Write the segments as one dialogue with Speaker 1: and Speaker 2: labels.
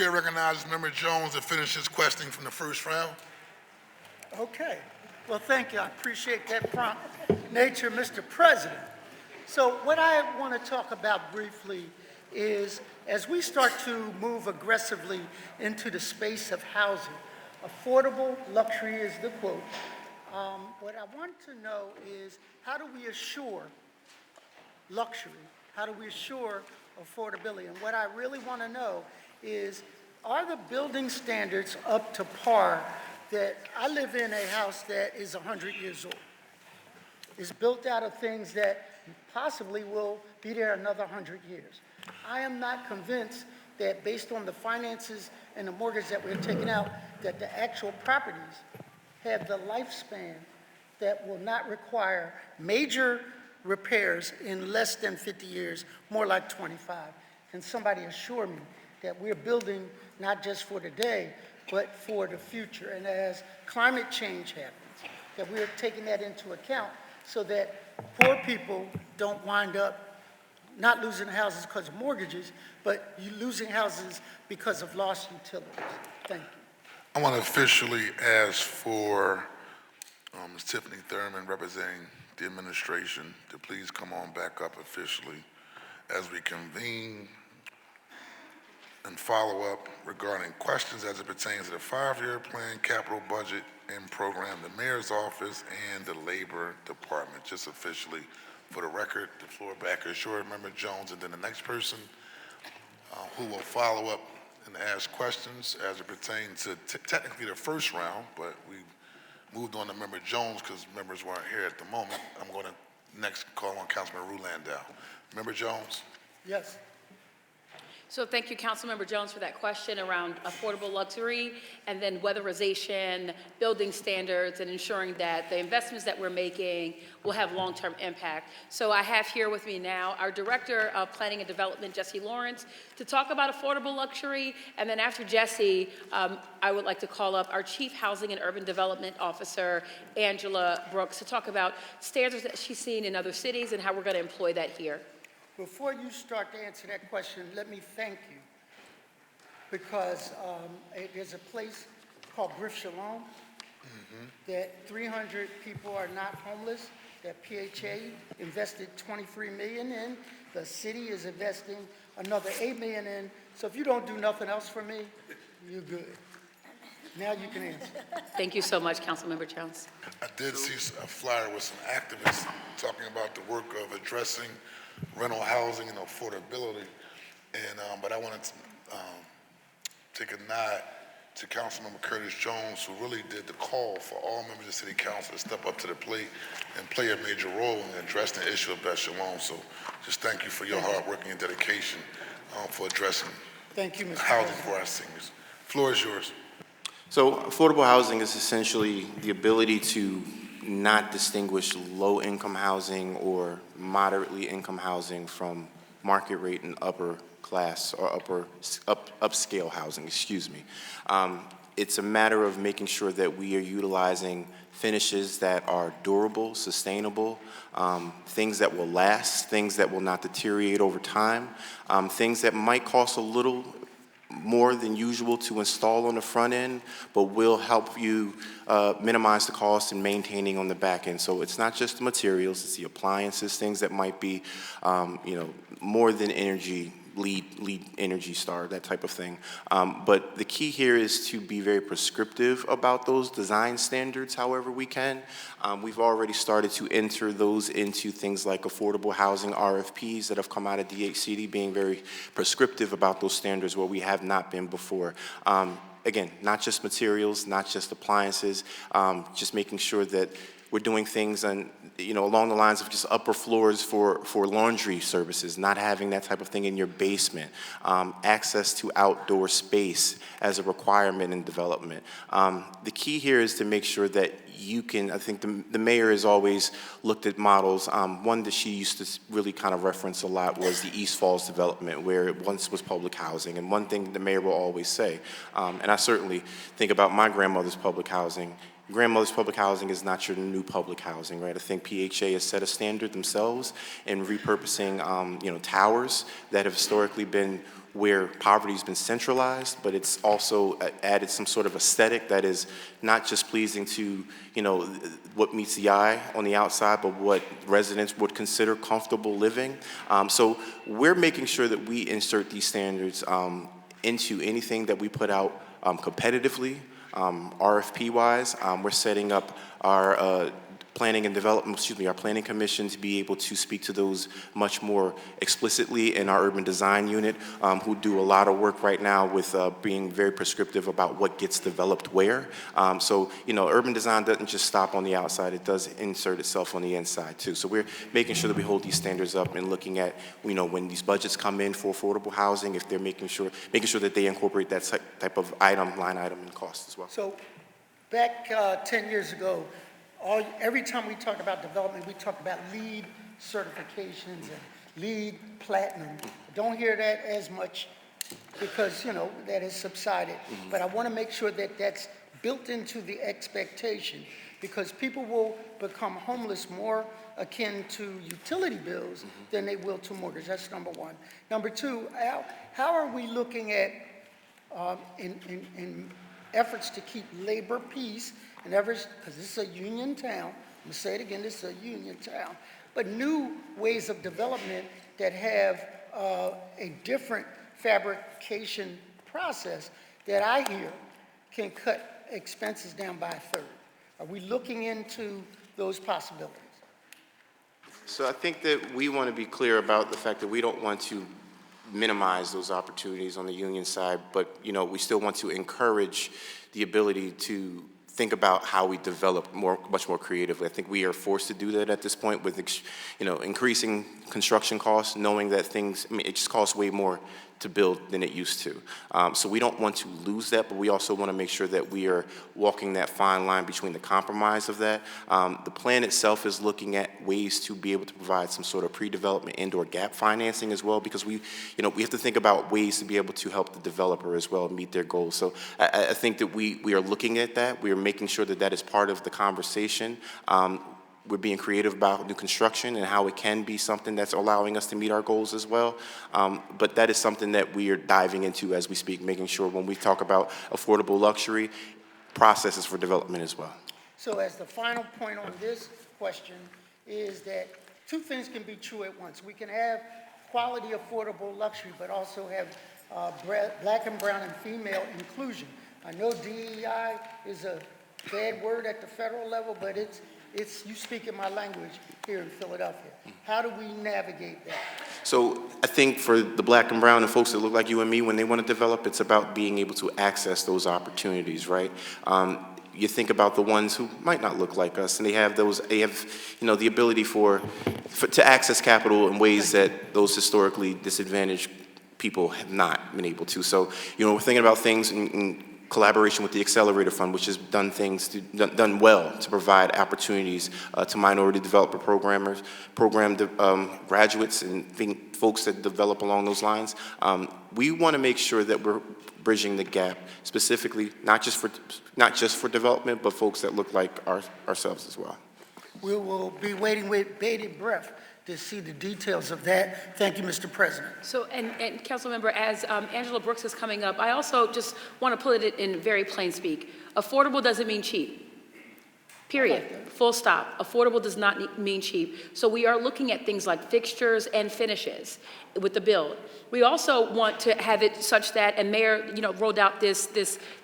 Speaker 1: Chair recognizes Member Jones to finish his questioning from the first round.
Speaker 2: Okay. Well, thank you. I appreciate that prompt nature, Mr. President. So what I want to talk about briefly is as we start to move aggressively into the space of housing, affordable luxury is the quote. What I want to know is how do we assure luxury? How do we assure affordability? And what I really want to know is, are the building standards up to par? That I live in a house that is 100 years old. It's built out of things that possibly will be there another 100 years. I am not convinced that based on the finances and the mortgage that we're taking out, that the actual properties have the lifespan that will not require major repairs in less than 50 years, more like 25. Can somebody assure me that we're building not just for today, but for the future? And as climate change happens, that we're taking that into account so that poor people don't wind up not losing houses because of mortgages, but losing houses because of lost utilities. Thank you.
Speaker 1: I want to officially ask for Ms. Tiffany Thurman, representing the administration, to please come on back up officially as we convene and follow up regarding questions as it pertains to the 5-year plan, capital budget, and program, the mayor's office, and the labor department. Just officially, for the record, the floor back is yours, Member Jones, and then the next person who will follow up and ask questions as it pertains to technically the first round, but we moved on to Member Jones because members weren't here at the moment. I'm going to next call on Councilman Rulandau. Member Jones.
Speaker 2: Yes.
Speaker 3: So thank you, Councilmember Jones, for that question around affordable luxury and then weatherization, building standards, and ensuring that the investments that we're making will have long-term impact. So I have here with me now our Director of Planning and Development, Jesse Lawrence, to talk about affordable luxury. And then after Jesse, I would like to call up our Chief Housing and Urban Development Officer, Angela Brooks, to talk about standards that she's seen in other cities and how we're going to employ that here.
Speaker 2: Before you start to answer that question, let me thank you, because there's a place called Brief Shalom that 300 people are not homeless, that PHA invested $23 million in. The city is investing another $8 million in. So if you don't do nothing else for me, you're good. Now you can answer.
Speaker 3: Thank you so much, Councilmember Jones.
Speaker 1: I did see a flyer with some activists talking about the work of addressing rental housing and affordability, and but I wanted to take a nod to Councilmember Curtis Jones, who really did the call for all members of City Council to step up to the plate and play a major role in addressing the issue of Best Shalom. So just thank you for your hard work and your dedication for addressing
Speaker 2: Mr.
Speaker 1: housing for our seniors. Floor is yours.
Speaker 4: So affordable housing is essentially the ability to not distinguish low-income housing or moderately income housing from market rate and upper class or upscale housing, excuse me. It's a matter of making sure that we are utilizing finishes that are durable, sustainable, things that will last, things that will not deteriorate over time, things that might cost a little more than usual to install on the front end, but will help you minimize the cost in maintaining on the back end. So it's not just the materials, it's the appliances, things that might be, more than energy, lead Energy Star, that type of thing. But the key here is to be very prescriptive about those design standards however we can. We've already started to enter those into things like affordable housing RFPs that have come out of DHCD, being very prescriptive about those standards where we have not been before. Again, not just materials, not just appliances, just making sure that we're doing things along the lines of just upper floors for laundry services, not having that type of thing in your basement, access to outdoor space as a requirement in development. The key here is to make sure that you can, I think the mayor has always looked at models. One that she used to really kind of reference a lot was the East Falls development, where it once was public housing. And one thing the mayor will always say, and I certainly think about my grandmother's public housing. Grandmother's public housing is not your new public housing, right? I think PHA has set a standard themselves in repurposing, towers that have historically been where poverty's been centralized, but it's also added some sort of aesthetic that is not just pleasing to, what meets the eye on the outside, but what residents would consider comfortable living. So we're making sure that we insert these standards into anything that we put out competitively, RFP-wise. We're setting up our planning and development, our planning commission to be able to speak to those much more explicitly in our urban design unit, who do a lot of work right now with being very prescriptive about what gets developed where. So, urban design doesn't just stop on the outside, it does insert itself on the inside too. So we're making sure that we hold these standards up and looking at, when these budgets come in for affordable housing, if they're making sure that they incorporate that type of line item and cost as well.
Speaker 2: So back 10 years ago, every time we talk about development, we talk about LEED certifications and LEED Platinum. I don't hear that as much because, that has subsided. But I want to make sure that that's built into the expectation because people will become homeless more akin to utility bills than they will to mortgage. That's number one. Number two, how are we looking at in efforts to keep labor peace and efforts, because this is a union town, I'm gonna say it again, this is a union town, but new ways of development that have a different fabrication process that I hear can cut expenses down by a third. Are we looking into those possibilities?
Speaker 4: So I think that we want to be clear about the fact that we don't want to minimize those opportunities on the union side, but we still want to encourage the ability to think about how we develop much more creatively. I think we are forced to do that at this point with increasing construction costs, knowing that it just costs way more to build than it used to. So we don't want to lose that, but we also want to make sure that we are walking that fine line between the compromise of that. The plan itself is looking at ways to be able to provide some sort of pre-development and/or gap financing as well, because we have to think about ways to be able to help the developer as well meet their goals. So I think that we are looking at that. We are making sure that that is part of the conversation. We're being creative about new construction and how it can be something that's allowing us to meet our goals as well. But that is something that we are diving into as we speak, making sure when we talk about affordable luxury, processes for development as well.
Speaker 2: So as the final point on this question is that two things can be true at once. We can have quality affordable luxury, but also have black and brown and female inclusion. I know DEI is a bad word at the federal level, but it's you speak in my language here in Philadelphia. How do we navigate that?
Speaker 4: So I think for the black and brown and folks that look like you and me, when they want to develop, it's about being able to access those opportunities, right? You think about the ones who might not look like us, and they have the ability to access capital in ways that those historically disadvantaged people have not been able to. So, we're thinking about things in collaboration with the Accelerator Fund, which has done well to provide opportunities to minority developer graduates and folks that develop along those lines. We want to make sure that we're bridging the gap, specifically not just for development, but folks that look like ourselves as well.
Speaker 2: We will be waiting with bated breath to see the details of that. Thank you, Mr. President.
Speaker 3: So, and council member, as Angela Brooks is coming up, I also just want to put it in very plain speak. Affordable doesn't mean cheap. Period. Full stop. Affordable does not mean cheap. So we are looking at things like fixtures and finishes with the build. We also want to have it such that, and Mayor, rolled out this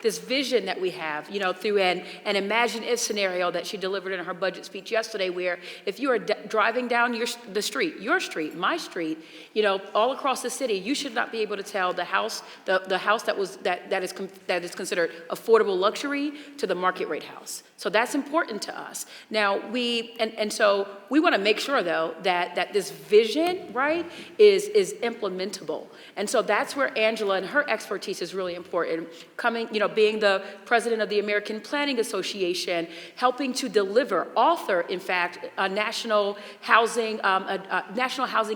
Speaker 3: vision that we have, through an imagine if scenario that she delivered in her budget speech yesterday, where if you are driving down your street, my street, all across the city, you should not be able to tell the house that is considered affordable luxury to the market rate house. So that's important to us. Now so we want to make sure though that this vision, right, is implementable. And so that's where Angela and her expertise is really important. Being the president of the American Planning Association, helping to author, in fact, national housing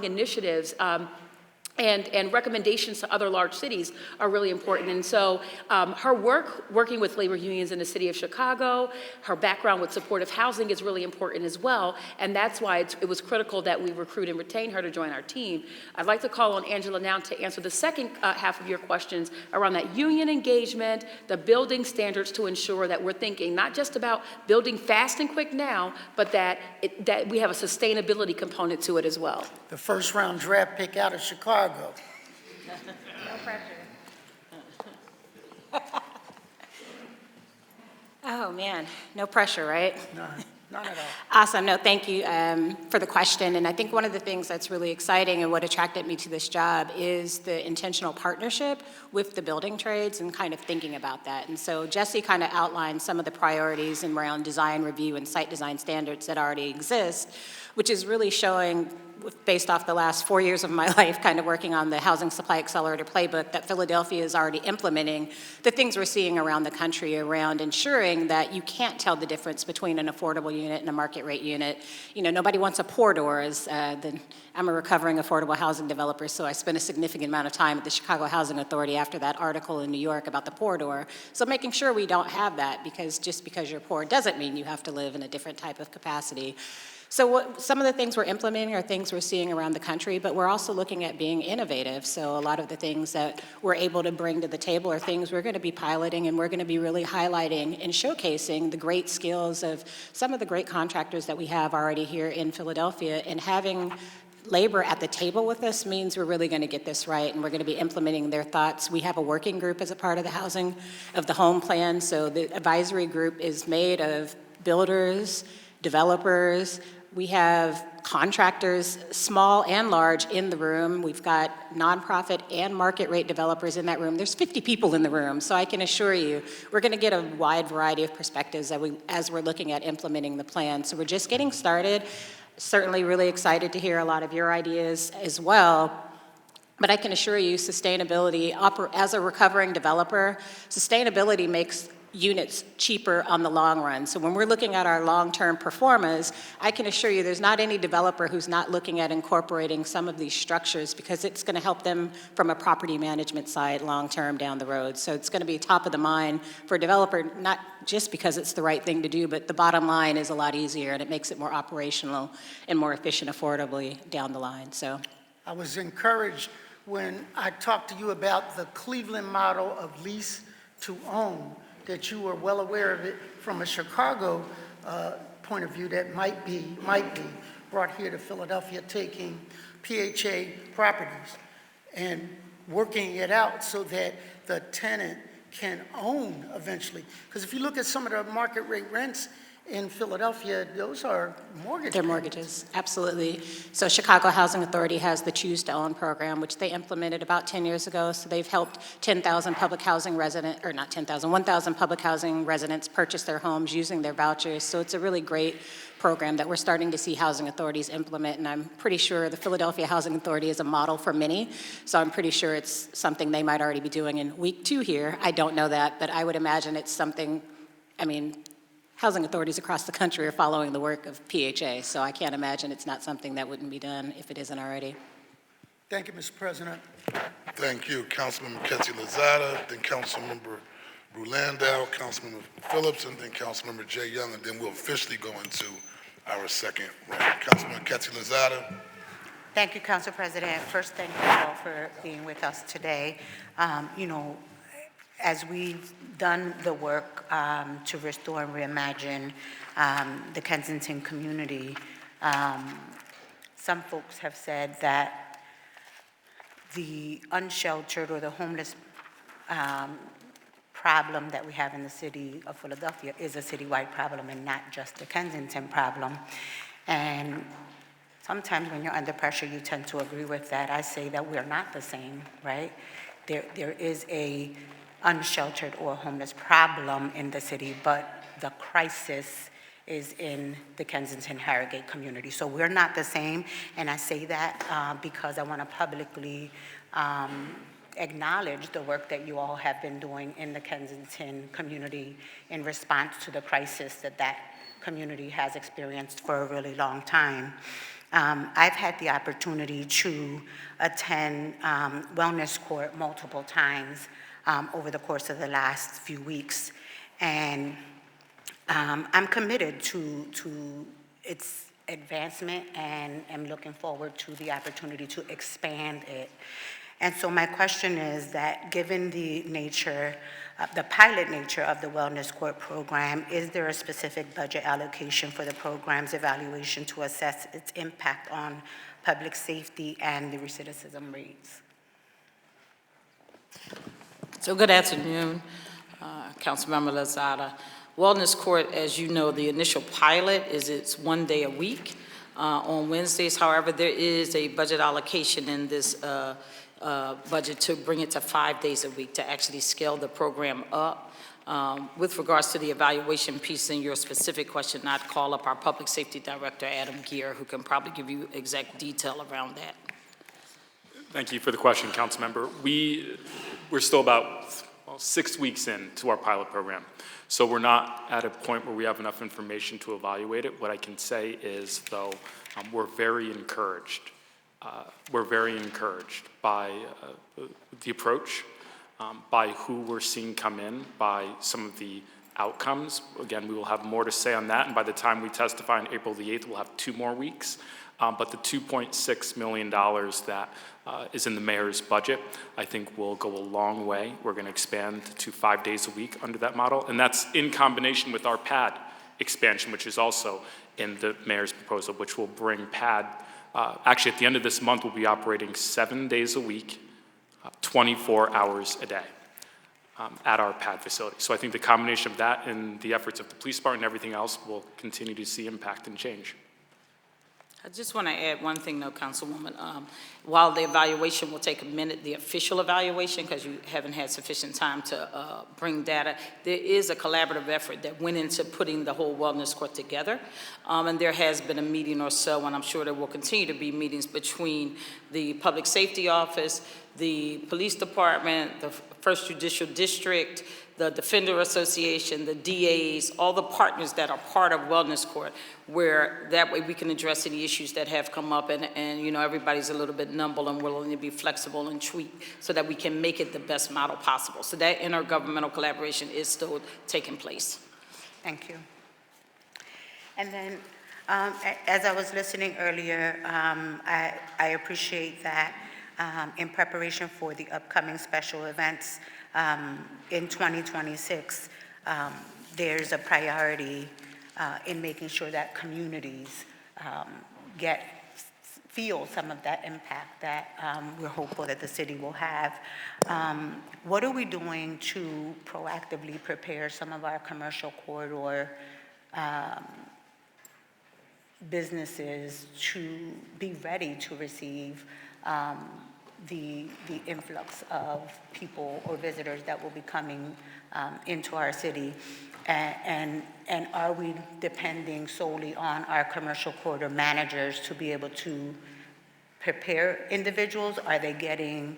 Speaker 3: initiatives and recommendations to other large cities are really important. And so her working with labor unions in the city of Chicago, her background with supportive housing is really important as well. And that's why it was critical that we recruit and retain her to join our team. I'd like to call on Angela now to answer the second half of your questions around that union engagement, the building standards to ensure that we're thinking not just about building fast and quick now, but that we have a sustainability component to it as well.
Speaker 2: The first round draft pick out of Chicago.
Speaker 5: No pressure. Oh, man, no pressure, right?
Speaker 2: None at all.
Speaker 5: Awesome. No, thank you for the question. And I think one of the things that's really exciting and what attracted me to this job is the intentional partnership with the building trades and kind of thinking about that. And so Jesse kind of outlined some of the priorities around design review and site design standards that already exist, which is really showing, based off the last 4 years of my life kind of working on the Housing Supply Accelerator Playbook, that Philadelphia is already implementing the things we're seeing around the country around ensuring that you can't tell the difference between an affordable unit and a market rate unit. You know, nobody wants a poor door. I'm a recovering affordable housing developer, so I spent a significant amount of time at the Chicago Housing Authority after that article in New York about the poor door. So making sure we don't have that, because just because you're poor doesn't mean you have to live in a different type of capacity. So some of the things we're implementing are things we're seeing around the country, but we're also looking at being innovative. So a lot of the things that we're able to bring to the table are things we're going to be piloting, and we're going to be really highlighting and showcasing the great skills of some of the great contractors that we have already here in Philadelphia. And having labor at the table with us means we're really going to get this right, and we're going to be implementing their thoughts. We have a working group as a part of the home plan. So the advisory group is made of builders, developers. We have contractors, small and large, in the room. We've got nonprofit and market rate developers in that room. There's 50 people in the room, so I can assure you we're going to get a wide variety of perspectives as we're looking at implementing the plan. So we're just getting started. Certainly really excited to hear a lot of your ideas as well. But I can assure you, sustainability, as a recovering developer, sustainability makes units cheaper on the long run. So when we're looking at our long-term performers, I can assure you there's not any developer who's not looking at incorporating some of these structures, because it's going to help them from a property management side long-term down the road. So it's going to be top of the mind for a developer, not just because it's the right thing to do, but the bottom line is a lot easier, and it makes it more operational and more efficient affordably down the line. So
Speaker 2: I was encouraged when I talked to you about the Cleveland model of lease to own, that you were well aware of it from a Chicago point of view that might be brought here to Philadelphia, taking PHA properties and working it out so that the tenant can own eventually. Because if you look at some of the market rate rents in Philadelphia, those are mortgage
Speaker 5: they're
Speaker 2: payments.
Speaker 5: mortgages, absolutely. So Chicago Housing Authority has the Choose to Own program, which they implemented about 10 years ago. So they've helped 1,000 public housing residents purchase their homes using their vouchers. So it's a really great program that we're starting to see housing authorities implement, and I'm pretty sure the Philadelphia Housing Authority is a model for many, so I'm pretty sure it's something they might already be doing in week 2 here. I don't know that, but I would imagine it's something, housing authorities across the country are following the work of PHA, so I can't imagine it's not something that wouldn't be done if it isn't already.
Speaker 2: Thank you, Mr. President.
Speaker 1: Thank you, Councilmember Ketty Lozada, then Councilmember Rulandau, Councilmember Phillips, and then Councilmember Jay Young, and then we'll officially go into our second round. Councilmember Ketty Lozada.
Speaker 6: Thank you, Council President. First, thank you all for being with us today. As we've done the work to restore and reimagine the Kensington community, some folks have said that the unsheltered or the homeless problem that we have in the city of Philadelphia is a citywide problem and not just a Kensington problem. And sometimes when you're under pressure, you tend to agree with that. I say that we're not the same, right? There is a unsheltered or homeless problem in the city, but the crisis is in the Kensington Harrogate community. So we're not the same, and I say that because I want to publicly acknowledge the work that you all have been doing in the Kensington community in response to the crisis that community has experienced for a really long time. I've had the opportunity to attend Wellness Court multiple times over the course of the last few weeks, and I'm committed to its advancement, and am looking forward to the opportunity to expand it. And so my question is that, given the nature, the pilot nature of the Wellness Court program, is there a specific budget allocation for the program's evaluation to assess its impact on public safety and the recidivism rates?
Speaker 7: So good afternoon, Councilmember Lozada. Wellness Court, as you know, the initial pilot is it's 1 day a week on Wednesdays. However, there is a budget allocation in this budget to bring it to 5 days a week to actually scale the program up. With regards to the evaluation piece in your specific question, I'd call up our Public Safety Director, Adam Gear, who can probably give you exact detail around that.
Speaker 8: Thank you for the question, Councilmember. We're still about 6 weeks into our pilot program. So we're not at a point where we have enough information to evaluate it. What I can say is, though, we're very encouraged. We're very encouraged by the approach, by who we're seeing come in, by some of the outcomes. Again, we will have more to say on that, and by the time we testify on April the 8th, we'll have 2 more weeks. But the $2.6 million that is in the mayor's budget, I think will go a long way. We're going to expand to 5 days a week under that model, and that's in combination with our PAD expansion, which is also in the mayor's proposal, which will bring PAD, actually at the end of this month, we'll be operating 7 days a week, 24 hours a day at our PAD facility. So I think the combination of that and the efforts of the police department and everything else will continue to see impact and change.
Speaker 7: I just want to add one thing, though, Councilwoman. While the evaluation will take a minute, the official evaluation, because you haven't had sufficient time to bring data, there is a collaborative effort that went into putting the whole Wellness Court together. And there has been a meeting or so, and I'm sure there will continue to be meetings between the Public Safety Office, the Police Department, the First Judicial District, the Defender Association, the DAs, all the partners that are part of Wellness Court, where that way we can address any issues that have come up, and you know, everybody's a little bit nimble and willing to be flexible and tweak so that we can make it the best model possible. So that intergovernmental collaboration is still taking place.
Speaker 6: Thank you. And then, as I was listening earlier, I appreciate that in preparation for the upcoming special events in 2026, there's a priority in making sure that communities feel some of that impact that we're hopeful that the city will have. What are we doing to proactively prepare some of our commercial corridor businesses to be ready to receive the influx of people or visitors that will be coming into our city? And are we depending solely on our commercial corridor managers to be able to prepare individuals? Are they getting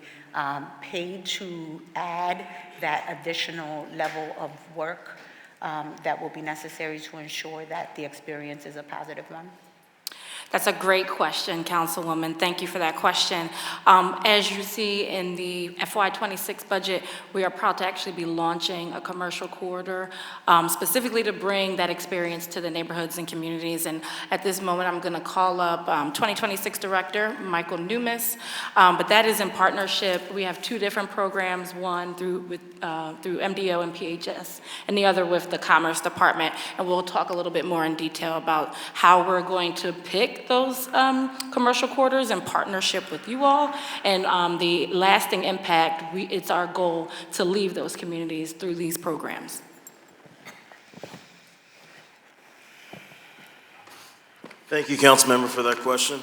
Speaker 6: paid to add that additional level of work that will be necessary to ensure that the experience is a positive one?
Speaker 9: That's a great question, Councilwoman. Thank you for that question. As you see in the FY26 budget, we are proud to actually be launching a commercial corridor specifically to bring that experience to the neighborhoods and communities. And at this moment, I'm going to call up 2026 Director Michael Numis. But that is in partnership. We have 2 different programs, one through MDO and PHS, and the other with the Commerce Department. And we'll talk a little bit more in detail about how we're going to pick those commercial corridors in partnership with you all, and the lasting impact, it's our goal to leave those communities through these programs.
Speaker 10: Thank you, Councilmember, for that question.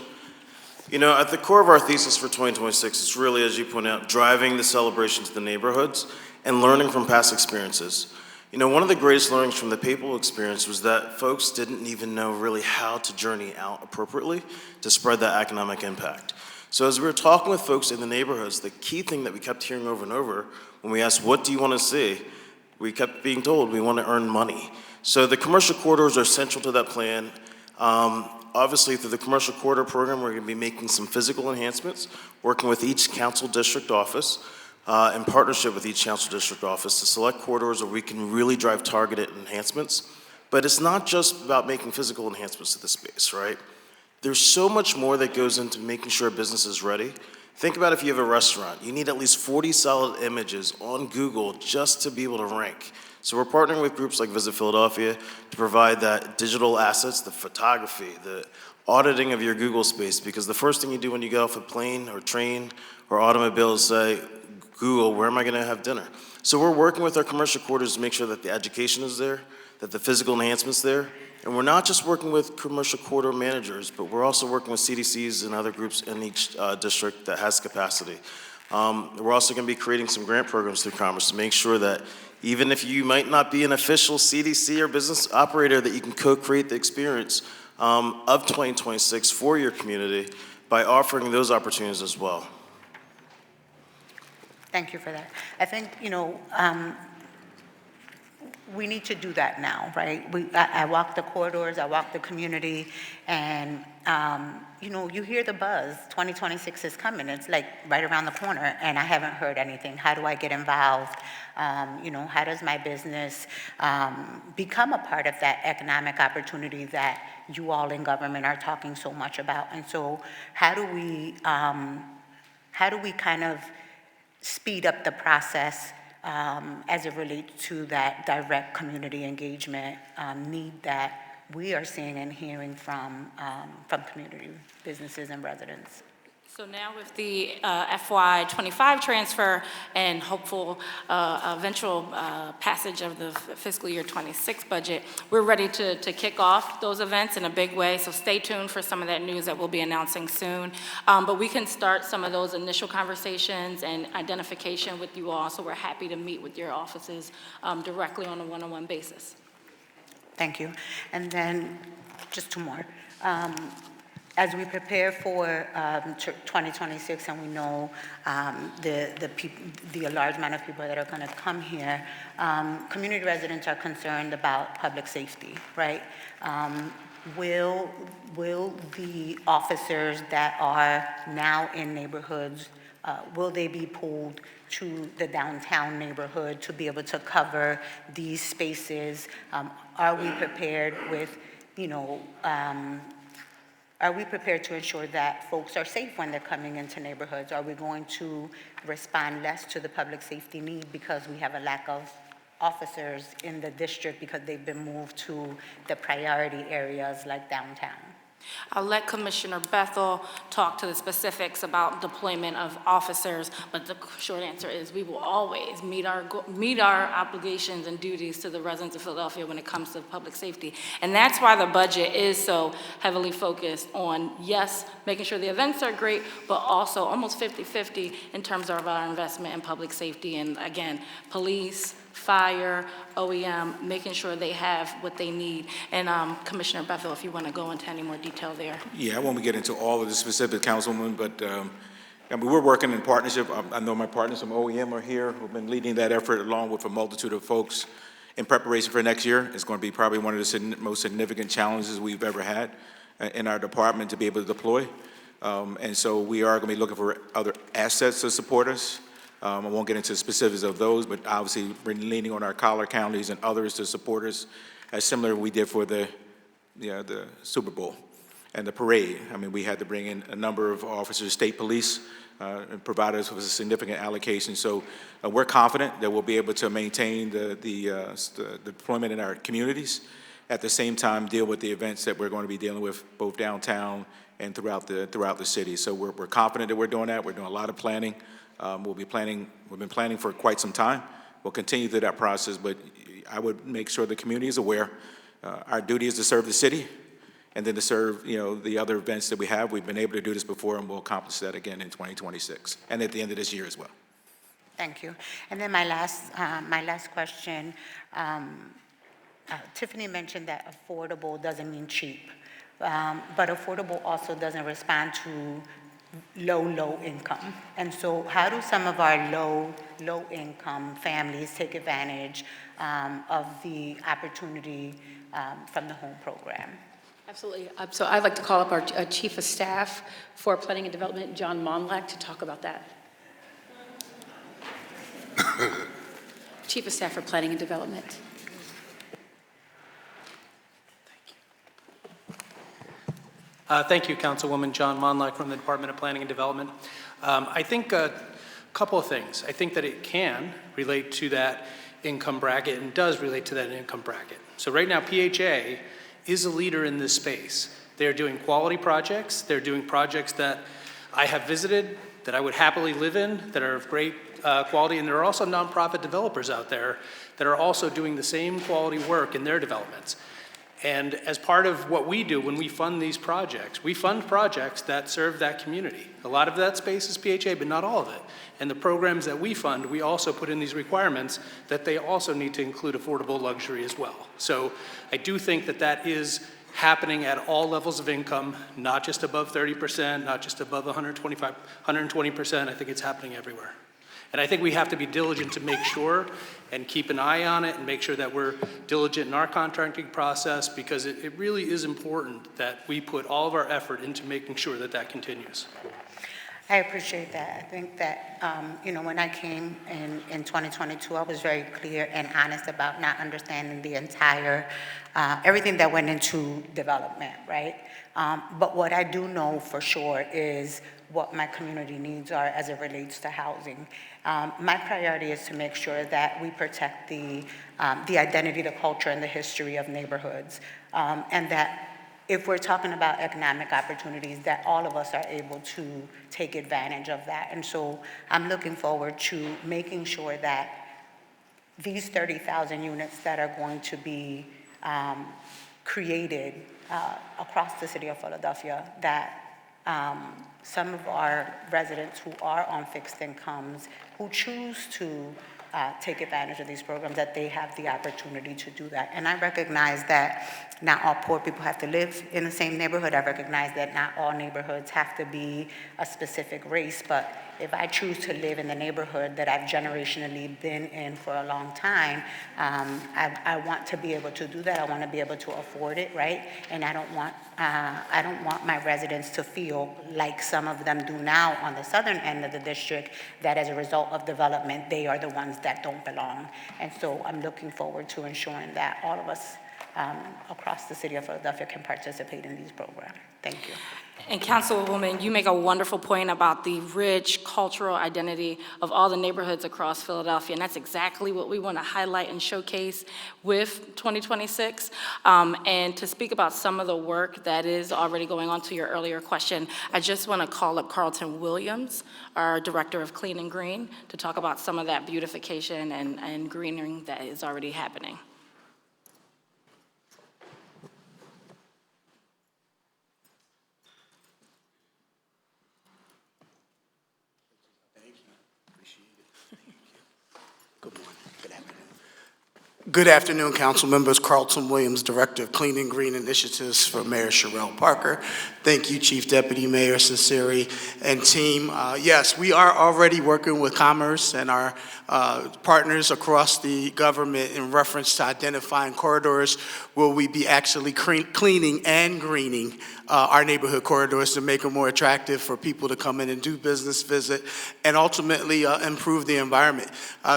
Speaker 10: You know, at the core of our thesis for 2026, it's really, as you point out, driving the celebration to the neighborhoods and learning from past experiences. You know, one of the greatest learnings from the PayPal experience was that folks didn't even know really how to journey out appropriately to spread that economic impact. So as we were talking with folks in the neighborhoods, the key thing that we kept hearing over and over when we asked, what do you want to see? We kept being told we want to earn money. So the commercial corridors are central to that plan. Obviously, through the commercial corridor program, we're going to be making some physical enhancements, working with each council district office in partnership with each council district office to select corridors where we can really drive targeted enhancements. But it's not just about making physical enhancements to the space, right? There's so much more that goes into making sure a business is ready. Think about if you have a restaurant. You need at least 40 solid images on Google just to be able to rank. So we're partnering with groups like Visit Philadelphia to provide that digital assets, the photography, the auditing of your Google space, because the first thing you do when you get off a plane or train or automobile is say, Google, where am I gonna have dinner? So we're working with our commercial quarters to make sure that the education is there, that the physical enhancement's there, and we're not just working with commercial quarter managers, but we're also working with CDCs and other groups in each district that has capacity. We're also gonna be creating some grant programs through Commerce to make sure that even if you might not be an official CDC or business operator, that you can co-create the experience of 2026 for your community by offering those opportunities as well.
Speaker 6: Thank you for that. I think, we need to do that now, right? I walk the corridors, I walk the community, and, you hear the buzz. 2026 is coming. It's like right around the corner, and I haven't heard anything. How do I get involved? How does my business become a part of that economic opportunity that you all in government are talking so much about? And so how do we kind of speed up the process as it relates to that direct community engagement need that we are seeing and hearing from community businesses and residents?
Speaker 9: So now with the FY25 transfer and hopeful eventual passage of the fiscal year 26 budget, we're ready to kick off those events in a big way. So stay tuned for some of that news that we'll be announcing soon. But we can start some of those initial conversations and identification with you all. So we're happy to meet with your offices directly on a one-on-one basis.
Speaker 6: Thank you. And then just two more. As we prepare for 2026, and we know the large amount of people that are going to come here, community residents are concerned about public safety, right? Will the officers that are now in neighborhoods, will they be pulled to the downtown neighborhood to be able to cover these spaces? Are we prepared with, are we prepared to ensure that folks are safe when they're coming into neighborhoods? Are we going to respond less to the public safety need because we have a lack of officers in the district because they've been moved to the priority areas like downtown?
Speaker 9: I'll let Commissioner Bethel talk to the specifics about deployment of officers, but the short answer is we will always meet our obligations and duties to the residents of Philadelphia when it comes to public safety. And that's why the budget is so heavily focused on, yes, making sure the events are great, but also almost 50-50 in terms of our investment in public safety. And again, police, fire, OEM, making sure they have what they need. And Commissioner Bethel, if you want to go into any more detail there.
Speaker 11: Yeah, I won't get into all of the specific, Councilwoman, but we're working in partnership. I know my partners from OEM are here who've been leading that effort along with a multitude of folks in preparation for next year. It's going to be probably one of the most significant challenges we've ever had in our department to be able to deploy. And so we are going to be looking for other assets to support us. I won't get into the specifics of those, but obviously we're leaning on our collar counties and others to support us, as similar we did for the Super Bowl and the parade. I mean, we had to bring in a number of officers, state police, and provide us with a significant allocation. So we're confident that we'll be able to maintain the deployment in our communities, at the same time deal with the events that we're going to be dealing with both downtown and throughout the city. So we're confident that we're doing that. We're doing a lot of planning. We've been planning for quite some time. We'll continue through that process, but I would make sure the community is aware. Our duty is to serve the city and then to serve, the other events that we have. We've been able to do this before, and we'll accomplish that again in 2026 and at the end of this year as well.
Speaker 6: Thank you. And then my last question, Tiffany mentioned that affordable doesn't mean cheap, but affordable also doesn't respond to low income. And so how do some of our low income families take advantage of the opportunity from the home program?
Speaker 3: Absolutely. So I'd like to call up our Chief of Staff for Planning and Development, John Monlack, to talk about that. Chief of Staff for Planning and Development.
Speaker 12: Thank you, Councilwoman. John Monlack from the Department of Planning and Development. I think a couple of things. I think that it can relate to that income bracket and does relate to that income bracket. So right now, PHA is a leader in this space. They're doing quality projects. They're doing projects that I have visited, that I would happily live in, that are of great quality. And there are also nonprofit developers out there that are also doing the same quality work in their developments. And as part of what we do when we fund these projects, we fund projects that serve that community. A lot of that space is PHA, but not all of it. And the programs that we fund, we also put in these requirements that they also need to include affordable luxury as well. So I do think that that is happening at all levels of income, not just above 30%, not just above 125, 120%. I think it's happening everywhere. And I think we have to be diligent to make sure and keep an eye on it and make sure that we're diligent in our contracting process, because it really is important that we put all of our effort into making sure that that continues.
Speaker 6: I appreciate that. I think that, when I came in 2022, I was very clear and honest about not understanding the entire, everything that went into development, right? But what I do know for sure is what my community needs are as it relates to housing. My priority is to make sure that we protect the identity, the culture, and the history of neighborhoods, and that if we're talking about economic opportunities, that all of us are able to take advantage of that. And so I'm looking forward to making sure that these 30,000 units that are going to be created across the city of Philadelphia, that some of our residents who are on fixed incomes, who choose to take advantage of these programs, that they have the opportunity to do that. And I recognize that not all poor people have to live in the same neighborhood. I recognize that not all neighborhoods have to be a specific race, but if I choose to live in the neighborhood that I've generationally been in for a long time, I want to be able to do that. I want to be able to afford it, right? And I don't want my residents to feel like some of them do now on the southern end of the district, that as a result of development, they are the ones that don't belong. And so I'm looking forward to ensuring that all of us across the city of Philadelphia can participate in these programs. Thank you.
Speaker 9: And Councilwoman, you make a wonderful point about the rich cultural identity of all the neighborhoods across Philadelphia, and that's exactly what we want to highlight and showcase with 2026. And to speak about some of the work that is already going on, to your earlier question, I just want to call up Carlton Williams, our Director of Clean and Green, to talk about some of that beautification and greening that is already happening.
Speaker 13: Good afternoon, council members. Carlton Williams, Director of Clean and Green Initiatives for Mayor Sherrell Parker. Thank you, Chief Deputy Mayor Sinceri and team. Yes, we are already working with Commerce and our partners across the government in reference to identifying corridors where we be actually cleaning and greening our neighborhood corridors to make them more attractive for people to come in and do business, visit, and ultimately improve the environment.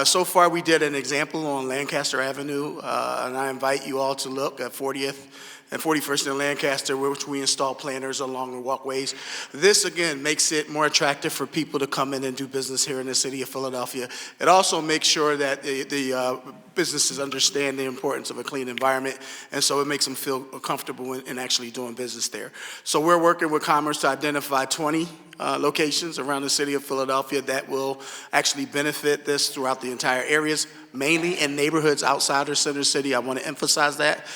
Speaker 13: So far, we did an example on Lancaster Avenue, and I invite you all to look at 40th and 41st in Lancaster, which we install planters along the walkways. This, again, makes it more attractive for people to come in and do business here in the city of Philadelphia. It also makes sure that the businesses understand the importance of a clean environment, and so it makes them feel comfortable in actually doing business there. So we're working with Commerce to identify 20 locations around the city of Philadelphia that will actually benefit this throughout the entire areas, mainly in neighborhoods outside of Center City. I want to emphasize that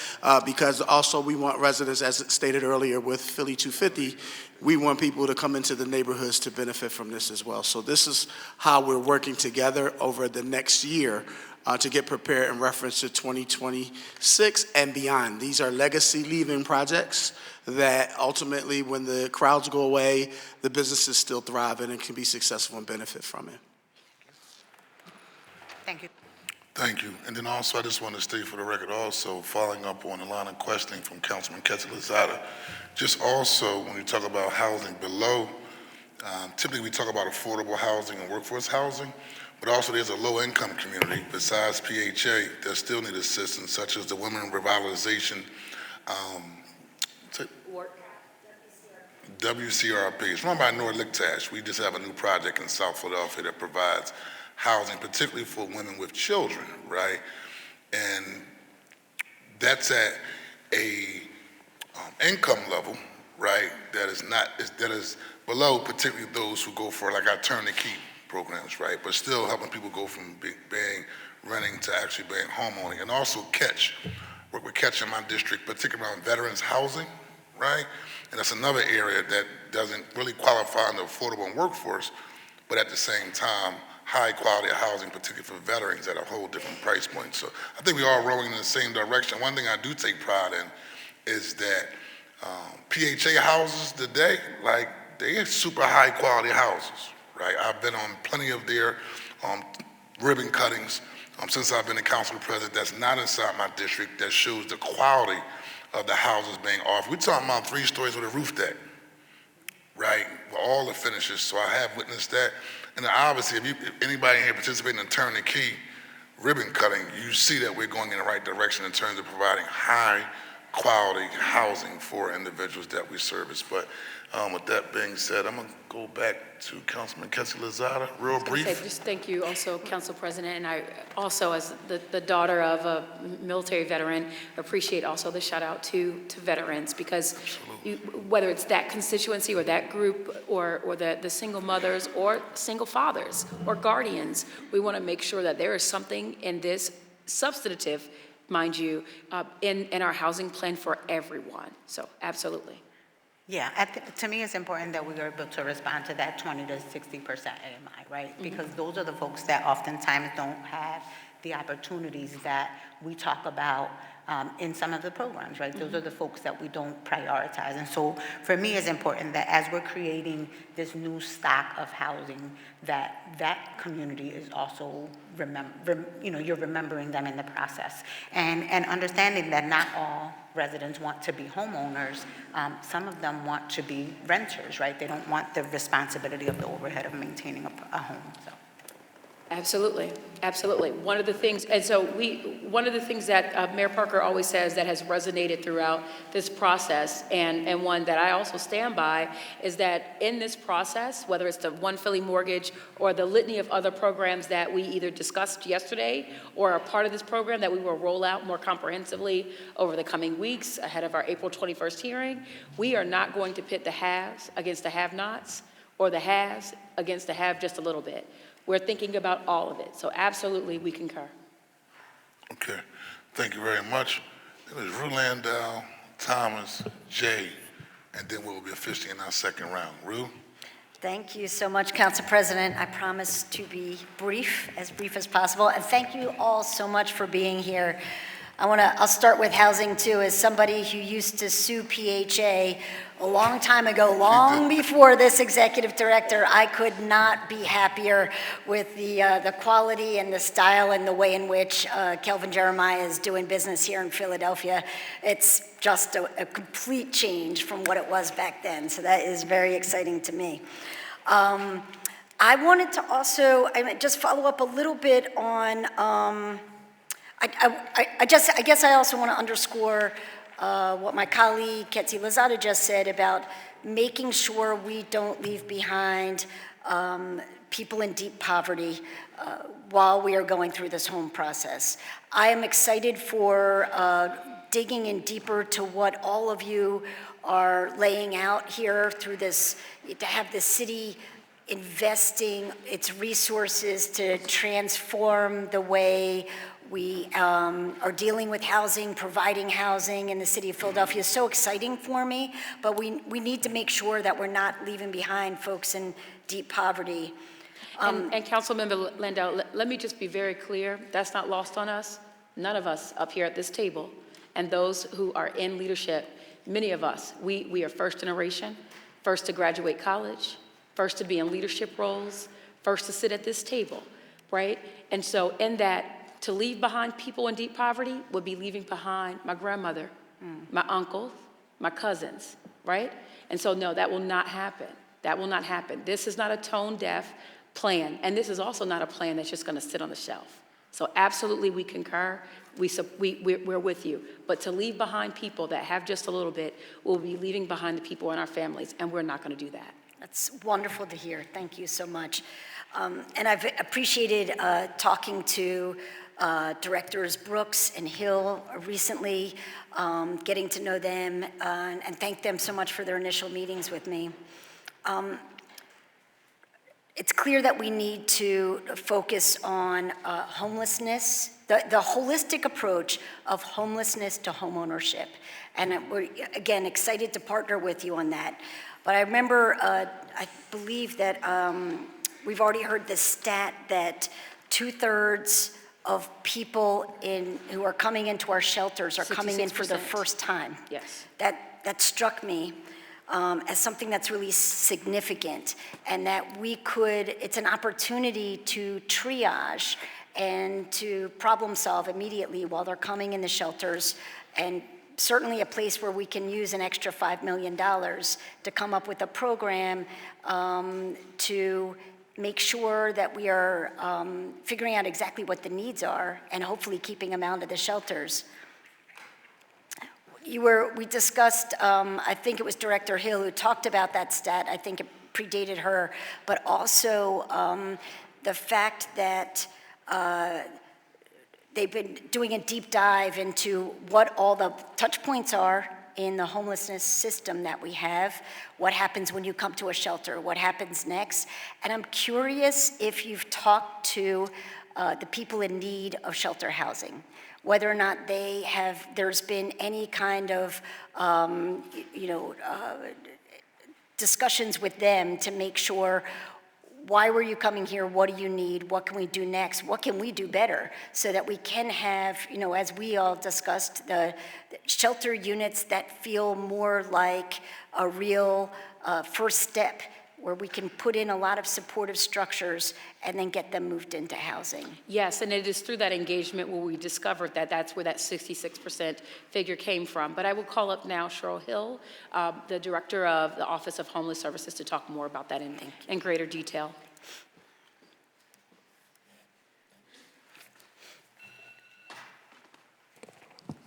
Speaker 13: because also we want residents, as stated earlier with Philly 250, we want people to come into the neighborhoods to benefit from this as well. So this is how we're working together over the next year to get prepared in reference to 2026 and beyond. These are legacy leaving projects that ultimately, when the crowds go away, the businesses still thrive and can be successful and benefit from it.
Speaker 6: Thank you.
Speaker 1: Thank you. And then also, I just want to state for the record also, following up on the line of questioning from Councilman Quetzalcoatl, just also, when you talk about housing below, typically we talk about affordable housing and workforce housing, but also there's a low-income community besides PHA that still need assistance, such as the Women Revitalization WCRP. It's run by North Lictash. We just have a new project in South Philadelphia that provides housing, particularly for women with children, right? And that's at a income level, right, that is below particularly those who go for like our turn to keep programs, right? But still helping people go from being renting to actually being homeowning, and also what we're catching in my district, particularly around veterans housing, right? And that's another area that doesn't really qualify in the affordable and workforce, but at the same time, high quality of housing, particularly for veterans, at a whole different price point. So I think we're all rowing in the same direction. One thing I do take pride in is that PHA houses today, like, they are super high quality houses, right? I've been on plenty of their ribbon cuttings since I've been the council president that's not inside my district that shows the quality of the houses being offered. We're talking about 3 stories with a roof deck, right? With all the finishes, so I have witnessed that. And then obviously, if anybody here participating in turn the key ribbon cutting, you see that we're going in the right direction in terms of providing high quality housing for individuals that we service. But with that being said, I'm gonna go back to Councilman Quetzalcoatl, real brief.
Speaker 3: Just thank you also, Council President, and I also, as the daughter of a military veteran, appreciate also the shout out to veterans, because whether it's that constituency or that group or the single mothers or single fathers or guardians, we want to make sure that there is something in this substantive, mind you, in our housing plan for everyone. So absolutely.
Speaker 6: Yeah, to me, it's important that we are able to respond to that 20 to 60% AMI, right? Because those are the folks that oftentimes don't have the opportunities that we talk about in some of the programs, right? Those are the folks that we don't prioritize. And so for me, it's important that as we're creating this new stock of housing, that community is also you're remembering them in the process. And understanding that not all residents want to be homeowners. Some of them want to be renters, right? They don't want the responsibility of the overhead of maintaining a home, so.
Speaker 3: Absolutely, absolutely. One of the things that Mayor Parker always says that has resonated throughout this process, and one that I also stand by, is that in this process, whether it's the One Philly Mortgage or the litany of other programs that we either discussed yesterday or are part of this program that we will roll out more comprehensively over the coming weeks ahead of our April 21st hearing, we are not going to pit the haves against the have-nots or the haves against the have just a little bit. We're thinking about all of it. So absolutely, we concur.
Speaker 1: Okay, thank you very much. It was Rue Landau, Thomas, Jay, and then we'll be officially in our second round. Rue?
Speaker 14: Thank you so much, Council President. I promise to be brief as possible. And thank you all so much for being here. I'll start with housing too. As somebody who used to sue PHA a long time ago, long before this executive director, I could not be happier with the quality and the style and the way in which Kelvin Jeremiah is doing business here in Philadelphia. It's just a complete change from what it was back then. So that is very exciting to me. I wanted to also just follow up a little bit on I guess I also want to underscore what my colleague Ketsi Lozada just said about making sure we don't leave behind people in deep poverty while we are going through this home process. I am excited for digging in deeper to what all of you are laying out here through this, to have the city investing its resources to transform the way we are dealing with housing, providing housing in the city of Philadelphia is so exciting for me, but we need to make sure that we're not leaving behind folks in deep poverty.
Speaker 3: And Councilmember Landau, let me just be very clear, that's not lost on us. None of us up here at this table, and those who are in leadership, many of us, we are first generation, first to graduate college, first to be in leadership roles, first to sit at this table, right? And so in that To leave behind people in deep poverty would be leaving behind my grandmother, my uncles, my cousins, right? And so, no, that will not happen. That will not happen. This is not a tone-deaf plan, and this is also not a plan that's just gonna sit on the shelf. So absolutely, we concur, we're with you. But to leave behind people that have just a little bit, we'll be leaving behind the people in our families, and we're not gonna do that.
Speaker 14: That's wonderful to hear. Thank you so much. And I've appreciated talking to Directors Brooks and Hill recently, getting to know them, and thank them so much for their initial meetings with me. It's clear that we need to focus on homelessness, the holistic approach of homelessness to homeownership. And we're, again, excited to partner with you on that. But I remember, I believe that we've already heard the stat that 2/3 of people who are coming into our shelters are coming in for the
Speaker 3: 66%.
Speaker 14: first time.
Speaker 3: Yes.
Speaker 14: That struck me as something that's really significant, and that it's an opportunity to triage and to problem solve immediately while they're coming in the shelters, and certainly a place where we can use an extra $5 million to come up with a program to make sure that we are figuring out exactly what the needs are and hopefully keeping them out of the shelters. We discussed, I think it was Director Hill who talked about that stat. I think it predated her, but also the fact that they've been doing a deep dive into what all the touch points are in the homelessness system that we have, what happens when you come to a shelter, what happens next. And I'm curious if you've talked to the people in need of shelter housing, whether or not there's been any kind of, discussions with them to make sure, why were you coming here? What do you need? What can we do next? What can we do better so that we can have, as we all discussed, the shelter units that feel more like a real first step, where we can put in a lot of supportive structures and then get them moved into housing.
Speaker 3: Yes, and it is through that engagement where we discovered that that's where that 66% figure came from. But I will call up now Cheryl Hill, the Director of the Office of Homeless Services, to talk more about that in greater detail.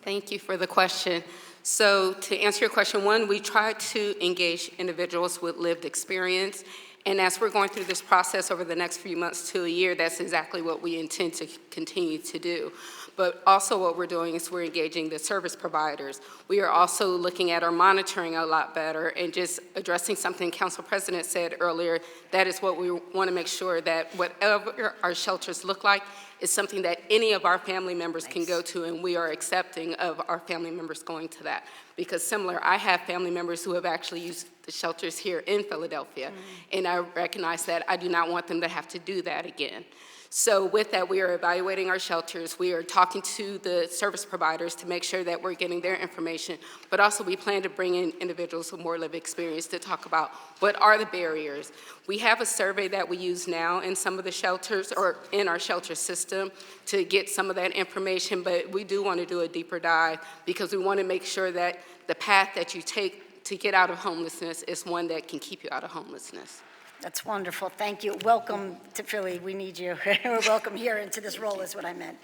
Speaker 15: Thank you for the question. So to answer your question, one, we try to engage individuals with lived experience. And as we're going through this process over the next few months to a year, that's exactly what we intend to continue to do. But also what we're doing is we're engaging the service providers. We are also looking at our monitoring a lot better and just addressing something Council President said earlier. That is what we want to make sure that whatever our shelters look like is something that any of our family members can go to, and we are accepting of our family members going to that. Because similar, I have family members who have actually used the shelters here in Philadelphia, and I recognize that I do not want them to have to do that again. So with that, we are evaluating our shelters. We are talking to the service providers to make sure that we're getting their information, but also we plan to bring in individuals with more lived experience to talk about what are the barriers. We have a survey that we use now in some of the shelters or in our shelter system to get some of that information, but we do want to do a deeper dive because we want to make sure that the path that you take to get out of homelessness is one that can keep you out of homelessness.
Speaker 14: That's wonderful. Thank you. Welcome to Philly. We need you. We're welcome here into this role is what I meant.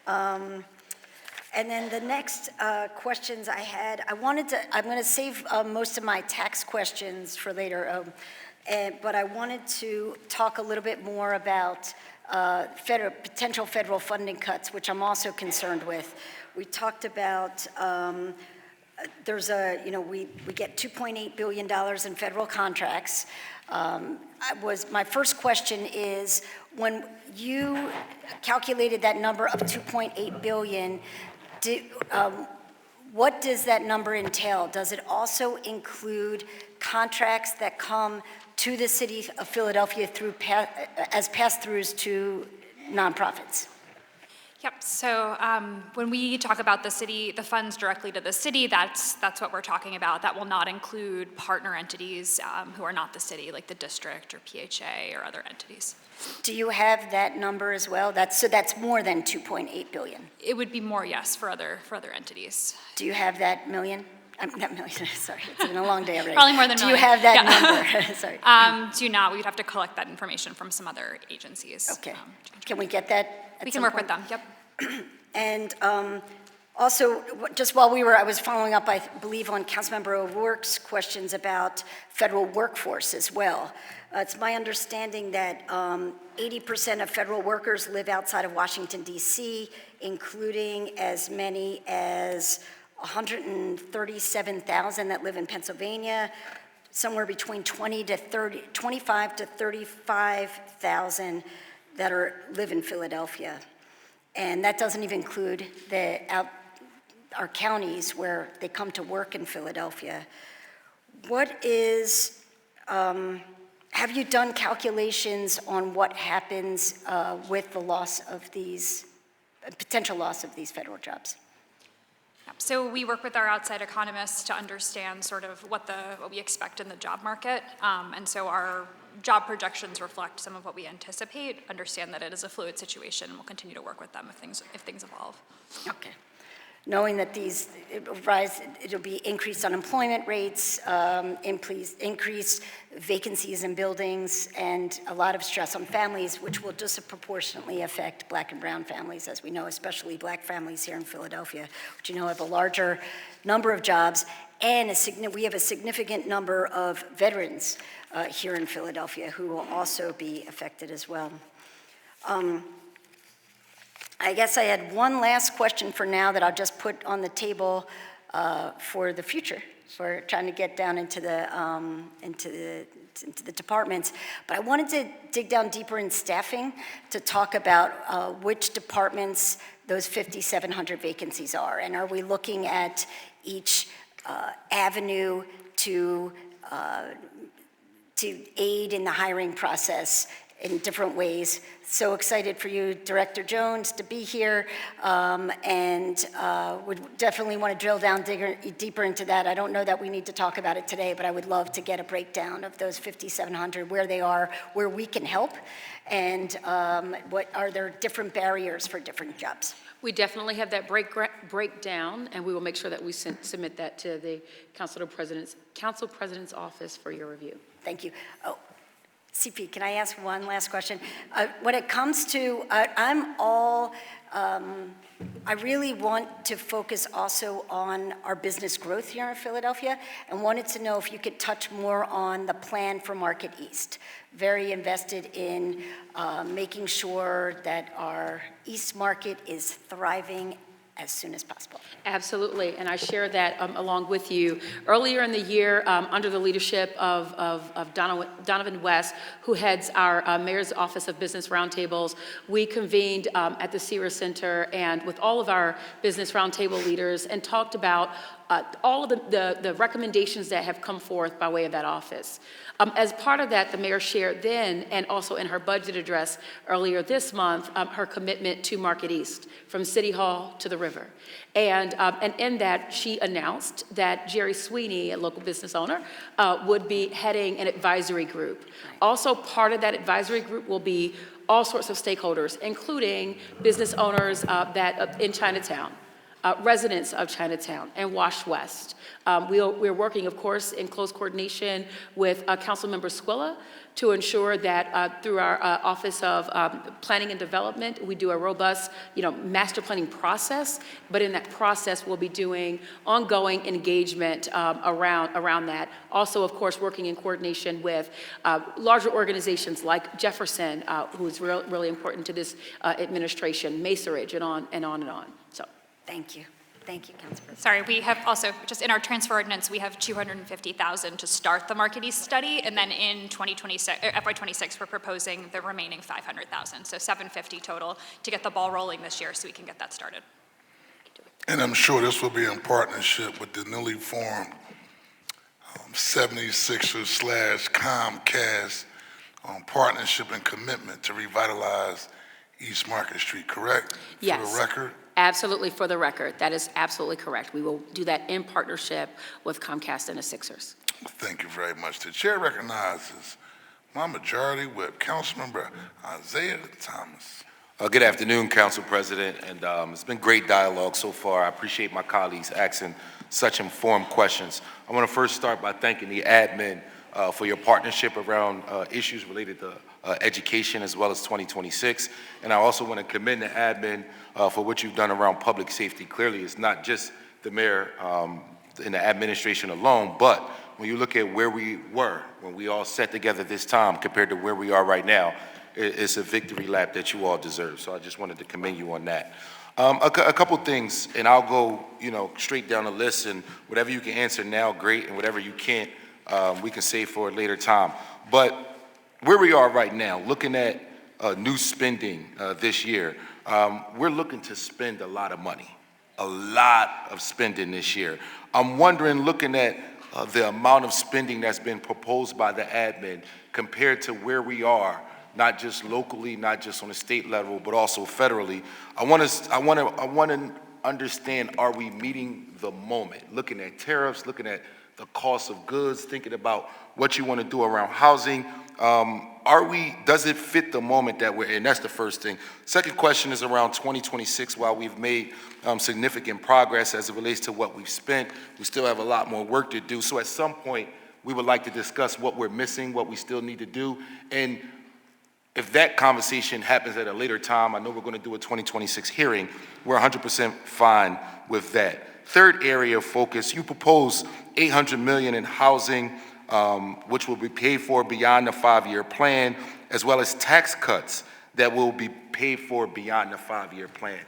Speaker 14: And then the next questions I had, I'm going to save most of my tax questions for later, but I wanted to talk a little bit more about potential federal funding cuts, which I'm also concerned with. We talked about we get $2.8 billion in federal contracts. My first question is, when you calculated that number of $2.8 billion, what does that number entail? Does it also include contracts that come to the city of Philadelphia as pass-throughs to nonprofits?
Speaker 16: Yep, so when we talk about the city, the funds directly to the city, that's what we're talking about. That will not include partner entities who are not the city, like the district or PHA or other entities.
Speaker 14: Do you have that number as well? That's more than 2.8 billion.
Speaker 16: It would be more, yes, for other entities.
Speaker 14: Do you have that million? Not million, sorry, it's been a long day already.
Speaker 16: Probably more than a
Speaker 14: Do you
Speaker 16: million.
Speaker 14: have that
Speaker 16: Yeah.
Speaker 14: number? Sorry.
Speaker 16: Do not, we'd have to collect that information from some other agencies.
Speaker 14: Okay. Can we get that at
Speaker 16: We
Speaker 14: some
Speaker 16: can work
Speaker 14: point?
Speaker 16: with them, yep.
Speaker 14: And also, just while I was following up, I believe, on Councilmember O'Rourke's questions about federal workforce as well. It's my understanding that 80% of federal workers live outside of Washington, D.C., including as many as 137,000 that live in Pennsylvania, somewhere between 25 to 35,000 that live in Philadelphia. And that doesn't even include our counties where they come to work in Philadelphia. Have you done calculations on what happens with the potential loss of these federal jobs?
Speaker 16: So we work with our outside economists to understand sort of what we expect in the job market. And so our job projections reflect some of what we anticipate, understand that it is a fluid situation, and we'll continue to work with them if things evolve.
Speaker 14: Okay. Knowing that it'll be increased unemployment rates, increased vacancies in buildings, and a lot of stress on families, which will disproportionately affect Black and brown families, as we know, especially Black families here in Philadelphia, which have a larger number of jobs, and we have a significant number of veterans here in Philadelphia who will also be affected as well. I guess I had one last question for now that I'll just put on the table for the future, for trying to get down into the departments. But I wanted to dig down deeper in staffing to talk about which departments those 5,700 vacancies are. And are we looking at each avenue to aid in the hiring process in different ways? So excited for you, Director Jones, to be here, and would definitely want to drill down deeper into that. I don't know that we need to talk about it today, but I would love to get a breakdown of those 5,700, where they are, where we can help, and what are there different barriers for different jobs?
Speaker 3: We definitely have that breakdown, and we will make sure that we submit that to the Council President's Office for your review.
Speaker 14: Thank you. Oh, CP, can I ask one last question? When it comes to, I really want to focus also on our business growth here in Philadelphia, and wanted to know if you could touch more on the plan for Market East. Very invested in making sure that our East Market is thriving as soon as possible.
Speaker 3: Absolutely, and I share that along with you. Earlier in the year, under the leadership of Donovan West, who heads our Mayor's Office of Business Roundtables, we convened at the Sierra Center and with all of our business roundtable leaders and talked about all of the recommendations that have come forth by way of that office. As part of that, the mayor shared then, and also in her budget address earlier this month, her commitment to Market East, from City Hall to the river. And in that, she announced that Jerry Sweeney, a local business owner, would be heading an advisory group. Also, part of that advisory group will be all sorts of stakeholders, including business owners in Chinatown, residents of Chinatown and Wash West. We're working, of course, in close coordination with Councilmember Squilla to ensure that through our Office of Planning and Development, we do a robust, master planning process. But in that process, we'll be doing ongoing engagement around that. Also, of course, working in coordination with larger organizations like Jefferson, who is really important to this administration, Macerich, and on and on and on. So.
Speaker 14: Thank you. Thank you, Council President.
Speaker 16: Sorry, we have also, just in our transfer ordinance, we have $250,000 to start the Market East study, and then in FY26, we're proposing the remaining $500,000, so $750 total to get the ball rolling this year so we can get that started.
Speaker 1: And I'm sure this will be in partnership with the newly formed 76ers/Comcast partnership and commitment to revitalize East Market Street, correct?
Speaker 3: Yes.
Speaker 1: For the record?
Speaker 3: Absolutely, for the record. That is absolutely correct. We will do that in partnership with Comcast and the Sixers.
Speaker 1: Thank you very much. The chair recognizes my majority whip, Councilmember Isaiah Thomas.
Speaker 17: Good afternoon, Council President, and it's been great dialogue so far. I appreciate my colleagues asking such informed questions. I want to first start by thanking the admin for your partnership around issues related to education as well as 2026. And I also want to commend the admin for what you've done around public safety. Clearly, it's not just the mayor and the administration alone, but when you look at where we were when we all sat together this time compared to where we are right now, it's a victory lap that you all deserve. So I just wanted to commend you on that. A couple things, and I'll go, straight down the list, and whatever you can answer now, great, and whatever you can't, we can save for a later time. But where we are right now, looking at new spending this year, we're looking to spend a lot of money, a lot of spending this year. I'm wondering, looking at the amount of spending that's been proposed by the admin compared to where we are, not just locally, not just on a state level, but also federally. I want to understand, are we meeting the moment? Looking at tariffs, looking at the cost of goods, thinking about what you want to do around housing. Does it fit the moment that we're in? That's the first thing. Second question is around 2026. While we've made significant progress as it relates to what we've spent, we still have a lot more work to do. So at some point, we would like to discuss what we're missing, what we still need to do, and if that conversation happens at a later time, I know we're going to do a 2026 hearing, we're 100% fine with that. Third area of focus, you propose $800 million in housing, which will be paid for beyond the 5-year plan, as well as tax cuts that will be paid for beyond the 5-year plan.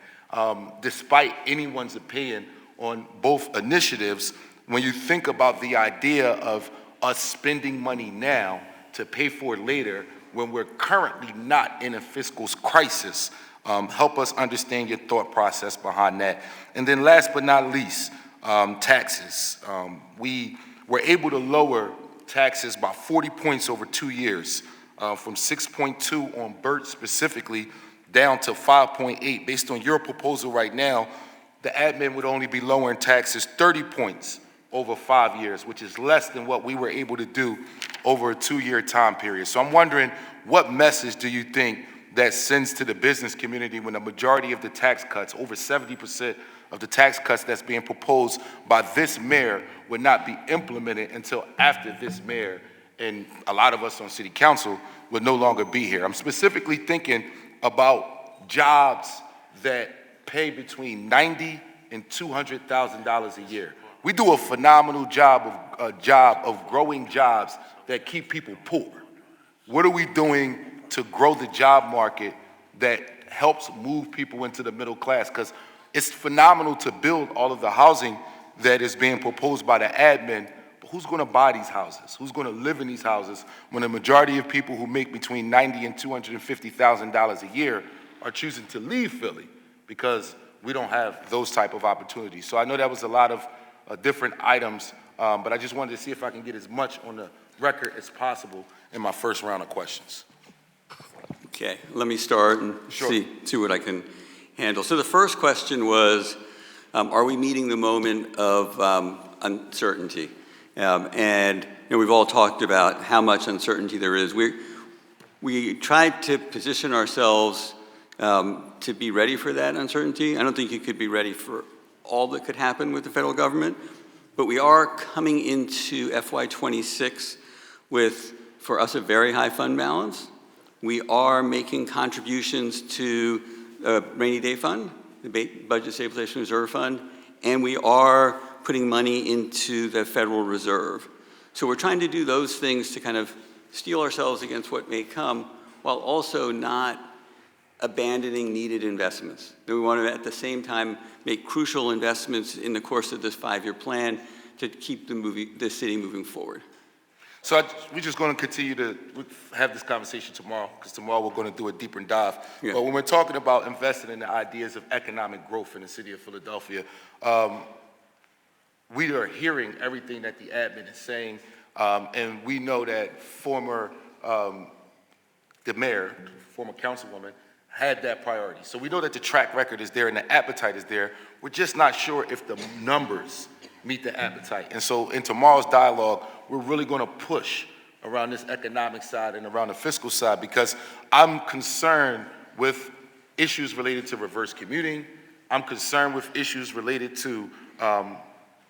Speaker 17: Despite anyone's opinion on both initiatives, when you think about the idea of us spending money now to pay for it later, when we're currently not in a fiscal crisis, help us understand your thought process behind that. And then last but not least, taxes. We were able to lower taxes by 40 points over 2 years, from 6.2 on BERT specifically down to 5.8. Based on your proposal right now, the admin would only be lowering taxes 30 points over 5 years, which is less than what we were able to do over a 2-year time period. So I'm wondering, what message do you think that sends to the business community when the majority of the tax cuts, over 70% of the tax cuts that's being proposed by this mayor, would not be implemented until after this mayor and a lot of us on city council would no longer be here? I'm specifically thinking about jobs that pay between $90,000 and $200,000 a year. We do a phenomenal job of growing jobs that keep people poor. What are we doing to grow the job market that helps move people into the middle class? Because it's phenomenal to build all of the housing that is being proposed by the admin, but who's going to buy these houses? Who's going to live in these houses when the majority of people who make between $90,000 and $250,000 a year are choosing to leave Philly because we don't have those type of opportunities? So I know that was a lot of different items, but I just wanted to see if I can get as much on the record as possible in my first round of questions.
Speaker 18: Okay, let me start and see what I can handle. So the first question was, are we meeting the moment of uncertainty? And we've all talked about how much uncertainty there is. We tried to position ourselves to be ready for that uncertainty. I don't think you could be ready for all that could happen with the federal government, but we are coming into FY26 with, for us, a very high fund balance. We are making contributions to the rainy day fund, the Budget Stabilization Reserve Fund, and we are putting money into the Federal Reserve. So we're trying to do those things to kind of steel ourselves against what may come, while also not abandoning needed investments. We want to, at the same time, make crucial investments in the course of this 5-year plan to keep the city moving forward.
Speaker 17: So we're just going to continue to have this conversation tomorrow, because tomorrow we're going to do a deeper dive. Yeah. But when we're talking about investing in the ideas of economic growth in the city of Philadelphia, we are hearing everything that the admin is saying, and we know that the mayor, former councilwoman, had that priority. So we know that the track record is there and the appetite is there. We're just not sure if the numbers meet the appetite. And so in tomorrow's dialogue, we're really going to push around this economic side and around the fiscal side, because I'm concerned with issues related to reverse commuting. I'm concerned with issues related to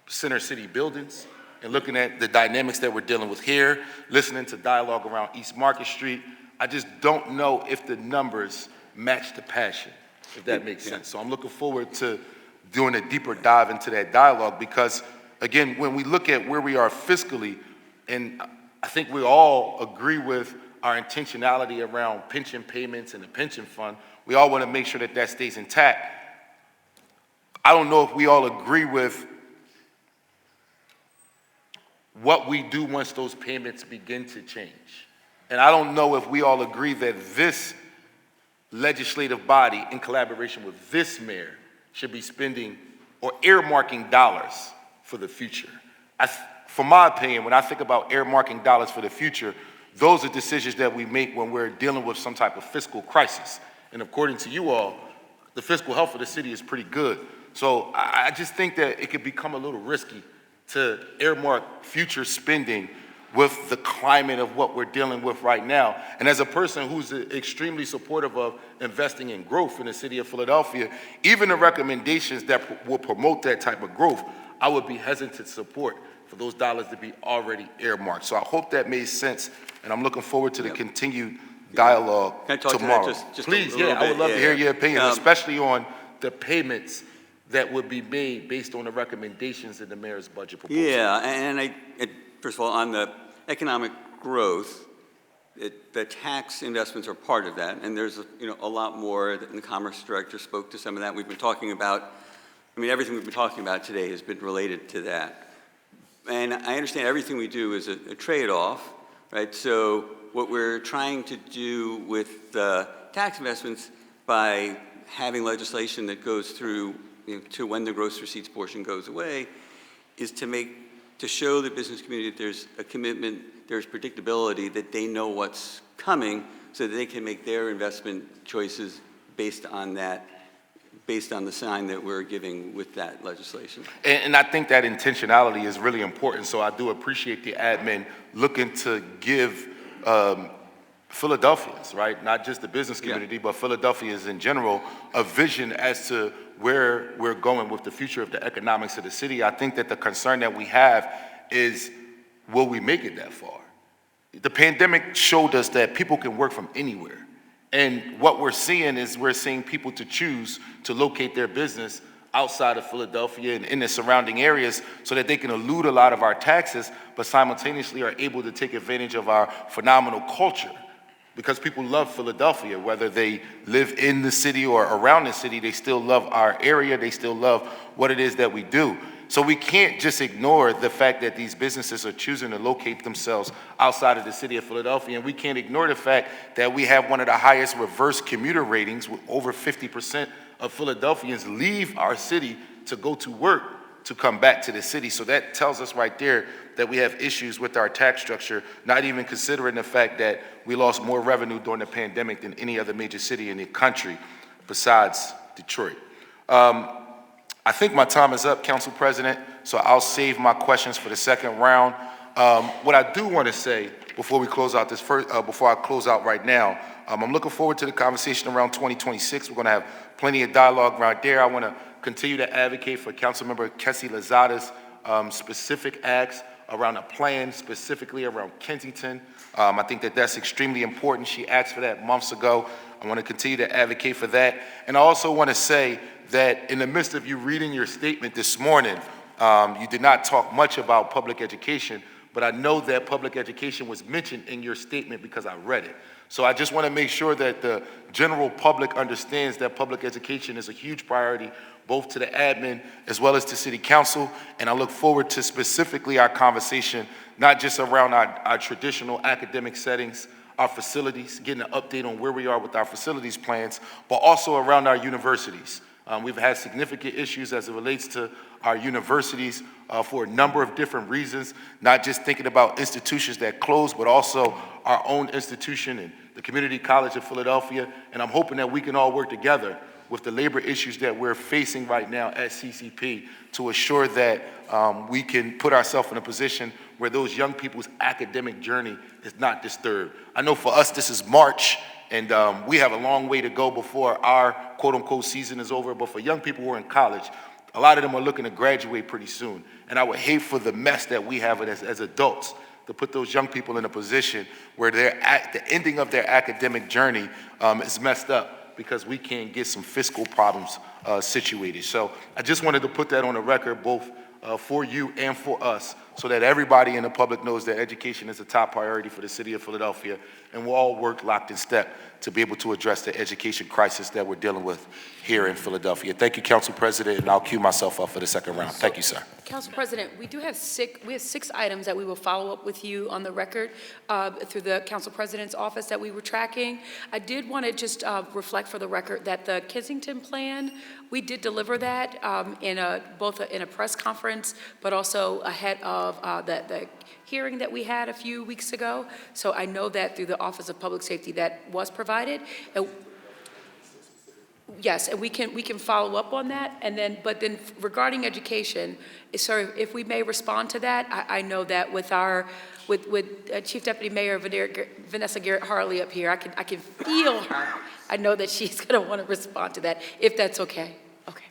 Speaker 17: center city buildings and looking at the dynamics that we're dealing with here, listening to dialogue around East Market Street. I just don't know if the numbers match the passion, if that makes sense. So I'm looking forward to doing a deeper dive into that dialogue, because again, when we look at where we are fiscally, and I think we all agree with our intentionality around pension payments and the pension fund, we all want to make sure that that stays intact. I don't know if we all agree with what we do once those payments begin to change. And I don't know if we all agree that this legislative body, in collaboration with this mayor, should be spending or earmarking dollars for the future. For my opinion, when I think about earmarking dollars for the future, those are decisions that we make when we're dealing with some type of fiscal crisis. And according to you all, the fiscal health of the city is pretty good. So I just think that it could become a little risky to earmark future spending with the climate of what we're dealing with right now. And as a person who's extremely supportive of investing in growth in the city of Philadelphia, even the recommendations that will promote that type of growth, I would be hesitant to support for those dollars to be already earmarked. So I hope that made sense, and I'm looking forward to the continued dialogue
Speaker 18: Can I talk
Speaker 17: tomorrow.
Speaker 18: to that just
Speaker 17: Please,
Speaker 18: a little
Speaker 17: I would
Speaker 18: bit?
Speaker 17: love to hear your opinion,
Speaker 18: Um,
Speaker 17: especially on the payments that would be made based on the recommendations in the mayor's budget proposal.
Speaker 18: Yeah, and first of all, on the economic growth, the tax investments are part of that, and there's a lot more, and the Commerce Director spoke to some of that. We've been talking about, everything we've been talking about today has been related to that. And I understand everything we do is a trade-off, right? So what we're trying to do with the tax investments by having legislation that goes through to when the gross receipts portion goes away is to show the business community that there's a commitment, there's predictability, that they know what's coming so that they can make their investment choices based on that, based on the sign that we're giving with that legislation.
Speaker 17: And I think that intentionality is really important. So I do appreciate the admin looking to give Philadelphians, right, not just the business community, but Philadelphians in general, a vision as to where we're going with the future of the economics of the city. I think that the concern that we have is, will we make it that far? The pandemic showed us that people can work from anywhere. And what we're seeing is we're seeing people to choose to locate their business outside of Philadelphia and in the surrounding areas so that they can elude a lot of our taxes, but simultaneously are able to take advantage of our phenomenal culture. Because people love Philadelphia, whether they live in the city or around the city, they still love our area, they still love what it is that we do. So we can't just ignore the fact that these businesses are choosing to locate themselves outside of the city of Philadelphia, and we can't ignore the fact that we have one of the highest reverse commuter ratings, with over 50% of Philadelphians leave our city to go to work to come back to the city. So that tells us right there that we have issues with our tax structure, not even considering the fact that we lost more revenue during the pandemic than any other major city in the country besides Detroit. I think my time is up, Council President, so I'll save my questions for the second round. What I do want to say before we close out before I close out right now, I'm looking forward to the conversation around 2026. We're going to have plenty of dialogue right there. I want to continue to advocate for Councilmember Kessie Lozada's specific acts around a plan, specifically around Kensington. I think that that's extremely important. She asked for that months ago. I want to continue to advocate for that. And I also want to say that in the midst of you reading your statement this morning, you did not talk much about public education, but I know that public education was mentioned in your statement because I read it. So I just want to make sure that the general public understands that public education is a huge priority, both to the admin as well as to City Council. And I look forward to specifically our conversation, not just around our traditional academic settings, our facilities, getting an update on where we are with our facilities plans, but also around our universities. We've had significant issues as it relates to our universities for a number of different reasons, not just thinking about institutions that close, but also our own institution and the Community College of Philadelphia. And I'm hoping that we can all work together with the labor issues that we're facing right now at CCP to assure that we can put ourselves in a position where those young people's academic journey is not disturbed. I know for us this is March, and we have a long way to go before our quote-unquote season is over, but for young people who are in college, a lot of them are looking to graduate pretty soon. And I would hate for the mess that we have as adults to put those young people in a position where they're at the ending of their academic journey is messed up because we can't get some fiscal problems situated. So I just wanted to put that on the record, both for you and for us, so that everybody in the public knows that education is a top priority for the city of Philadelphia, and we'll all work locked in step to be able to address the education crisis that we're dealing with here in Philadelphia. Thank you, Council President, and I'll queue myself up for the second round. Thank you, sir.
Speaker 3: Council President, we have six items that we will follow up with you on the record through the Council President's office that we were tracking. I did want to just reflect for the record that the Kensington plan, we did deliver that both in a press conference, but also ahead of the hearing that we had a few weeks ago. So I know that through the Office of Public Safety that was provided. Yes, and we can follow up on that. And then, but then regarding education, sir, if we may respond to that, I know that with Chief Deputy Mayor Vanessa Garrett Harley up here, I can feel her. I know that she's going to want to respond to that, if that's okay. Okay.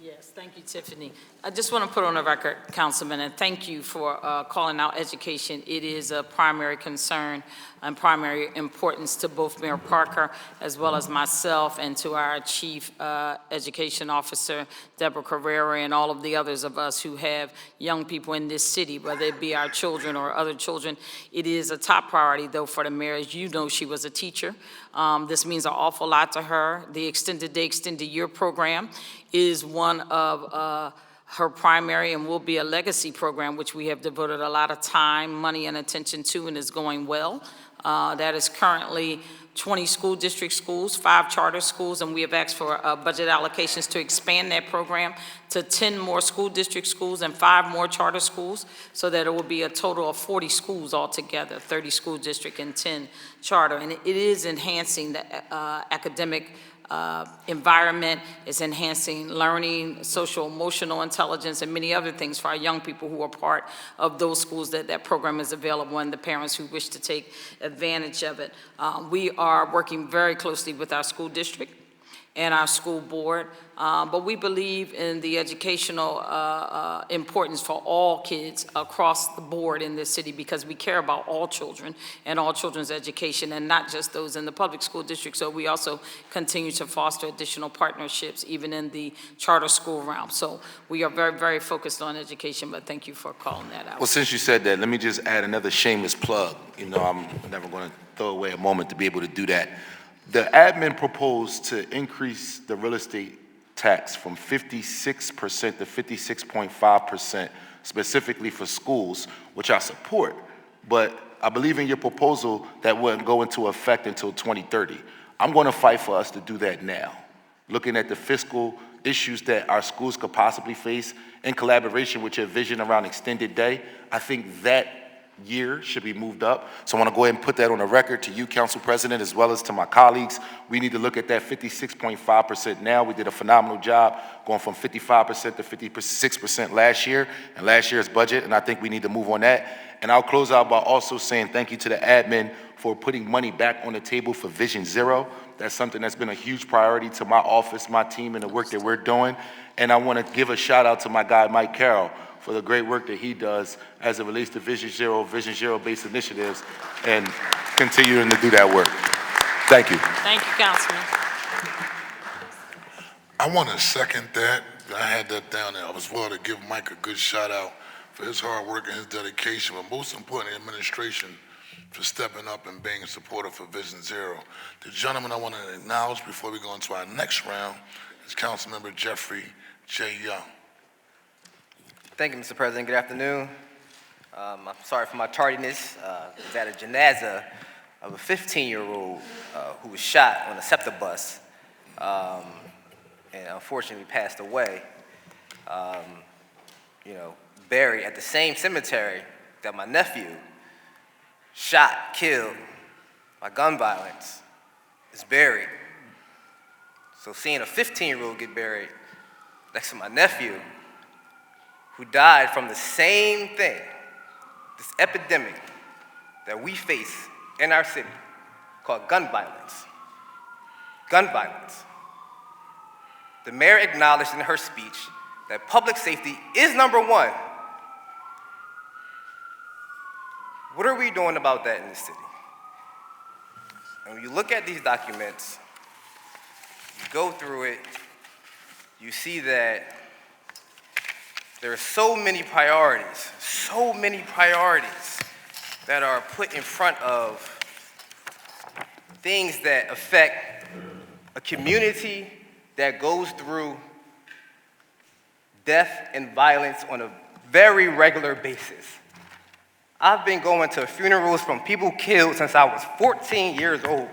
Speaker 7: Yes, thank you, Tiffany. I just want to put on the record, Councilman, and thank you for calling out education. It is a primary concern and primary importance to both Mayor Parker as well as myself and to our Chief Education Officer, Deborah Carrera, and all of the others of us who have young people in this city, whether it be our children or other children. It is a top priority, though, for the mayor. As you know, she was a teacher. This means an awful lot to her. The Extended Day, Extended Year program is one of her primary and will be a legacy program, which we have devoted a lot of time, money, and attention to, and is going well. That is currently 20 school district schools, 5 charter schools, and we have asked for budget allocations to expand that program to 10 more school district schools and 5 more charter schools, so that it will be a total of 40 schools altogether, 30 school district and 10 charter. And it is enhancing the academic environment, is enhancing learning, social emotional intelligence, and many other things for our young people who are part of those schools that program is available, and the parents who wish to take advantage of it. We are working very closely with our school district and our school board, but we believe in the educational importance for all kids across the board in this city, because we care about all children and all children's education, and not just those in the public school district. So we also continue to foster additional partnerships even in the charter school realm. So we are very, very focused on education, but thank you for calling that out.
Speaker 17: Well, since you said that, let me just add another shameless plug. You know, I'm never going to throw away a moment to be able to do that. The admin proposed to increase the real estate tax from 56% to 56.5% specifically for schools, which I support, but I believe in your proposal that wouldn't go into effect until 2030. I'm going to fight for us to do that now, looking at the fiscal issues that our schools could possibly face in collaboration with your vision around extended day. I think that year should be moved up. So I want to go ahead and put that on the record to you, Council President, as well as to my colleagues. We need to look at that 56.5% now. We did a phenomenal job going from 55% to 56% last year and last year's budget, and I think we need to move on that. And I'll close out by also saying thank you to the admin for putting money back on the table for Vision Zero. That's something that's been a huge priority to my office, my team, and the work that we're doing. And I want to give a shout out to my guy, Mike Carroll, for the great work that he does as it relates to Vision Zero-based initiatives, and continuing to do that work. Thank you.
Speaker 7: Thank you, Councilman.
Speaker 1: I want to second that. I had that down there. I was willing to give Mike a good shout out for his hard work and his dedication, but most importantly, administration for stepping up and being supportive for Vision Zero. The gentleman I want to acknowledge before we go into our next round is Councilmember Jeffrey J. Young.
Speaker 19: Thank you, Mr. President. Good afternoon. I'm sorry for my tardiness. I was at a janaza of a 15-year-old who was shot on a SEPTA bus and unfortunately passed away, buried at the same cemetery that my nephew shot, killed by gun violence, is buried. So seeing a 15-year-old get buried next to my nephew, who died from the same thing, this epidemic that we face in our city called gun violence. Gun violence. The mayor acknowledged in her speech that public safety is number one. What are we doing about that in the city? And when you look at these documents, you go through it, you see that there are so many priorities that are put in front of things that affect a community that goes through death and violence on a very regular basis. I've been going to funerals from people killed since I was 14 years old.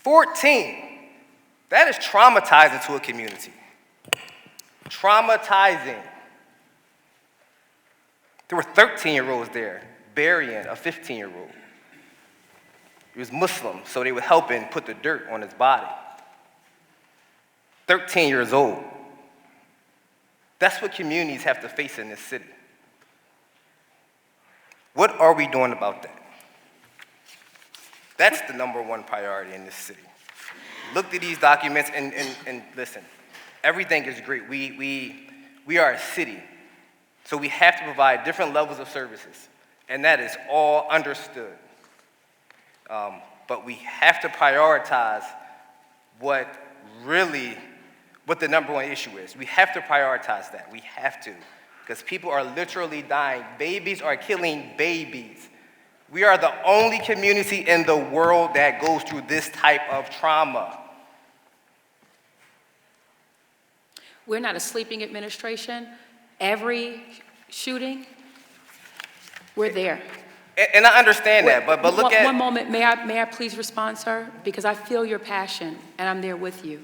Speaker 19: 14. That is traumatizing to a community. Traumatizing. There were 13-year-olds there burying a 15-year-old. He was Muslim, so they would help him put the dirt on his body. 13 years old. That's what communities have to face in this city. What are we doing about that? That's the number one priority in this city. Look at these documents and listen, everything is great. We are a city, so we have to provide different levels of services, and that is all understood. But we have to prioritize what the number one issue is. We have to prioritize that. We have to. Because people are literally dying. Babies are killing babies. We are the only community in the world that goes through this type of trauma.
Speaker 3: We're not a sleeping administration. Every shooting, we're there.
Speaker 19: And I understand that, but look at...
Speaker 3: One moment, may I please respond, sir? Because I feel your passion, and I'm there with you.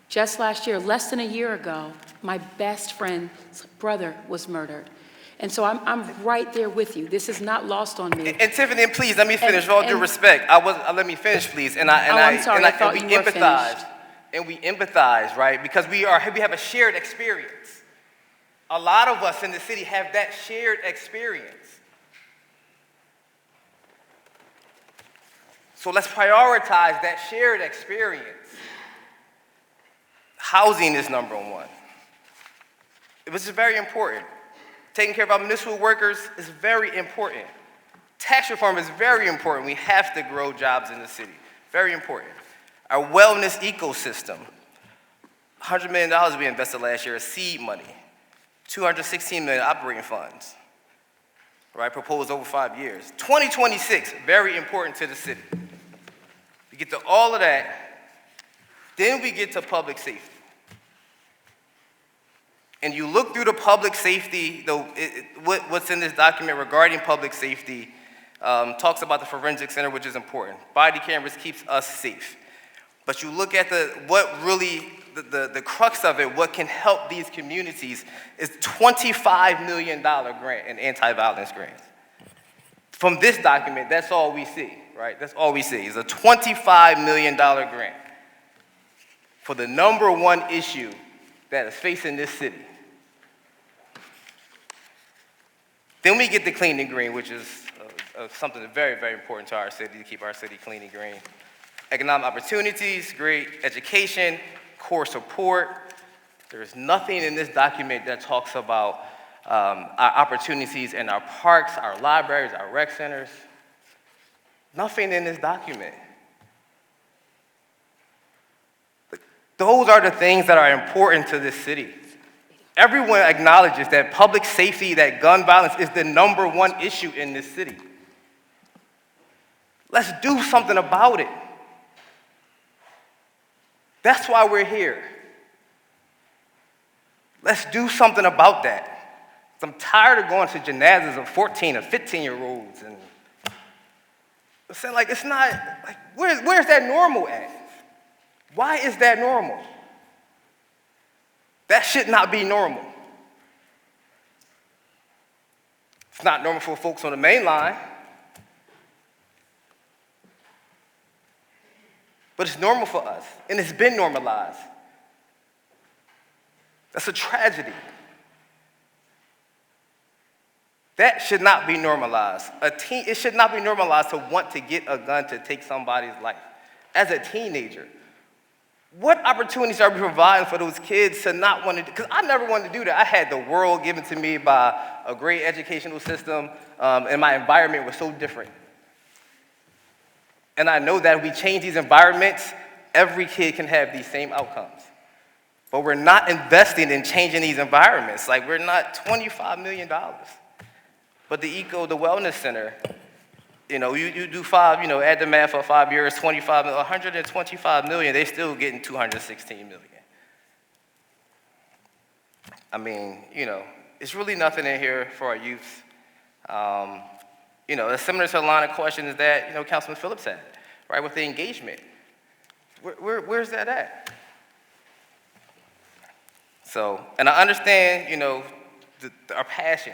Speaker 3: Just last year, less than a year ago, my best friend's brother was murdered. And so I'm right there with you. This is not lost on me.
Speaker 19: And Tiffany, please, let me finish. With all due respect, let me finish, please.
Speaker 3: I'm sorry, I thought you were
Speaker 19: empathize.
Speaker 3: finished.
Speaker 19: And we empathize, right? Because we have a shared experience. A lot of us in the city have that shared experience. So let's prioritize that shared experience. Housing is number one. Which is very important. Taking care of our municipal workers is very important. Tax reform is very important. We have to grow jobs in the city. Very important. Our wellness ecosystem. $100 million we invested last year as seed money. $216 million operating funds. Right, proposed over 5 years. 2026, very important to the city. We get to all of that, then we get to public safety. And you look through the public safety, what's in this document regarding public safety, talks about the forensic center, which is important. Body cameras keeps us safe. But you look at the crux of it, what can help these communities is $25 million grant in anti-violence grants. From this document, that's all we see, right? That's all we see is a $25 million grant for the number one issue that is facing this city. Then we get to clean and green, which is something very, very important to our city, to keep our city clean and green. Economic opportunities, great education, core support. There's nothing in this document that talks about our opportunities in our parks, our libraries, our rec centers. Nothing in this document. Those are the things that are important to this city. Everyone acknowledges that public safety, that gun violence is the number one issue in this city. Let's do something about it. That's why we're here. Let's do something about that. I'm tired of going to janazas of 14 and 15-year-olds and saying, like, it's not, like, where's that normal at? Why is that normal? That should not be normal. It's not normal for folks on the main line, but it's normal for us, and it's been normalized. That's a tragedy. That should not be normalized. It should not be normalized to want to get a gun to take somebody's life. As a teenager, what opportunities are we providing for those kids to not want to do? Because I never wanted to do that. I had the world given to me by a great educational system, and my environment was so different. And I know that if we change these environments, every kid can have these same outcomes. But we're not investing in changing these environments. Like, we're not $25 million. But the wellness center, you do add the math for 5 years, 125 million, they still getting 216 million. I mean, it's really nothing in here for our youth. It's similar to a line of questions that, Councilman Phillips had, right, with the engagement. Where's that at? So, and I understand, our passion.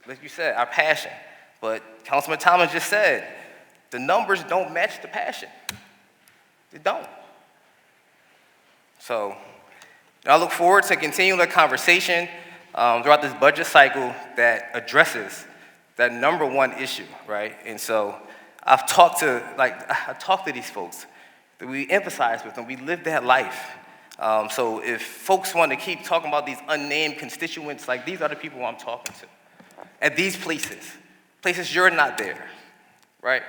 Speaker 19: Like you said, our passion. But Councilman Thomas just said, the numbers don't match the passion. They don't. So, I look forward to continuing the conversation throughout this budget cycle that addresses that number one issue, right? And so, I've talked to these folks, that we empathize with them, we live that life. So if folks want to keep talking about these unnamed constituents, like, these are the people I'm talking to. At these places you're not there, right?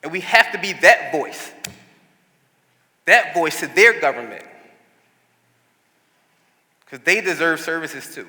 Speaker 19: And we have to be that voice to their government, because they deserve services too.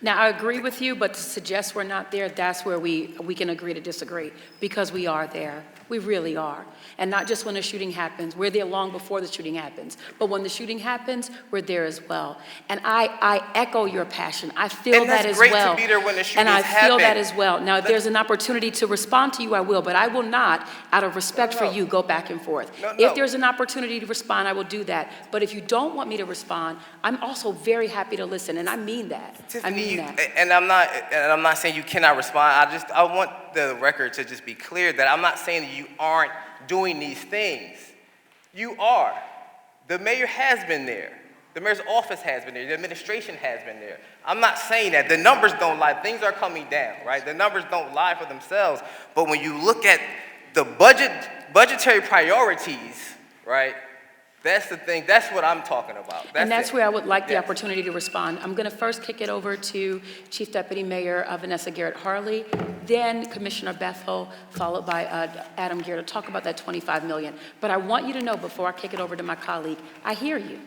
Speaker 3: Now, I agree with you, but to suggest we're not there, that's where we can agree to disagree, because we are there. We really are. And not just when a shooting happens. We're there long before the shooting happens. But when the shooting happens, we're there as well. And I echo your passion. I feel that as well.
Speaker 19: And that's great to be there when the shootings happen.
Speaker 3: And I feel that as well. Now, if there's an opportunity to respond to you, I will. But I will not, out of respect for you, go back and forth. If there's an opportunity to respond, I will do that. But if you don't want me to respond, I'm also very happy to listen. And I mean that. I mean that.
Speaker 19: And I'm not saying you cannot respond. I want the record to just be clear that I'm not saying that you aren't doing these things. You are. The mayor has been there. The mayor's office has been there. The administration has been there. I'm not saying that. The numbers don't lie. Things are coming down, right? The numbers don't lie for themselves. But when you look at the budgetary priorities, right? That's the thing. That's what I'm talking about.
Speaker 3: That's where I would like the opportunity to respond. I'm going to first kick it over to Chief Deputy Mayor Vanessa Garrett-Harley, then Commissioner Bethel, followed by Adam Gear to talk about that $25 million. But I want you to know, before I kick it over to my colleague, I hear you.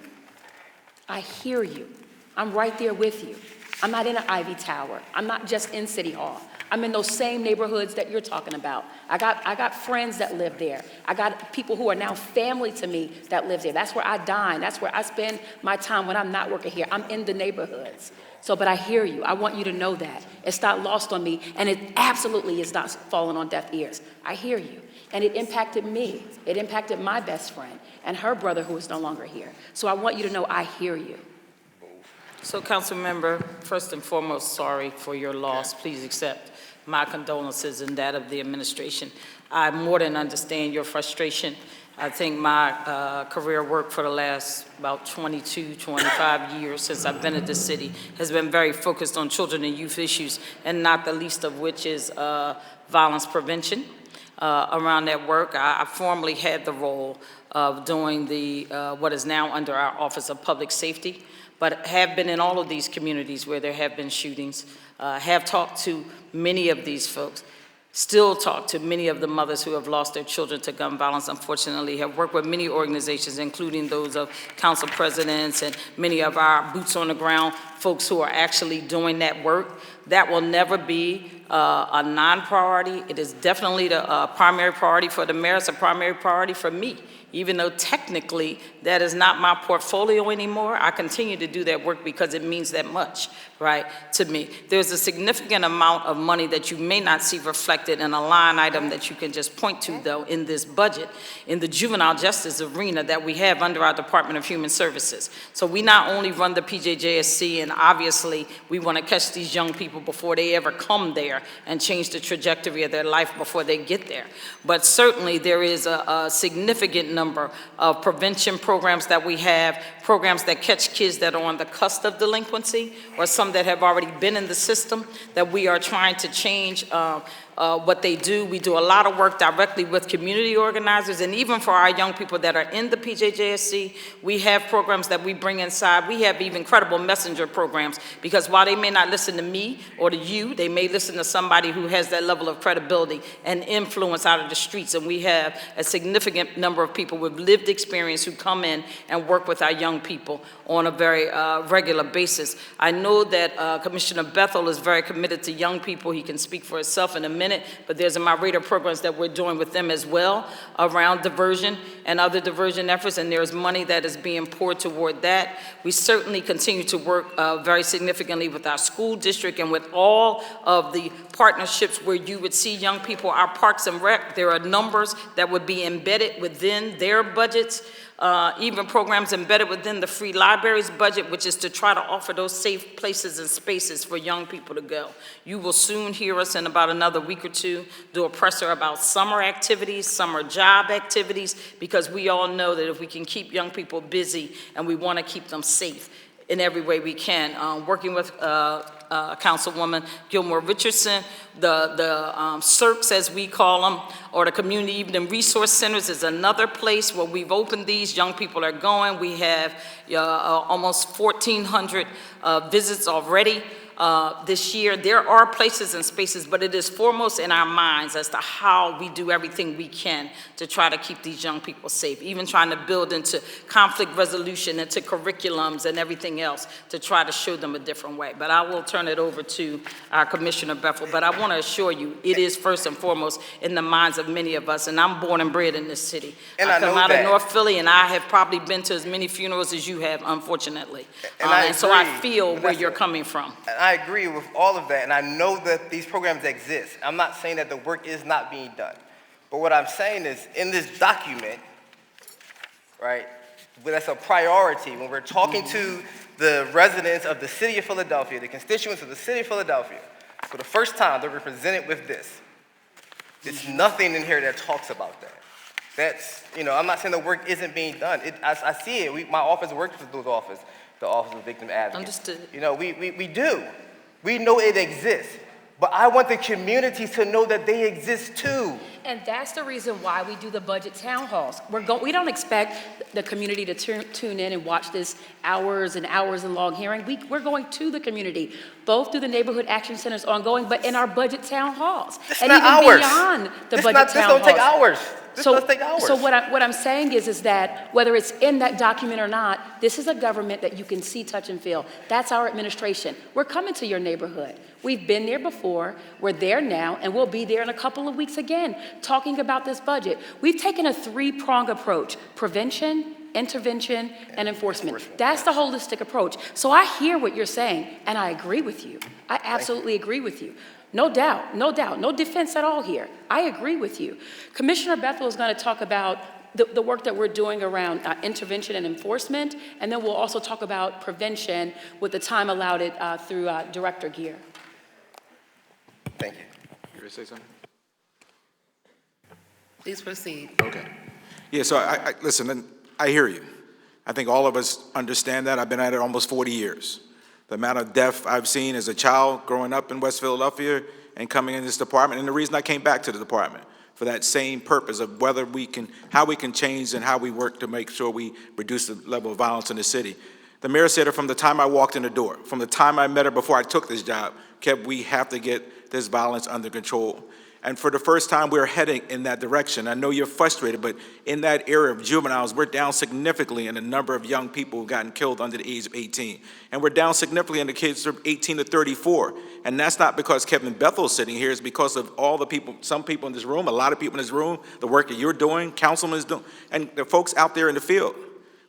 Speaker 3: I hear you. I'm right there with you. I'm not in an Ivy Tower. I'm not just in City Hall. I'm in those same neighborhoods that you're talking about. I got friends that live there. I got people who are now family to me that live there. That's where I dine. That's where I spend my time when I'm not working here. I'm in the neighborhoods. So, but I hear you. I want you to know that. It's not lost on me, and it absolutely is not falling on deaf ears. I hear you. And it impacted me. It impacted my best friend and her brother who is no longer here. So I want you to know I hear you.
Speaker 7: So, Council Member, first and foremost, sorry for your loss. Please accept my condolences and that of the administration. I more than understand your frustration. I think my career work for the last about 22, 25 years since I've been at the city has been very focused on children and youth issues, and not the least of which is violence prevention. Around that work, I formerly had the role of doing the what is now under our Office of Public Safety, but have been in all of these communities where there have been shootings, have talked to many of these folks, still talk to many of the mothers who have lost their children to gun violence, unfortunately, have worked with many organizations, including those of council presidents and many of our boots on the ground folks who are actually doing that work. That will never be a non-priority. It is definitely the primary priority for the mayor. It's a primary priority for me. Even though technically that is not my portfolio anymore, I continue to do that work because it means that much, right, to me. There's a significant amount of money that you may not see reflected in a line item that you can just point to, though, in this budget, in the juvenile justice arena that we have under our Department of Human Services. So we not only run the PJJSC, and obviously we want to catch these young people before they ever come there and change the trajectory of their life before they get there. But certainly there is a significant number of prevention programs that we have, programs that catch kids that are on the cusp of delinquency or some that have already been in the system that we are trying to change what they do. We do a lot of work directly with community organizers, and even for our young people that are in the PJJSC, we have programs that we bring inside. We have even credible messenger programs, because while they may not listen to me or to you, they may listen to somebody who has that level of credibility and influence out of the streets. And we have a significant number of people with lived experience who come in and work with our young people on a very regular basis. I know that Commissioner Bethel is very committed to young people. He can speak for himself in a minute, but there's a my radar programs that we're doing with them as well around diversion and other diversion efforts, and there's money that is being poured toward that. We certainly continue to work very significantly with our school district and with all of the partnerships where you would see young people. Our Parks and Rec, there are numbers that would be embedded within their budgets, even programs embedded within the Free Libraries budget, which is to try to offer those safe places and spaces for young people to go. You will soon hear us in about another week or two do a presser about summer activities, summer job activities, because we all know that if we can keep young people busy and we want to keep them safe in every way we can. Working with Councilwoman Gilmore Richardson, the CERCs, as we call them, or the Community Evening Resource Centers, is another place where we've opened these. Young people are going. We have almost 1,400 visits already. This year. There are places and spaces, but it is foremost in our minds as to how we do everything we can to try to keep these young people safe, even trying to build into conflict resolution, into curriculums and everything else to try to show them a different way. But I will turn it over to our Commissioner Bethel. But I want to assure you, it is first and foremost in the minds of many of us, and I'm born and bred in this city.
Speaker 19: And
Speaker 7: I come out
Speaker 19: that.
Speaker 7: of North Philly, and I have probably been to as many funerals as you have, unfortunately.
Speaker 19: And
Speaker 7: so I feel where you're coming from.
Speaker 19: I agree with all of that, and I know that these programs exist. I'm not saying that the work is not being done. But what I'm saying is, in this document, right, but that's a priority. When we're talking to the residents of the city of Philadelphia, the constituents of the city of Philadelphia, for the first time, they're presented with this. There's nothing in here that talks about that. That's, I'm not saying the work isn't being done. I see it. My office works with those offices. The Office of Victim Advocate.
Speaker 7: Understood.
Speaker 19: We do. We know it exists. But I want the community to know that they exist too.
Speaker 3: And that's the reason why we do the budget town halls. We don't expect the community to tune in and watch this hours and hours and long hearing. We're going to the community, both through the neighborhood action centers ongoing, but in our budget town halls.
Speaker 19: It's
Speaker 3: and
Speaker 19: not
Speaker 3: even
Speaker 19: hours.
Speaker 3: beyond the
Speaker 19: This
Speaker 3: budget town halls.
Speaker 19: This don't take hours. This does take hours.
Speaker 3: So what I'm saying is that whether it's in that document or not, this is a government that you can see, touch, and feel. That's our administration. We're coming to your neighborhood. We've been there before, we're there now, and we'll be there in a couple of weeks again, talking about this budget. We've taken a three-pronged approach: prevention, intervention, and enforcement. That's the holistic approach. So I hear what you're saying, and I agree with you. I absolutely agree with you. No doubt, no defense at all here. I agree with you. Commissioner Bethel is going to talk about the work that we're doing around intervention and enforcement, and then we'll also talk about prevention with the time allowed through Director Gear.
Speaker 19: Thank you.
Speaker 11: You ready to say something?
Speaker 15: Please proceed.
Speaker 11: Okay. Yeah, so I listen, I hear you. I think all of us understand that. I've been at it almost 40 years. The amount of death I've seen as a child growing up in West Philadelphia and coming in this department, and the reason I came back to the department for that same purpose of how we can change and how we work to make sure we reduce the level of violence in the city. The mayor said it from the time I walked in the door, from the time I met her before I took this job, we have to get this violence under control. And for the first time, we're heading in that direction. I know you're frustrated, but in that area of juveniles, we're down significantly in the number of young people who've gotten killed under the age of 18. And we're down significantly in the kids from 18 to 34. And that's not because Kevin Bethel's sitting here, it's because of all the people, some people in this room, a lot of people in this room, the work that you're doing, councilman is doing, and the folks out there in the field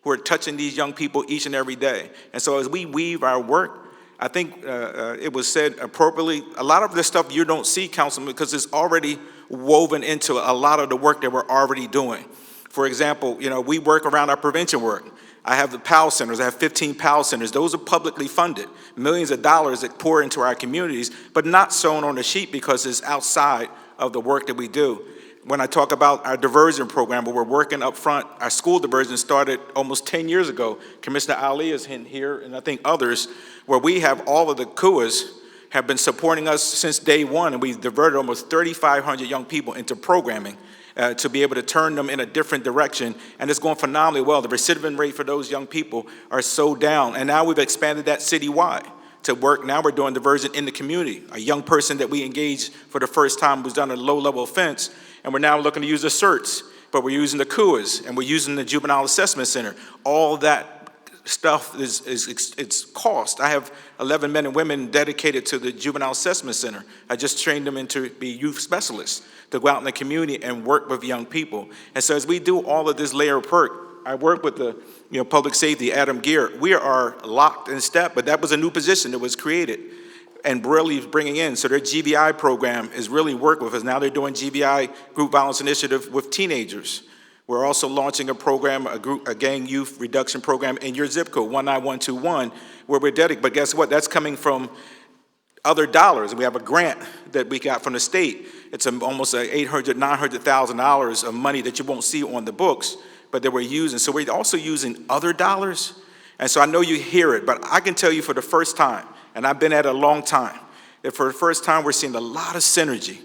Speaker 11: who are touching these young people each and every day. And so as we weave our work, I think it was said appropriately, a lot of this stuff you don't see, Councilman, because it's already woven into a lot of the work that we're already doing. For example, we work around our prevention work. I have the PAL centers, I have 15 PAL centers. Those are publicly funded, millions of dollars that pour into our communities, but not shown on the sheet because it's outside of the work that we do. When I talk about our diversion program, where we're working up front, our school diversion started almost 10 years ago. Commissioner Ali is in here, and I think others, where we have all of the CUAs have been supporting us since day one, and we've diverted almost 3,500 young people into programming to be able to turn them in a different direction, and it's going phenomenally well. The recidivant rate for those young people are so down, and now we've expanded that citywide to work. Now we're doing diversion in the community. A young person that we engaged for the first time who's done a low-level offense, and we're now looking to use the certs, but we're using the CUAs, and we're using the Juvenile Assessment Center. All that stuff it's cost. I have 11 men and women dedicated to the Juvenile Assessment Center. I just trained them into be youth specialists to go out in the community and work with young people. And so as we do all of this layer of work, I work with the public safety, Adam Gear. We are locked in step, but that was a new position that was created and really bringing in. So their GVI program is really working with us. Now they're doing GVI, Group Violence Initiative, with teenagers. We're also launching a program, a gang youth reduction program in your zip code, 19121, where we're dedicated. But guess what? That's coming from other dollars. We have a grant that we got from the state. It's almost $800,000, $900,000 of money that you won't see on the books, but that we're using. So we're also using other dollars. And so I know you hear it, but I can tell you for the first time, and I've been at it a long time, that for the first time we're seeing a lot of synergy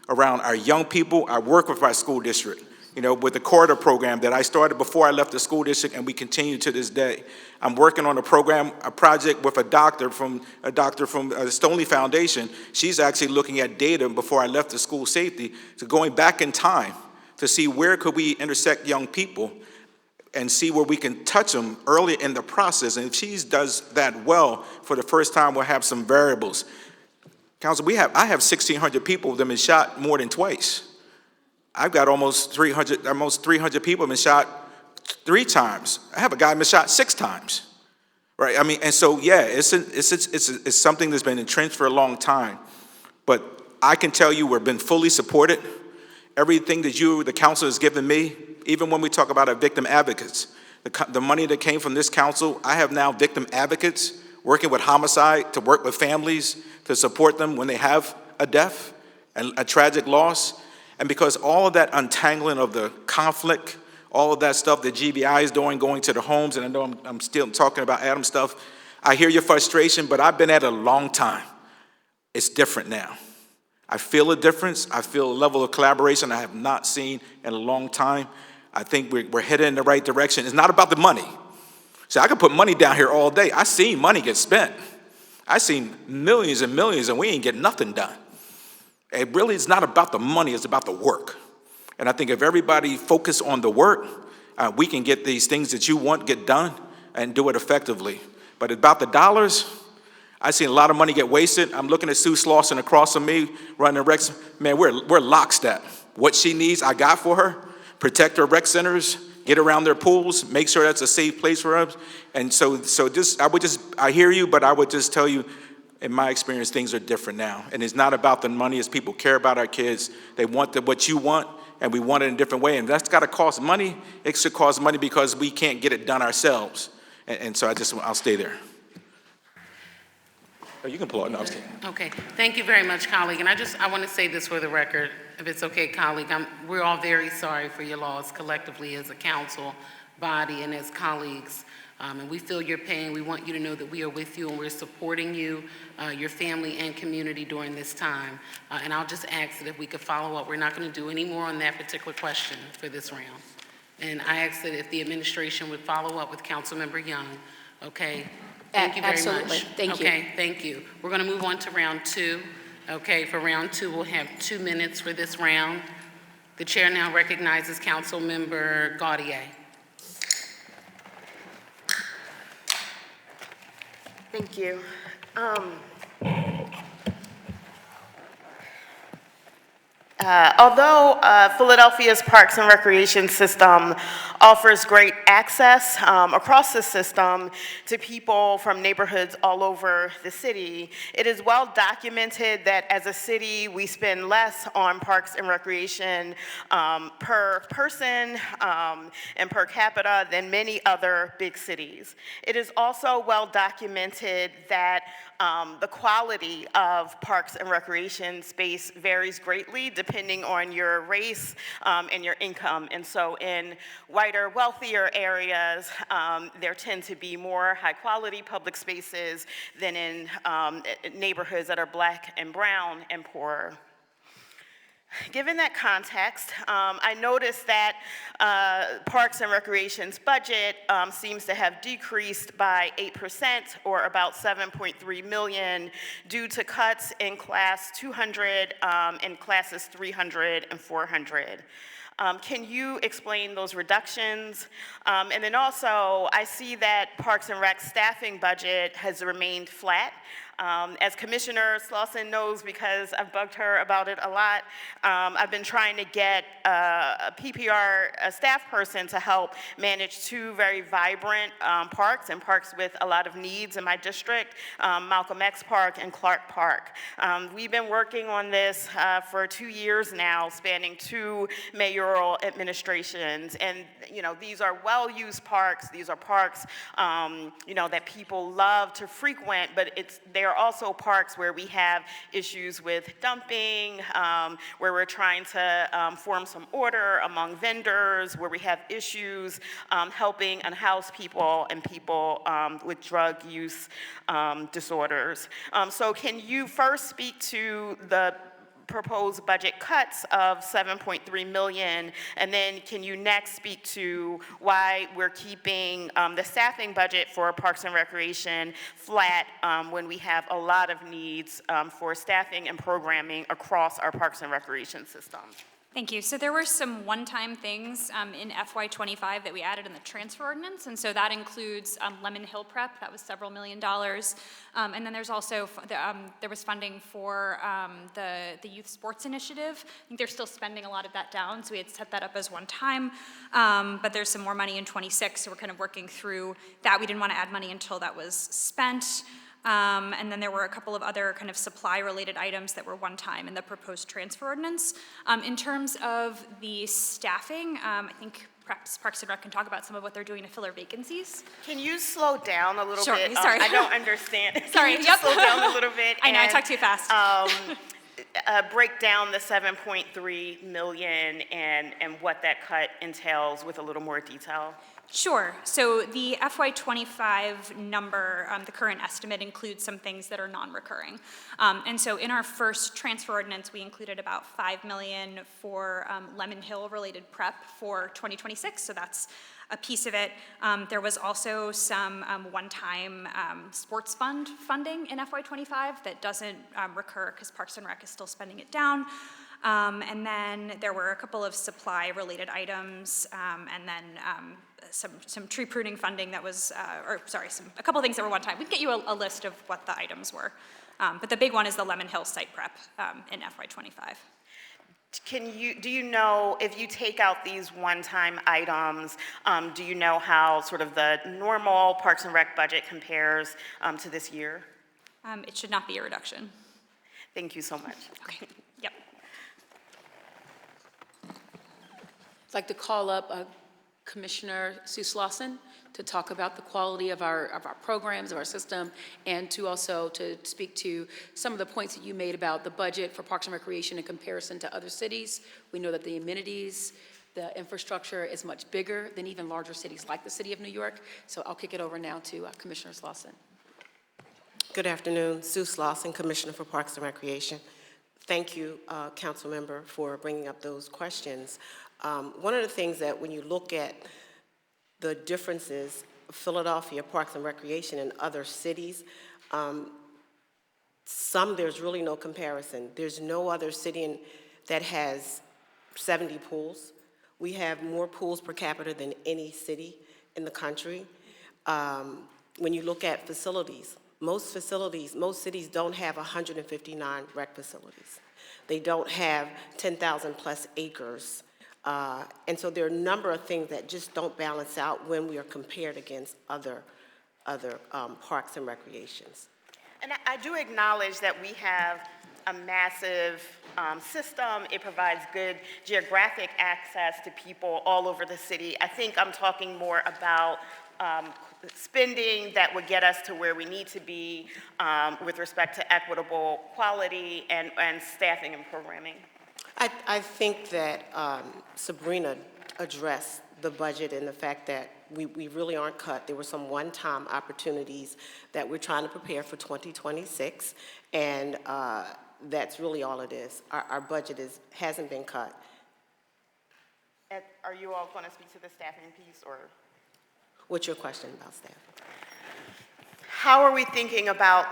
Speaker 11: around our young people. I work with our school district, with the corridor program that I started before I left the school district, and we continue to this day. I'm working on a project with a doctor from the Stoneleigh Foundation. She's actually looking at data before I left the school safety, to going back in time to see where could we intersect young people and see where we can touch them early in the process. And if she does that well, for the first time, we'll have some variables. Council, I have 1,600 people that have been shot more than twice. I've got almost 300 people have been shot 3 times. I have a guy been shot 6 times, right? I mean, and so yeah, it's something that's been entrenched for a long time. But I can tell you we've been fully supported. Everything that the council has given me, even when we talk about our victim advocates, the money that came from this council, I have now victim advocates working with homicide to work with families to support them when they have a death and a tragic loss. And because all of that untangling of the conflict, all of that stuff that GBI is doing, going to the homes, and I know I'm still talking about Adam stuff, I hear your frustration, but I've been at it a long time. It's different now. I feel a difference. I feel a level of collaboration I have not seen in a long time. I think we're headed in the right direction. It's not about the money. See, I could put money down here all day. I've seen money get spent. I've seen millions and millions, and we ain't getting nothing done. It really is not about the money, it's about the work. And I think if everybody focus on the work, we can get these things that you want get done and do it effectively. But about the dollars, I've seen a lot of money get wasted. I'm looking at Sue Slauson across from me, running Rex. Man, we're lockstep. What she needs, I got for her. Protect her rec centers, get around their pools, make sure that's a safe place for us. And so I hear you, but I would just tell you, in my experience, things are different now. And it's not about the money, it's people care about our kids. They want what you want, and we want it in a different way. And that's got to cost money. It should cost money because we can't get it done ourselves. And so I'll stay there. Oh, you can pull out. No, I was kidding.
Speaker 20: Okay, thank you very much, colleague. And I want to say this for the record, if it's okay, colleague. We're all very sorry for your loss collectively as a council body and as colleagues. And we feel your pain. We want you to know that we are with you and we're supporting you, your family and community during this time. And I'll just ask that if we could follow up. We're not going to do any more on that particular question for this round. And I ask that if the administration would follow up with Councilmember Young, okay? Thank you very
Speaker 3: Absolutely.
Speaker 20: much.
Speaker 3: Thank you.
Speaker 20: Okay, thank you. We're going to move on to round 2. Okay, for round two, we'll have 2 minutes for this round. The chair now recognizes Councilmember Gaudier.
Speaker 21: Thank you. Although Philadelphia's Parks and Recreation system offers great access across the system to people from neighborhoods all over the city, it is well documented that as a city, we spend less on parks and recreation per person and per capita than many other big cities. It is also well documented that the quality of parks and recreation space varies greatly depending on your race and your income. And so in whiter, wealthier areas, there tend to be more high-quality public spaces than in neighborhoods that are Black and brown and poorer. Given that context, I noticed that Parks and Recreation's budget seems to have decreased by 8%, or about $7.3 million, due to cuts in Class 200 and Classes 300 and 400. Can you explain those reductions? And then also, I see that Parks and Rec staffing budget has remained flat. As Commissioner Slauson knows, because I've bugged her about it a lot, I've been trying to get a PPR, a staff person, to help manage two very vibrant parks, and parks with a lot of needs in my district, Malcolm X Park and Clark Park. We've been working on this for 2 years now, spanning 2 mayoral administrations, and these are well-used parks. These are parks that people love to frequent, but they're also parks where we have issues with dumping, where we're trying to form some order among vendors, where we have issues helping unhoused people and people with drug use disorders. So can you first speak to the proposed budget cuts of $7.3 million, and then can you next speak to why we're keeping the staffing budget for Parks and Recreation flat when we have a lot of needs for staffing and programming across our Parks and Recreation system?
Speaker 16: Thank you. So there were some one-time things in FY25 that we added in the transfer ordinance, and so that includes Lemon Hill Prep, that was several $1 million. And then there's also, there was funding for the Youth Sports Initiative. I think they're still spending a lot of that down, so we had set that up as one time. But there's some more money in 26, so we're kind of working through that. We didn't want to add money until that was spent. And then there were a couple of other kind of supply-related items that were one-time in the proposed transfer ordinance. In terms of the staffing, I think perhaps Parks and Rec can talk about some of what they're doing to fill our vacancies.
Speaker 21: Can you slow down a little bit?
Speaker 16: Sorry.
Speaker 21: I don't understand.
Speaker 16: Sorry.
Speaker 21: Can you just slow down a little bit?
Speaker 16: I know, I talk too fast.
Speaker 21: Break down the $7.3 million and what that cut entails with a little more detail.
Speaker 16: Sure. So the FY25 number, the current estimate, includes some things that are non-recurring. And so in our first transfer ordinance, we included about $5 million for Lemon Hill-related prep for 2026, so that's a piece of it. There was also some one-time sports fund funding in FY25 that doesn't recur because Parks and Rec is still spending it down. And then there were a couple of supply-related items, and then some tree pruning funding that was, a couple of things that were one time. We can get you a list of what the items were. But the big one is the Lemon Hill site prep in FY25.
Speaker 21: Do you know, if you take out these one-time items, do you know how sort of the normal Parks and Rec budget compares to this year?
Speaker 16: It should not be a reduction.
Speaker 21: Thank you so much.
Speaker 16: Okay. Yep.
Speaker 3: I'd like to call up Commissioner Sue Slauson to talk about the quality of our programs, of our system, and to speak to some of the points that you made about the budget for Parks and Recreation in comparison to other cities. We know that the amenities, the infrastructure is much bigger than even larger cities like the city of New York. So I'll kick it over now to Commissioner Slauson.
Speaker 22: Good afternoon. Sue Slauson, Commissioner for Parks and Recreation. Thank you, Council Member, for bringing up those questions. One of the things that when you look at the differences of Philadelphia Parks and Recreation and other cities, Some, there's really no comparison. There's no other city that has 70 pools. We have more pools per capita than any city in the country. When you look at facilities, most cities don't have 159 rec facilities. They don't have 10,000 plus acres. And so there are a number of things that just don't balance out when we are compared against other parks and recreations.
Speaker 21: And I do acknowledge that we have a massive system. It provides good geographic access to people all over the city. I think I'm talking more about spending that would get us to where we need to be with respect to equitable quality and staffing and programming.
Speaker 22: I think that Sabrina addressed the budget and the fact that we really aren't cut. There were some one-time opportunities that we're trying to prepare for 2026, and that's really all it is. Our budget hasn't been cut.
Speaker 21: Are you all going to speak to the staffing piece, or?
Speaker 22: What's your question about staff?
Speaker 21: How are we thinking about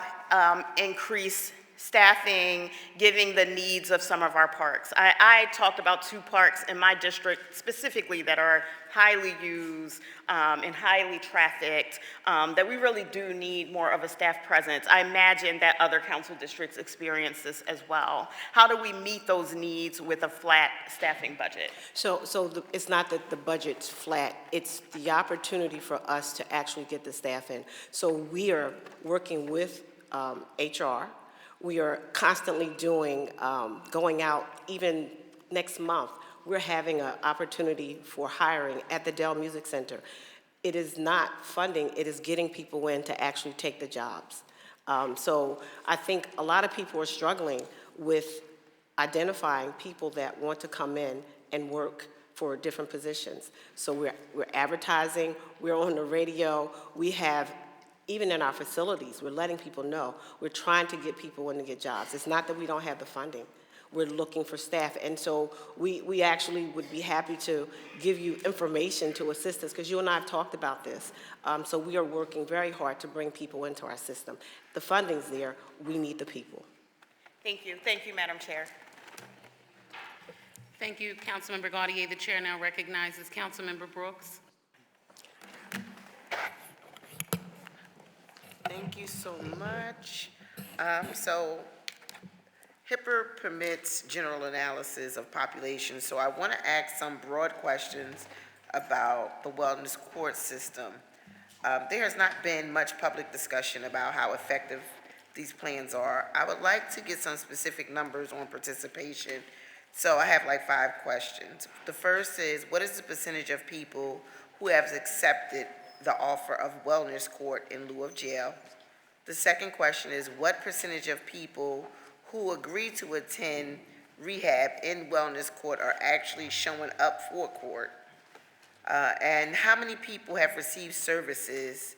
Speaker 21: increased staffing, given the needs of some of our parks? I talked about 2 parks in my district specifically that are highly used and highly trafficked, that we really do need more of a staff presence. I imagine that other council districts experience this as well. How do we meet those needs with a flat staffing budget?
Speaker 22: It's not that the budget's flat, it's the opportunity for us to actually get the staff in. So we are working with HR. We are constantly doing, going out, even next month, we're having an opportunity for hiring at the Dell Music Center. It is not funding, it is getting people in to actually take the jobs. So I think a lot of people are struggling with identifying people that want to come in and work for different positions. So we're advertising, we're on the radio, we have, even in our facilities, we're letting people know. We're trying to get people in to get jobs. It's not that we don't have the funding. We're looking for staff. And so we actually would be happy to give you information to assist us, because you and I have talked about this. So we are working very hard to bring people into our system. The funding's there. We need the people.
Speaker 21: Thank you. Thank you, Madam Chair.
Speaker 20: Thank you, Councilmember Gaudier. The chair now recognizes Councilmember Brooks.
Speaker 4: Thank you so much. So HIPAA permits general analysis of population, so I want to ask some broad questions about the wellness court system. There has not been much public discussion about how effective these plans are. I would like to get some specific numbers on participation, so I have like 5 questions. The first is, what is the percentage of people who have accepted the offer of wellness court in lieu of jail? The second question is, what percentage of people who agree to attend rehab in wellness court are actually showing up for court? And how many people have received services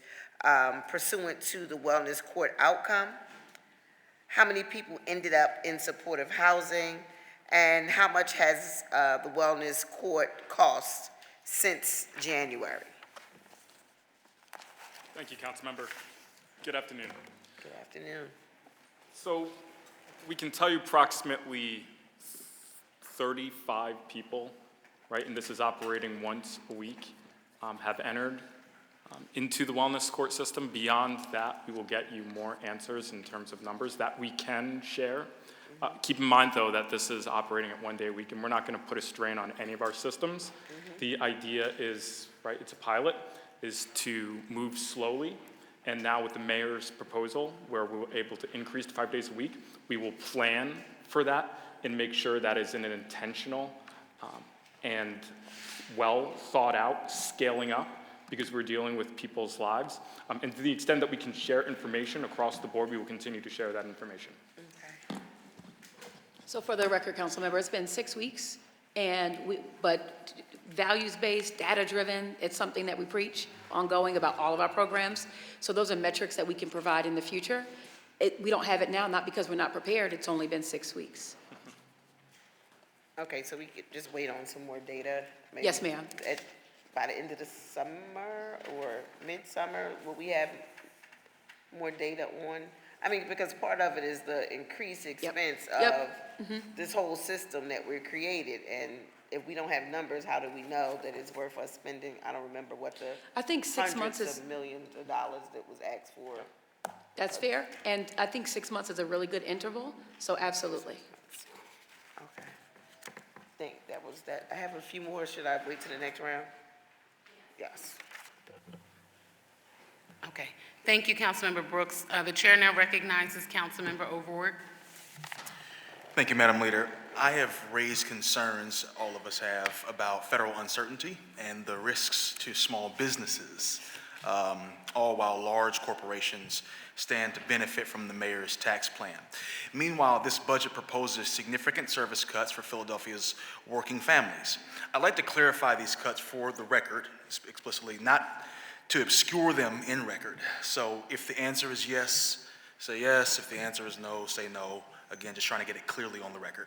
Speaker 4: pursuant to the wellness court outcome? How many people ended up in supportive housing? And how much has the wellness court cost since January?
Speaker 8: Thank you, Councilmember. Good afternoon.
Speaker 4: Good afternoon.
Speaker 8: So we can tell you approximately 35 people, right, and this is operating once a week, have entered into the wellness court system. Beyond that, we will get you more answers in terms of numbers that we can share. Keep in mind, though, that this is operating at 1 day a week, and we're not going to put a strain on any of our systems. The idea is, right, it's a pilot, is to move slowly. And now with the mayor's proposal, where we're able to increase to 5 days a week, we will plan for that and make sure that is in an intentional and well thought out scaling up, because we're dealing with people's lives. And to the extent that we can share information across the board, we will continue to share that information.
Speaker 3: So for the record, Councilmember, it's been 6 weeks, but values-based, data-driven, it's something that we preach ongoing about all of our programs. So those are metrics that we can provide in the future. We don't have it now, not because we're not prepared, it's only been 6 weeks.
Speaker 4: Okay, so we could just wait on some more data? Maybe
Speaker 3: Yes, ma'am.
Speaker 4: By the end of the summer or midsummer, will we have more data on I mean, because part of it is the increased expense
Speaker 3: Yep.
Speaker 4: of this whole system that we're created, and if we don't have numbers, how do we know that it's worth us spending? I don't remember what the
Speaker 3: I think 6 months
Speaker 4: hundreds
Speaker 3: is,
Speaker 4: of millions of dollars that was asked for.
Speaker 3: that's fair, and I think 6 months is a really good interval, so absolutely.
Speaker 4: Okay. I think that was that. I have a few more. Should I wait to the next round? Yes.
Speaker 20: Okay. Thank you, Councilmember Brooks. The chair now recognizes Councilmember Overwork.
Speaker 11: Thank you, Madam Leader. I have raised concerns, all of us have, about federal uncertainty and the risks to small businesses, all while large corporations stand to benefit from the mayor's tax plan. Meanwhile, this budget proposes significant service cuts for Philadelphia's working families. I'd like to clarify these cuts for the record, explicitly, not to obscure them in record. So if the answer is yes, say yes. If the answer is no, say no. Again, just trying to get it clearly on the record.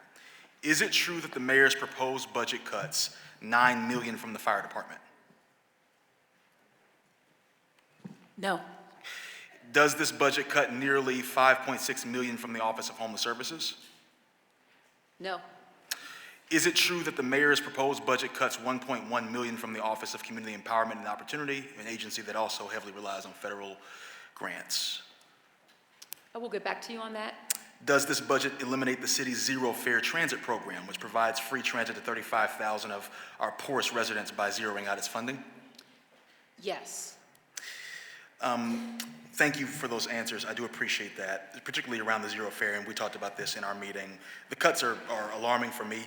Speaker 11: Is it true that the mayor's proposed budget cuts $9 million from the fire department?
Speaker 3: No.
Speaker 11: Does this budget cut nearly $5.6 million from the Office of Homeless Services?
Speaker 3: No.
Speaker 11: Is it true that the mayor's proposed budget cuts $1.1 million from the Office of Community Empowerment and Opportunity, an agency that also heavily relies on federal grants?
Speaker 3: I will get back to you on that.
Speaker 11: Does this budget eliminate the city's Zero Fare Transit program, which provides free transit to 35,000 of our poorest residents by zeroing out its funding?
Speaker 3: Yes.
Speaker 11: Thank you for those answers. I do appreciate that, particularly around the Zero Fare, and we talked about this in our meeting. The cuts are alarming for me.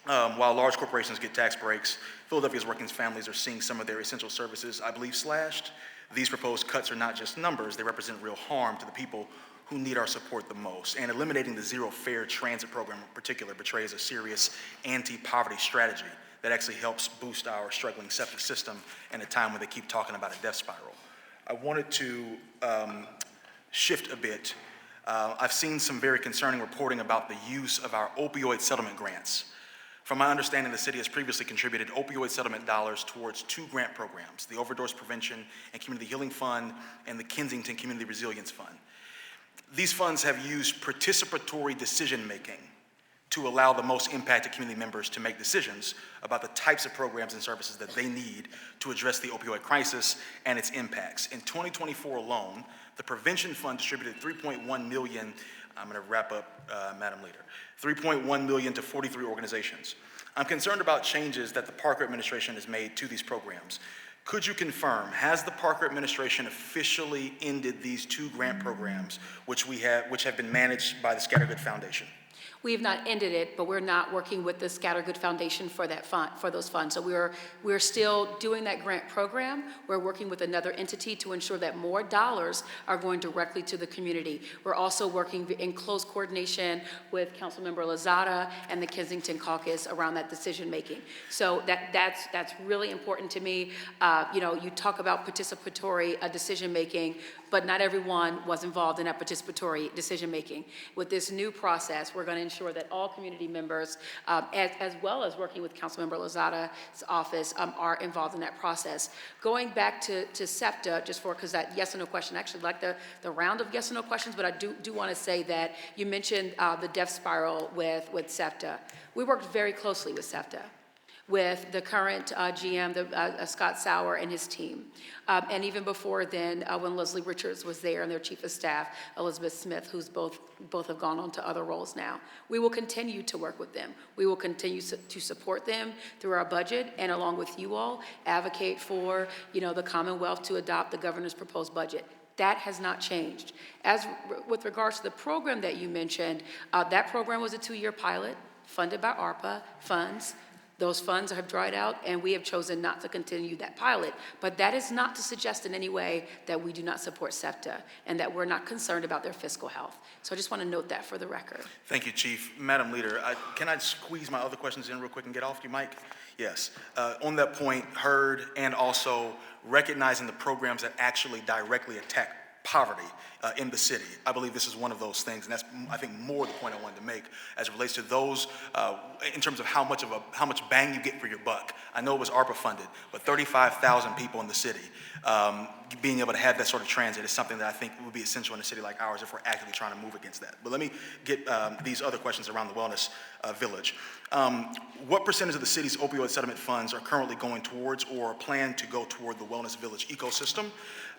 Speaker 11: While large corporations get tax breaks, Philadelphia's working families are seeing some of their essential services, I believe, slashed. These proposed cuts are not just numbers, they represent real harm to the people who need our support the most. And eliminating the Zero Fare Transit program in particular betrays a serious anti-poverty strategy that actually helps boost our struggling septic system in a time when they keep talking about a death spiral. I wanted to shift a bit. I've seen some very concerning reporting about the use of our opioid settlement grants. From my understanding, the city has previously contributed opioid settlement dollars towards 2 grant programs, the Overdose Prevention and Community Healing Fund and the Kensington Community Resilience Fund. These funds have used participatory decision-making to allow the most impacted community members to make decisions about the types of programs and services that they need to address the opioid crisis and its impacts. In 2024 alone, the Prevention Fund distributed $3.1 million, I'm going to wrap up, Madam Leader, $3.1 million to 43 organizations. I'm concerned about changes that the Parker administration has made to these programs. Could you confirm, has the Parker administration officially ended these 2 grant programs which have been managed by the Scattergood Foundation?
Speaker 3: We have not ended it, but we're not working with the Scattergood Foundation for that fund, for those funds. So we're still doing that grant program. We're working with another entity to ensure that more dollars are going directly to the community. We're also working in close coordination with Councilmember Lozada and the Kensington Caucus around that decision making. So that's really important to me. You talk about participatory decision making, but not everyone was involved in that participatory decision making. With this new process, we're going to ensure that all community members, as well as working with Councilmember Lozada's office, are involved in that process. Going back to SEPTA, just because that yes or no question, I actually like the round of yes or no questions, but I do want to say that you mentioned the death spiral with SEPTA. We worked very closely with SEPTA, with the current GM, Scott Sauer, and his team. And even before then, when Leslie Richards was there and their chief of staff, Elizabeth Smith, who's both have gone on to other roles now. We will continue to work with them. We will continue to support them through our budget, and along with you all, advocate for the Commonwealth to adopt the governor's proposed budget. That has not changed. As with regards to the program that you mentioned, that program was a 2-year pilot funded by ARPA funds. Those funds have dried out, and we have chosen not to continue that pilot. But that is not to suggest in any way that we do not support SEPTA and that we're not concerned about their fiscal health. So I just want to note that for the record.
Speaker 11: Thank you, Chief. Madam Leader, can I squeeze my other questions in real quick and get off your mic? Yes. On that point, heard and also recognizing the programs that actually directly poverty in the city. I believe this is one of those things, and that's, I think, more the point I wanted to make as it relates to those, in terms of how much bang you get for your buck. I know it was ARPA funded, but 35,000 people in the city, being able to have that sort of transit is something that I think would be essential in a city like ours if we're actively trying to move against that. But let me get these other questions around the wellness village. What percentage of the city's opioid settlement funds are currently going towards or plan to go toward the wellness village ecosystem?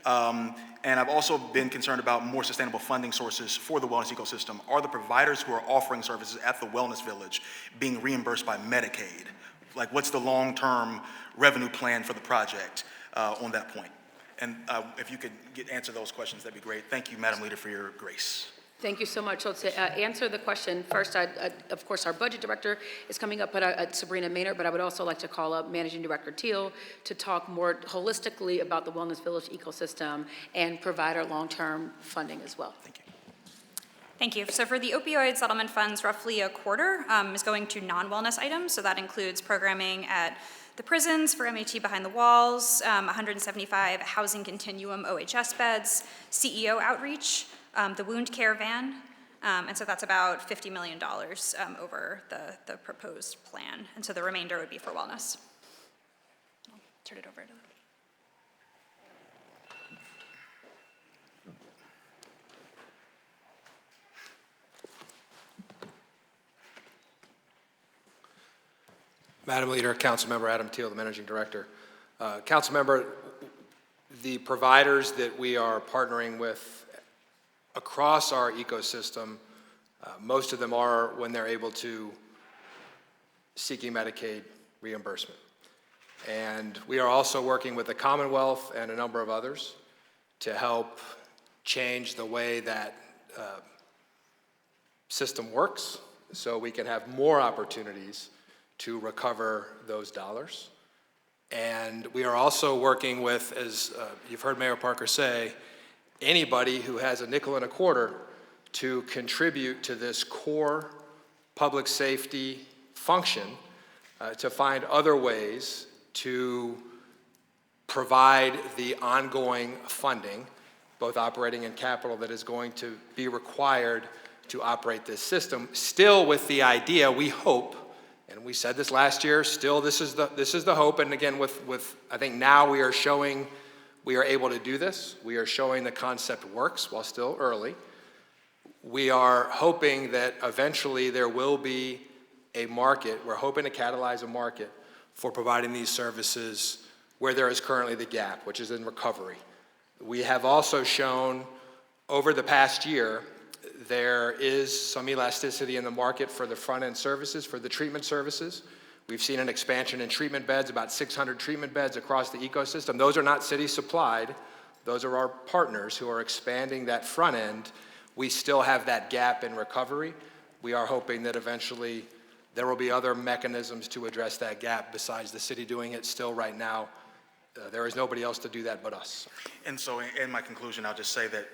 Speaker 11: And I've also been concerned about more sustainable funding sources for the wellness ecosystem. Are the providers who are offering services at the wellness village being reimbursed by Medicaid? Like, what's the long-term revenue plan for the project on that point? And if you could answer those questions, that'd be great. Thank you, Madam Leader, for your grace.
Speaker 3: Thank you so much. So to answer the question, first, of course, our budget director is coming up, but Sabrina Maynard, but I would also like to call up Managing Director Teal to talk more holistically about the Wellness Village ecosystem and provide our long-term funding as well.
Speaker 11: Thank you.
Speaker 16: Thank you. So for the opioid settlement funds, roughly a quarter is going to non-wellness items. So that includes programming at the prisons for MAT behind the walls, 175 housing continuum OHS beds, CEO outreach, the wound care van, and so that's about $50 million over the proposed plan. And so the remainder would be for wellness. I'll turn it over to
Speaker 2: Madam Leader, Councilmember Adam Teal, the Managing Director. Councilmember, the providers that we are partnering with across our ecosystem, most of them are, when they're able to, seeking Medicaid reimbursement. And we are also working with the Commonwealth and a number of others to help change the way that system works so we can have more opportunities to recover those dollars. And we are also working with, as you've heard Mayor Parker say, anybody who has a nickel and a quarter to contribute to this core public safety function to find other ways to provide the ongoing funding, both operating and capital, that is going to be required to operate this system, still with the idea, we hope, and we said this last year, still this is the hope, and again, with I think now we are showing we are able to do this. We are showing the concept works while still early. We are hoping that eventually there will be a market. We're hoping to catalyze a market for providing these services where there is currently the gap, which is in recovery. We have also shown over the past year there is some elasticity in the market for the front-end services, for the treatment services. We've seen an expansion in treatment beds, about 600 treatment beds across the ecosystem. Those are not city supplied. Those are our partners who are expanding that front end. We still have that gap in recovery. We are hoping that eventually there will be other mechanisms to address that gap besides the city doing it. Still right now, there is nobody else to do that but us.
Speaker 11: And so in my conclusion, I'll just say that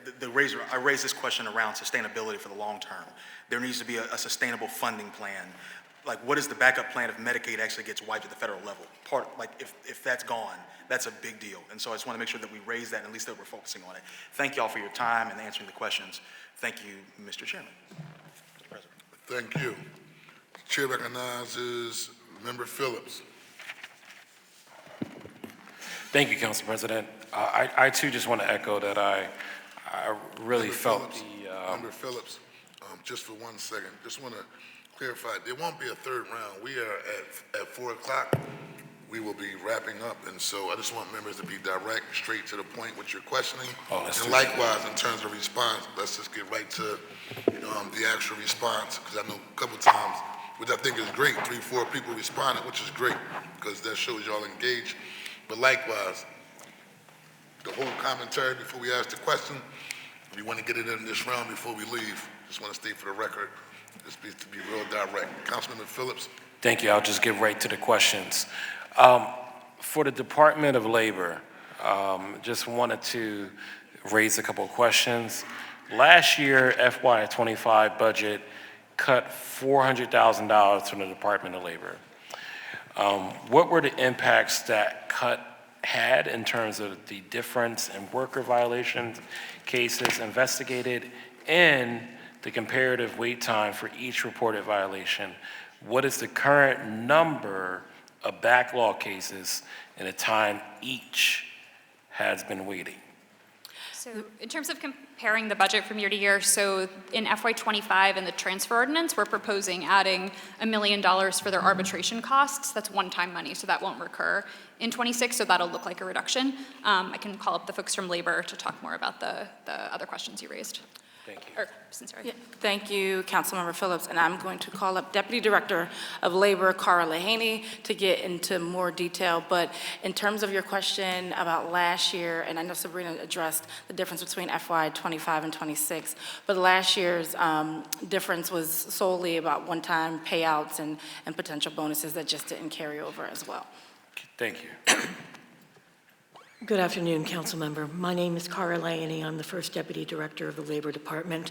Speaker 11: I raised this question around sustainability for the long term. There needs to be a sustainable funding plan. Like, what is the backup plan if Medicaid actually gets wiped at the federal level? If that's gone, that's a big deal. And so I just want to make sure that we raise that and at least that we're focusing on it. Thank you all for your time and answering the questions. Thank you, Mr. Chairman. Mr. President.
Speaker 1: Thank you. The chair recognizes Member Phillips.
Speaker 5: Thank you, Council President. I too just want to echo that I really felt
Speaker 1: Member Phillips, just for 1 second, just want to clarify, there won't be a third round. We are at 4 o'clock. We will be wrapping up, and so I just want members to be direct, straight to the point with your questioning. And likewise, in terms of response, let's just get right to the actual response, because I know a couple times, which I think is great, 3, 4 people responded, which is great, because that shows y'all engaged. But likewise, the whole commentary before we ask the question, we want to get it in this round before we leave. Just want to state for the record, just to be real direct. Councilman Phillips.
Speaker 5: Thank you. I'll just get right to the questions. For the Department of Labor, just wanted to raise a couple of questions. Last year, FY25 budget cut $400,000 from the Department of Labor. What were the impacts that cut had in terms of the difference in worker violation cases investigated and the comparative wait time for each reported violation? What is the current number of backlog cases and the time each has been waiting?
Speaker 16: So in terms of comparing the budget from year to year, so in FY25 in the transfer ordinance, we're proposing adding $1 million for their arbitration costs. That's one-time money, so that won't recur in 26, so that'll look like a reduction. I can call up the folks from labor to talk more about the other questions you raised.
Speaker 5: Thank you.
Speaker 9: Yeah, thank you, Councilmember Phillips. And I'm going to call up Deputy Director of Labor, Cara Lehaney, to get into more detail. But in terms of your question about last year, and I know Sabrina addressed the difference between FY25 and 26, but last year's difference was solely about one-time payouts and potential bonuses that just didn't carry over as well.
Speaker 5: Thank you.
Speaker 10: Good afternoon, Council Member. My name is Cara Lehaney. I'm the First Deputy Director of the Labor Department.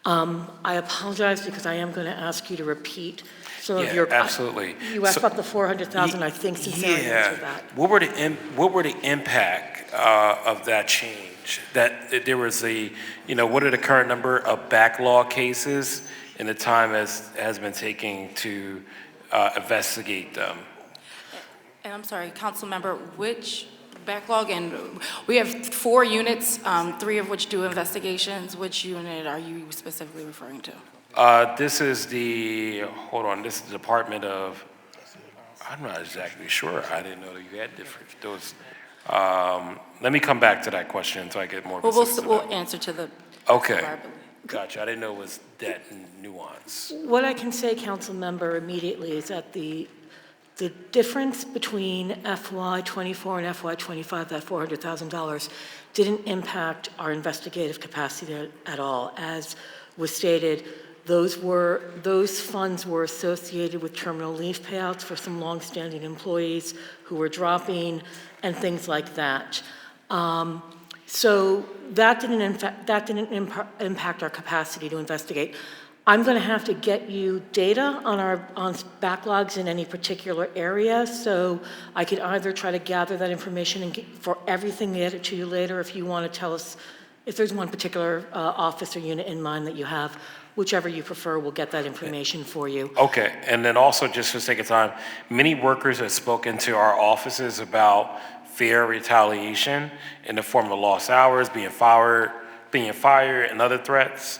Speaker 10: I apologize because I am going to ask you to repeat some of your...
Speaker 5: Absolutely.
Speaker 10: You asked about the 400,000, I think, sincerely answered that.
Speaker 5: What were the impact of that change? That there was what are the current number of backlog cases and the time has been taking to investigate them?
Speaker 9: And I'm sorry, Council Member, which backlog? And we have 4 units, 3 of which do investigations. Which unit are you specifically referring to?
Speaker 5: This is the Department of, I'm not exactly sure. I didn't know that you had different, those. Let me come back to that question until I get more specific.
Speaker 9: We'll answer to the...
Speaker 5: Okay, gotcha. I didn't know it was that nuance.
Speaker 10: What I can say, Council Member, immediately is that the difference between FY24 and FY25, that $400,000, didn't impact our investigative capacity at all. As was stated, those funds were associated with terminal leave payouts for some longstanding employees who were dropping and things like that. So that didn't impact our capacity to investigate. I'm going to have to get you data on backlogs in any particular area, so I could either try to gather that information and for everything and get it to you later if you want to tell us if there's one particular office or unit in mind that you have. Whichever you prefer, we'll get that information for you.
Speaker 5: Okay, and then also just for the sake of time, many workers have spoken to our offices about fair retaliation in the form of lost hours, being fired, and other threats.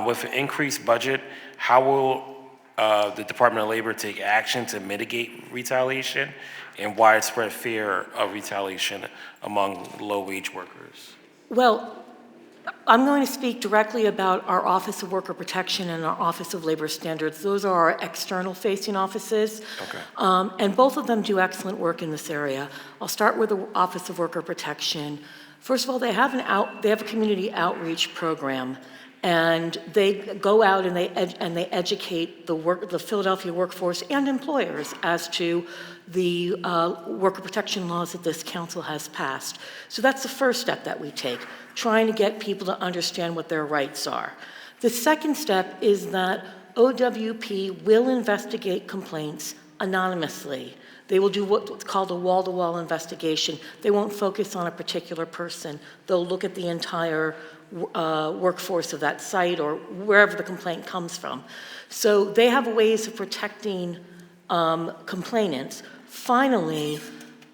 Speaker 5: With an increased budget, how will the Department of Labor take action to mitigate retaliation and widespread fear of retaliation among low-wage workers?
Speaker 10: Well, I'm going to speak directly about our Office of Worker Protection and our Office of Labor Standards. Those are our external-facing offices, and both of them do excellent work in this area. I'll start with the Office of Worker Protection. First of all, they have a community outreach program. And they go out and they educate the Philadelphia workforce and employers as to the worker protection laws that this council has passed. So that's the first step that we take, trying to get people to understand what their rights are. The second step is that OWP will investigate complaints anonymously. They will do what's called a wall-to-wall investigation. They won't focus on a particular person. They'll look at the entire workforce of that site or wherever the complaint comes from. So they have ways of protecting complainants. Finally,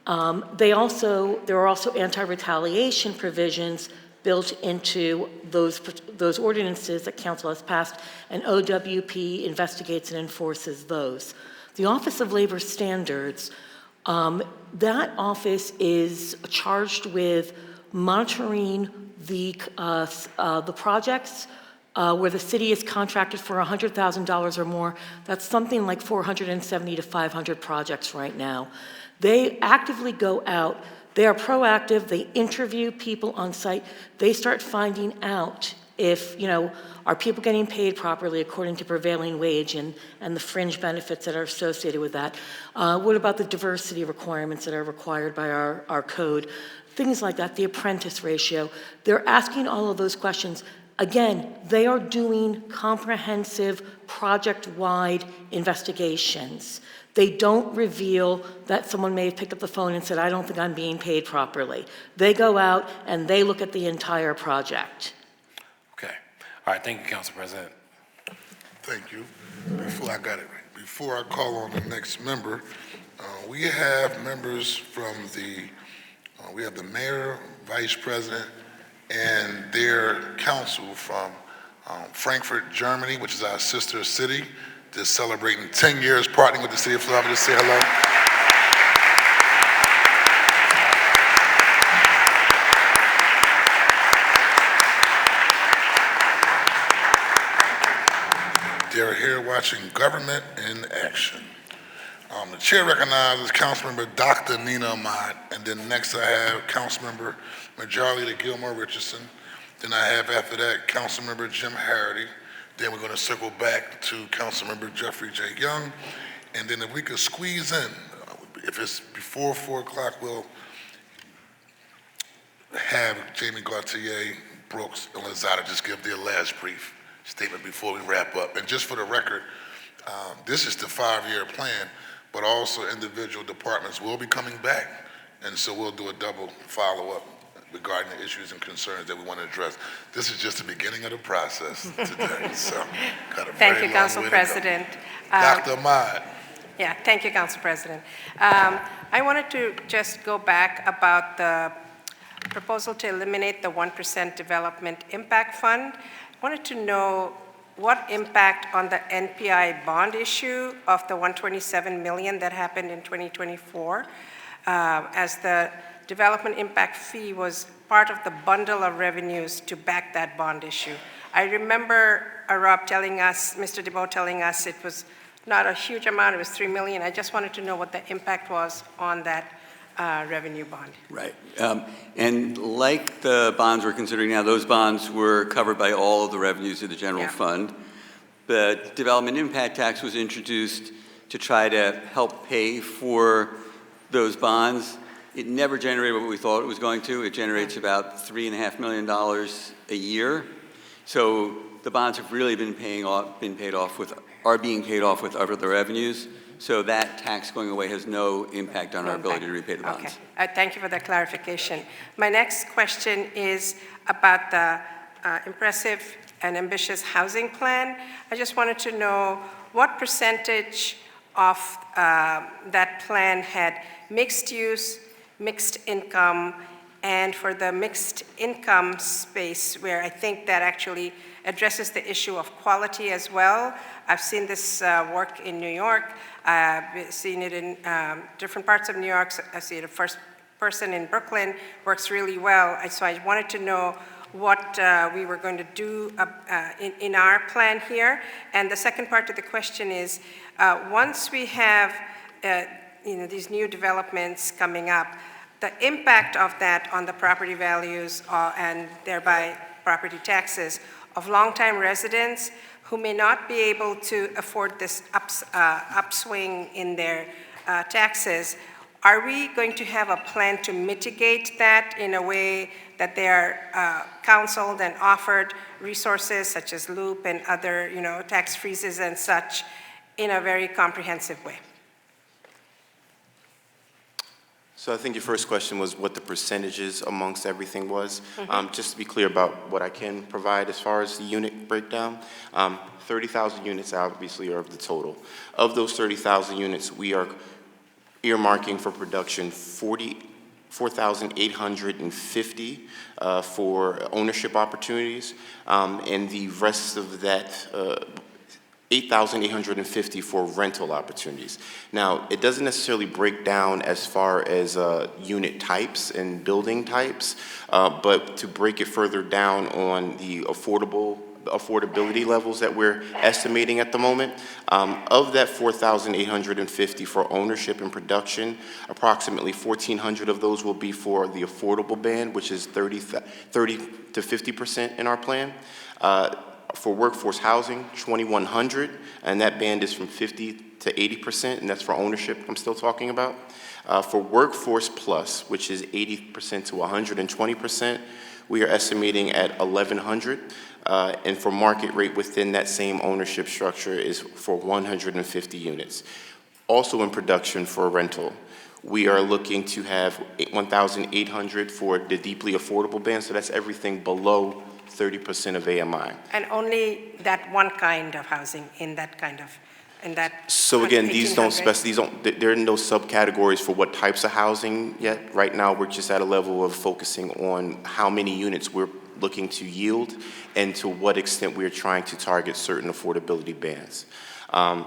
Speaker 10: there are also anti-retaliation provisions built into those ordinances that council has passed, and OWP investigates and enforces those. The Office of Labor Standards, that office is charged with monitoring the projects where the city is contracted for $100,000 or more. That's something like 470 to 500 projects right now. They actively go out. They are proactive. They interview people on site. They start finding out if, are people getting paid properly according to prevailing wage and the fringe benefits that are associated with that? What about the diversity requirements that are required by our code? Things like that, the apprentice ratio. They're asking all of those questions. Again, they are doing comprehensive, project-wide investigations. They don't reveal that someone may have picked up the phone and said, I don't think I'm being paid properly. They go out and they look at the entire project.
Speaker 5: Okay. All right, thank you, Council President.
Speaker 1: Thank you. Before I call on the next member, we have members from we have the mayor, vice president, and their council from Frankfurt, Germany, which is our sister city. They're celebrating 10 years partnering with the city of Philadelphia. To say hello. They're here watching government in action. The chair recognizes Councilmember Dr. Nina Ahmad, and then next I have Councilmember Majorly Gilmore Richardson. Then I have after that Councilmember Jim Harity. Then we're going to circle back to Councilmember Jeffrey J. Young. And then if we could squeeze in, if it's before 4 o'clock, we'll have Jamie Gauthier, Brooks, and Lozada just give their last brief statement before we wrap up. And just for the record, this is the 5-year plan, but also individual departments will be coming back. And so we'll do a double follow-up regarding the issues and concerns that we want to address. This is just the beginning of the process today. So, got a
Speaker 12: Thank
Speaker 1: very
Speaker 12: you,
Speaker 1: long
Speaker 12: Council
Speaker 1: way to go.
Speaker 12: President.
Speaker 1: Dr. Ahmad.
Speaker 12: Yeah, thank you, Council President. I wanted to just go back about the proposal to eliminate the 1% Development Impact Fund. I wanted to know what impact on the NPI bond issue of the $127 million that happened in 2024, as the development impact fee was part of the bundle of revenues to back that bond issue. I remember Rob telling us, Mr. DeBoe telling us it was not a huge amount, it was $3 million. I just wanted to know what the impact was on that revenue bond.
Speaker 18: Right. And like the bonds we're considering now, those bonds were covered by all of the revenues of the general fund. The development impact tax was introduced to try to help pay for those bonds. It never generated what we thought it was going to. It generates about $3.5 million a year. So the bonds have really been are being paid off with other revenues. So that tax going away has no impact on our ability to repay the bonds.
Speaker 12: Okay, thank you for that clarification. My next question is about the impressive and ambitious housing plan. I just wanted to know what percentage of that plan had mixed use, mixed income, and for the mixed income space, where I think that actually addresses the issue of quality as well. I've seen this work in New York. I've seen it in different parts of New York. I see the first person in Brooklyn works really well. So I wanted to know what we were going to do in our plan here. And the second part of the question is, once we have these new developments coming up, the impact of that on the property values and thereby property taxes of longtime residents who may not be able to afford this upswing in their taxes. Are we going to have a plan to mitigate that in a way that they are counseled and offered resources such as LOOP and other tax freezes and such in a very comprehensive way?
Speaker 13: So I think your first question was what the percentages amongst everything was. Just to be clear about what I can provide as far as the unit breakdown, 30,000 units obviously are of the total. Of those 30,000 units, we are earmarking for production 4,850 for ownership opportunities, and the rest of that 8,850 for rental opportunities. Now, it doesn't necessarily break down as far as unit types and building types, but to break it further down on the affordability levels that we're estimating at the moment, of that 4,850 for ownership and production, approximately 1,400 of those will be for the affordable band, which is 30 to 50% in our plan. For workforce housing, 2,100, and that band is from 50 to 80%, and that's for ownership I'm still talking about. For workforce plus, which is 80% to 120%, we are estimating at 1,100. and for market rate within that same ownership structure is for 150 units. Also in production for rental, we are looking to have 1,800 for the deeply affordable band, so that's everything below 30% of AMI.
Speaker 12: And only that one kind of housing in that kind of, in that.
Speaker 13: So again, these don't
Speaker 12: 1,800?
Speaker 13: there are no subcategories for what types of housing yet. Right now, we're just at a level of focusing on how many units we're looking to yield and to what extent we're trying to target certain affordability bands.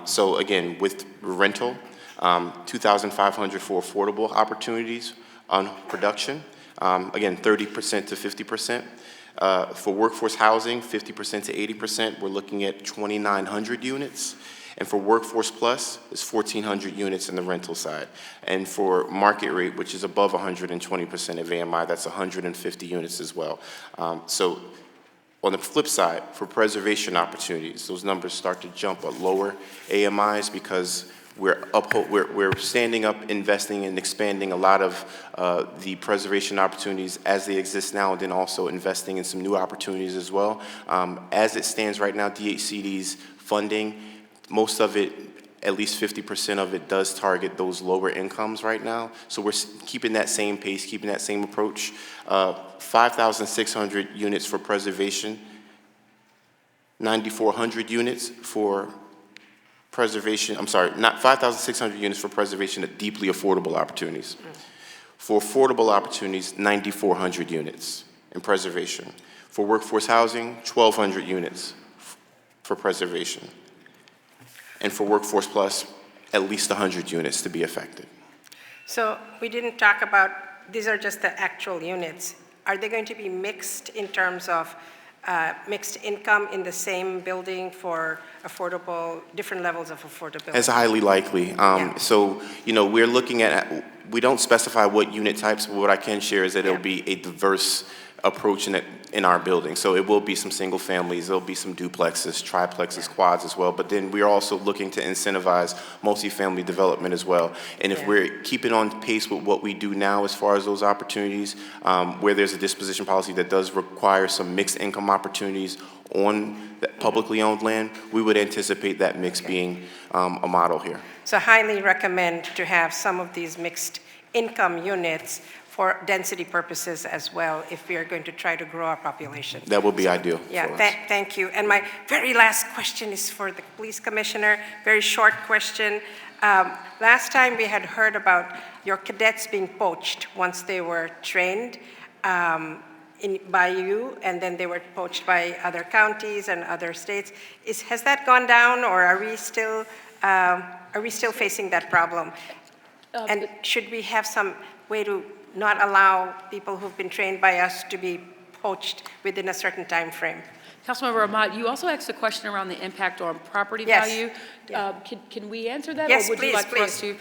Speaker 13: So again, with rental, 2,500 for affordable opportunities on production. Again, 30% to 50%. For workforce housing, 50% to 80%, we're looking at 2,900 units. And for Workforce Plus, it's 1,400 units in the rental side. And for market rate, which is above 120% of AMI, that's 150 units as well. So on the flip side, for preservation opportunities, those numbers start to jump at lower AMIs because we're standing up, investing, and expanding a lot of the preservation opportunities as they exist now, and then also investing in some new opportunities as well. As it stands right now, DHCD's funding, most of it, at least 50% of it, does target those lower incomes right now. So we're keeping that same pace, keeping that same approach. 5,600 units for preservation, 9,400 units for preservation, I'm sorry, not 5,600 units for preservation of deeply affordable opportunities. For affordable opportunities, 9,400 units in preservation. For workforce housing, 1,200 units for preservation. And for Workforce Plus, at least 100 units to be affected.
Speaker 12: So we didn't talk about, these are just the actual units. Are they going to be mixed in terms of mixed income in the same building for affordable, different levels of affordability?
Speaker 13: It's highly likely. So, you know, we're looking at, we don't specify what unit types, but what I can share is that it'll be a diverse approach in our building. So it will be some single families, there'll be some duplexes, triplexes, quads as well, but then we're also looking to incentivize multifamily development as well. And if we're keeping on pace with what we do now as far as those opportunities, where there's a disposition policy that does require some mixed income opportunities on that publicly owned land, we would anticipate that mix being a model here.
Speaker 12: So highly recommend to have some of these mixed income units for density purposes as well, if we are going to try to grow our population.
Speaker 13: That would be ideal.
Speaker 12: Yeah, thank you. And my very last question is for the police commissioner, very short question. Last time we had heard about your cadets being poached once they were trained by you, and then they were poached by other counties and other states. Has that gone down, or are we still facing that problem? And should we have some way to not allow people who've been trained by us to be poached within a certain time frame?
Speaker 3: Councilmember Ahmad, you also asked a question around the impact on property value. Can we answer that?
Speaker 12: Yes,
Speaker 3: or would
Speaker 12: please,
Speaker 3: you like for us
Speaker 12: please.
Speaker 3: to?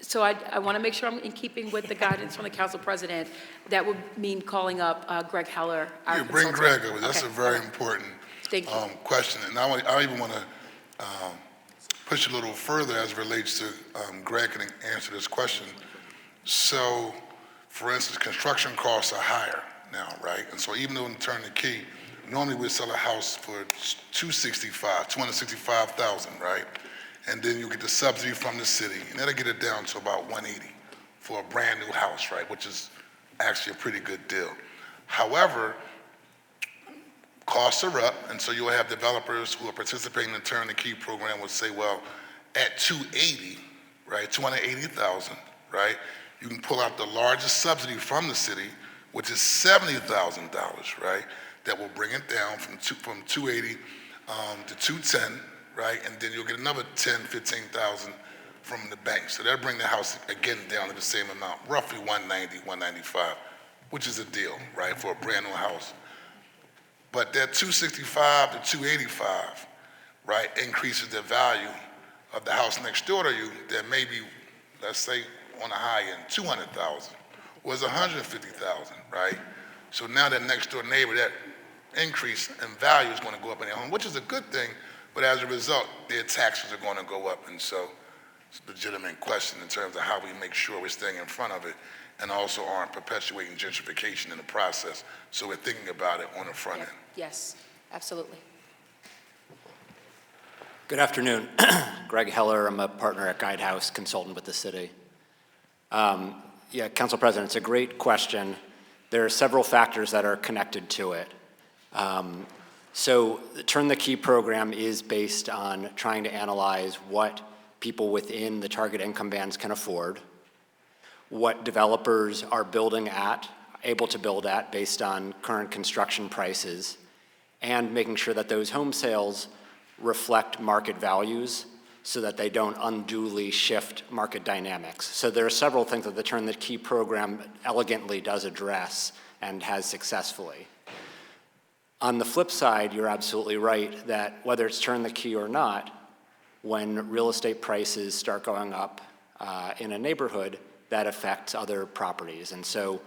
Speaker 3: So I want to make sure I'm in keeping with the guidance from the council president. That would mean calling up Greg Heller, our
Speaker 1: Bring
Speaker 3: consultant.
Speaker 1: Greg over. That's a very important question. And I even want to push a little further as it relates to Greg can answer this question. So, for instance, construction costs are higher now, right? And so even though in turn the key, normally we sell a house for $265,000, right? And then you get the subsidy from the city, and that'll get it down to about $180 for a brand new house, right? Which is actually a pretty good deal. However, costs are up, and so you'll have developers who are participating in the Turn the Key program will say, well, at $280,000, right, $280,000, right? You can pull out the largest subsidy from the city, which is $70,000, right? That will bring it down from 280 to 210, right? And then you'll get another 10, 15,000 from the bank. So that'll bring the house again down to the same amount, roughly 190, 195, which is a deal, right, for a brand new house. But that 265 to 285, right, increases the value of the house next door to you that maybe, let's say, on the high end, 200,000 was 150,000, right? So now that next door neighbor, that increase in value is going to go up in their home, which is a good thing, but as a result, their taxes are going to go up. And so it's a legitimate question in terms of how we make sure we're staying in front of it and also aren't perpetuating gentrification in the process. So we're thinking about it on the front end.
Speaker 3: Yes. Absolutely.
Speaker 6: Good afternoon. Greg Heller, I'm a partner at Guidehouse, consultant with the city. Yeah, Council President, it's a great question. There are several factors that are connected to it. So the Turn the Key program is based on trying to analyze what people within the target income bands can afford, what developers are able to build at based on current construction prices, and making sure that those home sales reflect market values so that they don't unduly shift market dynamics. So there are several things that the Turn the Key program elegantly does address and has successfully. On the flip side, you're absolutely right that whether it's Turn the Key or not, when real estate prices start going up in a neighborhood, that affects other properties. And so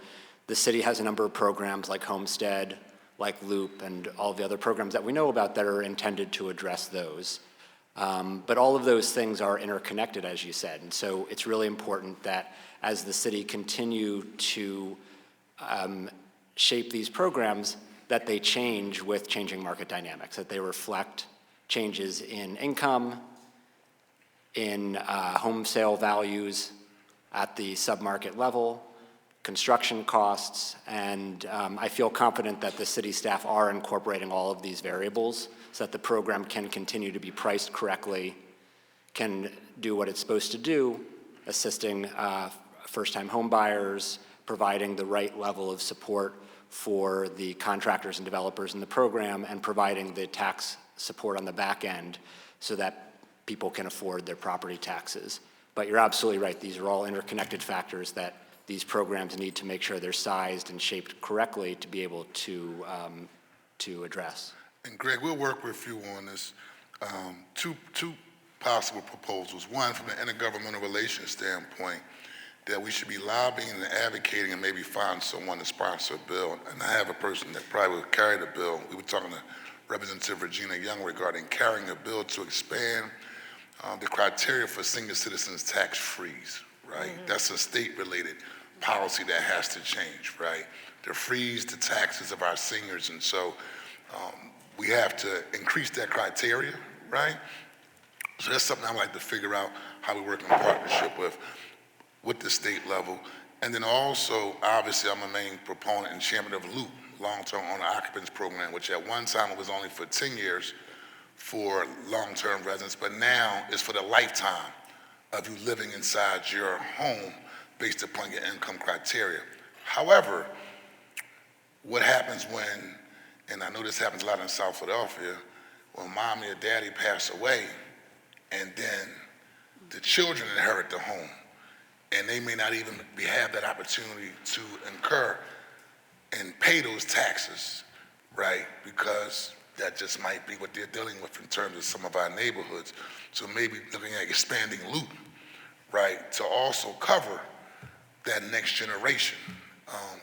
Speaker 6: the city has a number of programs like Homestead, like Loop, and all the other programs that we know about that are intended to address those. But all of those things are interconnected, as you said. And so it's really important that as the city continue to shape these programs, that they change with changing market dynamics, that they reflect changes in income, in home sale values at the submarket level, construction costs, and I feel confident that the city staff are incorporating all of these variables so that the program can continue to be priced correctly, can do what it's supposed to do, assisting first-time home buyers, providing the right level of support for the contractors and developers in the program, and providing the tax support on the back end so that people can afford their property taxes. But you're absolutely right, these are all interconnected factors that these programs need to make sure they're sized and shaped correctly to be able to address.
Speaker 1: And Greg, we'll work with you on this. Two possible proposals. One, from an intergovernmental relations standpoint, that we should be lobbying and advocating and maybe find someone to sponsor a bill. And I have a person that probably will carry the bill. We were talking to Representative Regina Young regarding carrying a bill to expand the criteria for senior citizens tax freeze, right? Mm-hmm. That's a state-related policy that has to change, right? To freeze the taxes of our seniors, and so we have to increase that criteria, right? So that's something I'd like to figure out how we work in partnership with the state level. And then also, obviously, I'm a main proponent and chairman of Loop, long-term owner occupants program, which at one time was only for 10 years for long-term residents, but now it's for the lifetime of you living inside your home based upon your income criteria. However, what happens when, and I know this happens a lot in South Philadelphia, when mommy or daddy pass away and then the children inherit the home, and they may not even have that opportunity to incur and pay those taxes, right? Because that just might be what they're dealing with in terms of some of our neighborhoods. So maybe looking at expanding Loop, right, to also cover that next generation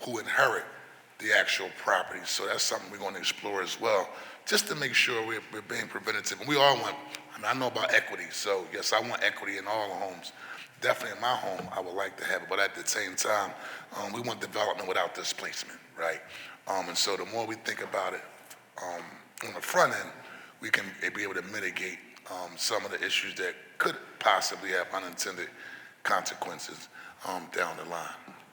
Speaker 1: who inherit the actual property. So that's something we're going to explore as well, just to make sure we're being preventative. And we all want, I know about equity, so yes, I want equity in all the homes. Definitely in my home, I would like to have it, but at the same time, we want development without displacement, right? And so the more we think about it on the front end, we can be able to mitigate some of the issues that could possibly have unintended consequences down the line.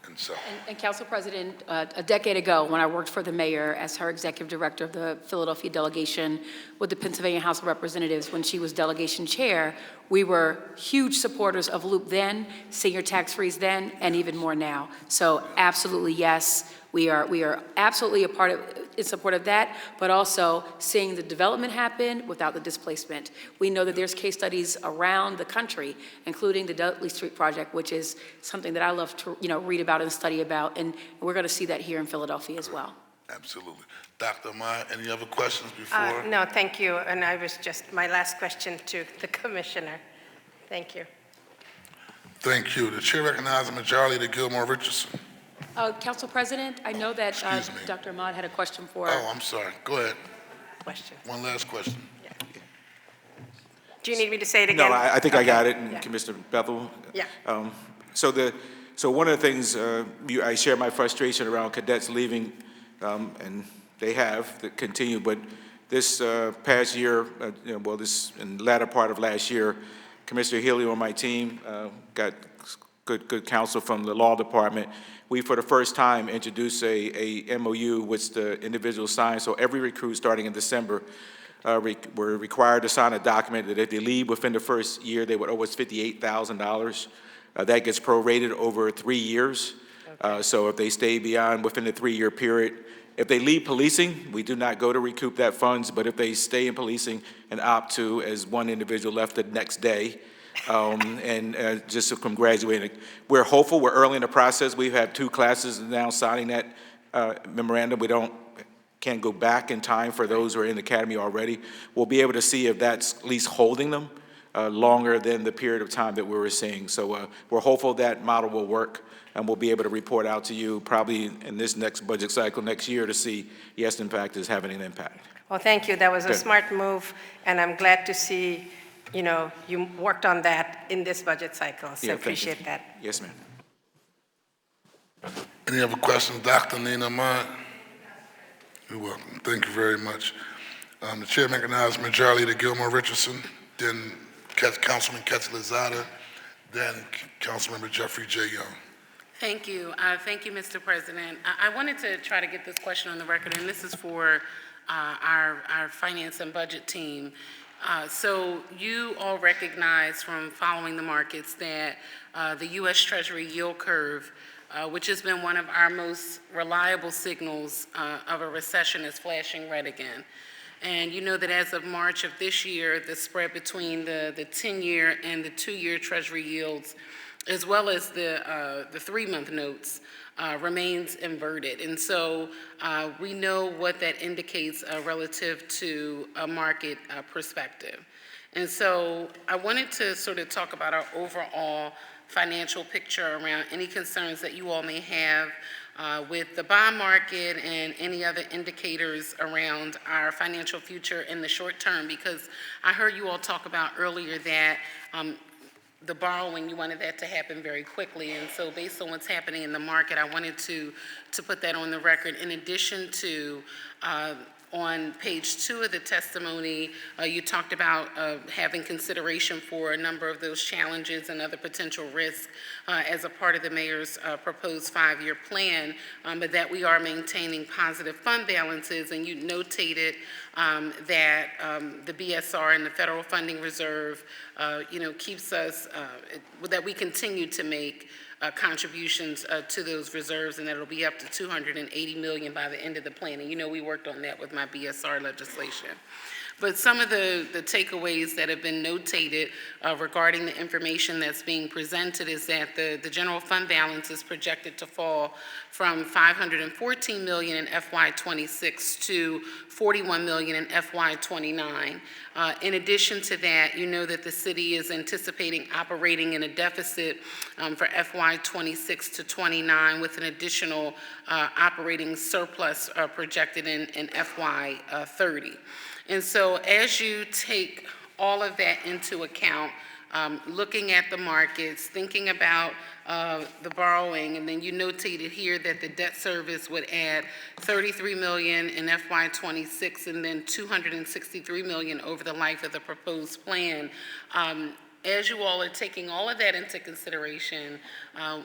Speaker 1: And so,
Speaker 3: and Council President, a decade ago, when I worked for the mayor as her executive director of the Philadelphia delegation with the Pennsylvania House of Representatives, when she was delegation chair, we were huge supporters of Loop then, senior tax freeze then, and even more now. So absolutely yes, we are absolutely in support of that, but also seeing the development happen without the displacement. We know that there's case studies around the country, including the Dudley Street project, which is something that I love to read about and study about, and we're going to see that here in Philadelphia as well.
Speaker 1: absolutely. Dr. Amaya, any other questions before?
Speaker 12: No, thank you. And I was just, my last question to the commissioner. Thank you.
Speaker 1: Thank you. The chair recognizes the majority leader Gilmore Richardson.
Speaker 3: Council President, I know that
Speaker 1: Excuse me.
Speaker 3: Dr. Ahmad had a question for.
Speaker 1: Oh, I'm sorry. Go ahead.
Speaker 12: Question.
Speaker 1: One last question.
Speaker 12: Yeah. Do you need me to say it again?
Speaker 11: No, I think I got it,
Speaker 12: Yeah.
Speaker 11: Commissioner Bethel.
Speaker 12: Yeah.
Speaker 11: So one of the things, I share my frustration around cadets leaving, and they have to continue, but This past year, this in the latter part of last year, Commissioner Healy on my team got good counsel from the law department. We, for the first time, introduced a MOU which the individual signed. So every recruit starting in December were required to sign a document that if they leave within the first year, they would owe us $58,000. That gets prorated over 3 years. So if they stay beyond within the 3-year period, if they leave policing, we do not go to recoup that funds, but if they stay in policing and opt to, as one individual left the next day, just from graduating. We're hopeful, we're early in the process. We've had 2 classes now signing that memorandum. Can't go back in time for those who are in the academy already. We'll be able to see if that's at least holding them longer than the period of time that we were seeing. So we're hopeful that model will work, and we'll be able to report out to you probably in this next budget cycle next year to see, yes, in fact, is having an impact.
Speaker 12: Well, thank you. That was a
Speaker 11: Good.
Speaker 12: smart move, and I'm glad to see, you worked on that in this budget cycle, so
Speaker 11: Yeah, thank you.
Speaker 12: appreciate that.
Speaker 11: Yes, ma'am.
Speaker 1: Any other questions, Dr. Nina Mott? You're welcome. Thank you very much. The chair recognizes Majority Leader Gilmore Richardson, then Councilman Quetzalcoatl, then Councilmember Jeffrey J. Young.
Speaker 20: Thank you. Thank you, Mr. President. I wanted to try to get this question on the record, and this is for our finance and budget team. So you all recognize from following the markets that the U.S. Treasury yield curve, which has been one of our most reliable signals of a recession, is flashing red again. And you know that as of March of this year, the spread between the 10-year and the 2-year Treasury yields, as well as the 3-month notes, remains inverted. And so we know what that indicates relative to a market perspective. And so I wanted to sort of talk about our overall financial picture around any concerns that you all may have with the bond market and any other indicators around our financial future in the short term, because I heard you all talk about earlier that the borrowing, you wanted that to happen very quickly. And so based on what's happening in the market, I wanted to put that on the record. In addition to, on page 2 of the testimony, you talked about having consideration for a number of those challenges and other potential risks as a part of the mayor's proposed 5-year plan, but that we are maintaining positive fund balances. And you notated that the BSR and the federal funding reserve, keeps us, that we continue to make contributions to those reserves, and that it'll be up to $280 million by the end of the plan. And we worked on that with my BSR legislation. But some of the takeaways that have been notated regarding the information that's being presented is that the general fund balance is projected to fall from $514 million in FY26 to $41 million in FY29. In addition to that, you know that the city is anticipating operating in a deficit for FY26 to 29 with an additional operating surplus projected in FY30. And so as you take all of that into account, looking at the markets, thinking about the borrowing, and then you notated here that the debt service would add $33 million in FY26 and then $263 million over the life of the proposed plan. As you all are taking all of that into consideration,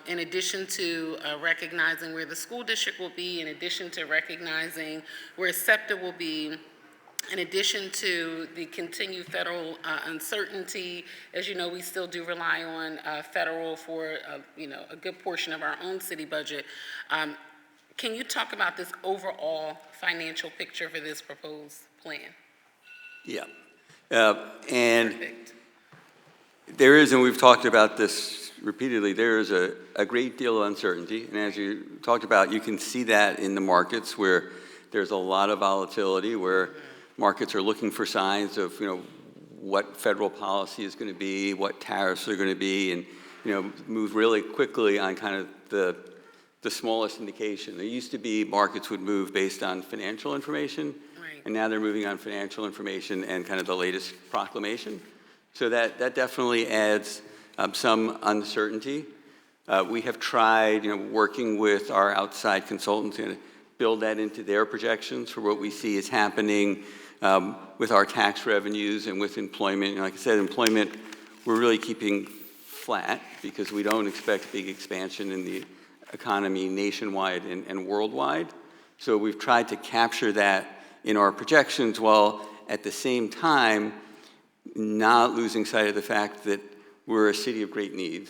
Speaker 20: in addition to recognizing where the school district will be, in addition to recognizing where SEPTA will be, in addition to the continued federal uncertainty, as you know, we still do rely on federal for a good portion of our own city budget. Can you talk about this overall financial picture for this proposed plan?
Speaker 18: Yeah. And perfect. There is, and we've talked about this repeatedly, there is a great deal of uncertainty. And as you talked about, you can see that in the markets where there's a lot of volatility, where markets are looking for signs of, what federal policy is going to be, what tariffs are going to be, and, move really quickly on kind of the smallest indication. There used to be markets would move based on financial information, right, and now they're moving on financial information and kind of the latest proclamation. So that definitely adds some uncertainty. We have tried, working with our outside consultants to build that into their projections for what we see is happening with our tax revenues and with employment. And like I said, employment, we're really keeping flat because we don't expect big expansion in the economy nationwide and worldwide. So we've tried to capture that in our projections while at the same time not losing sight of the fact that we're a city of great needs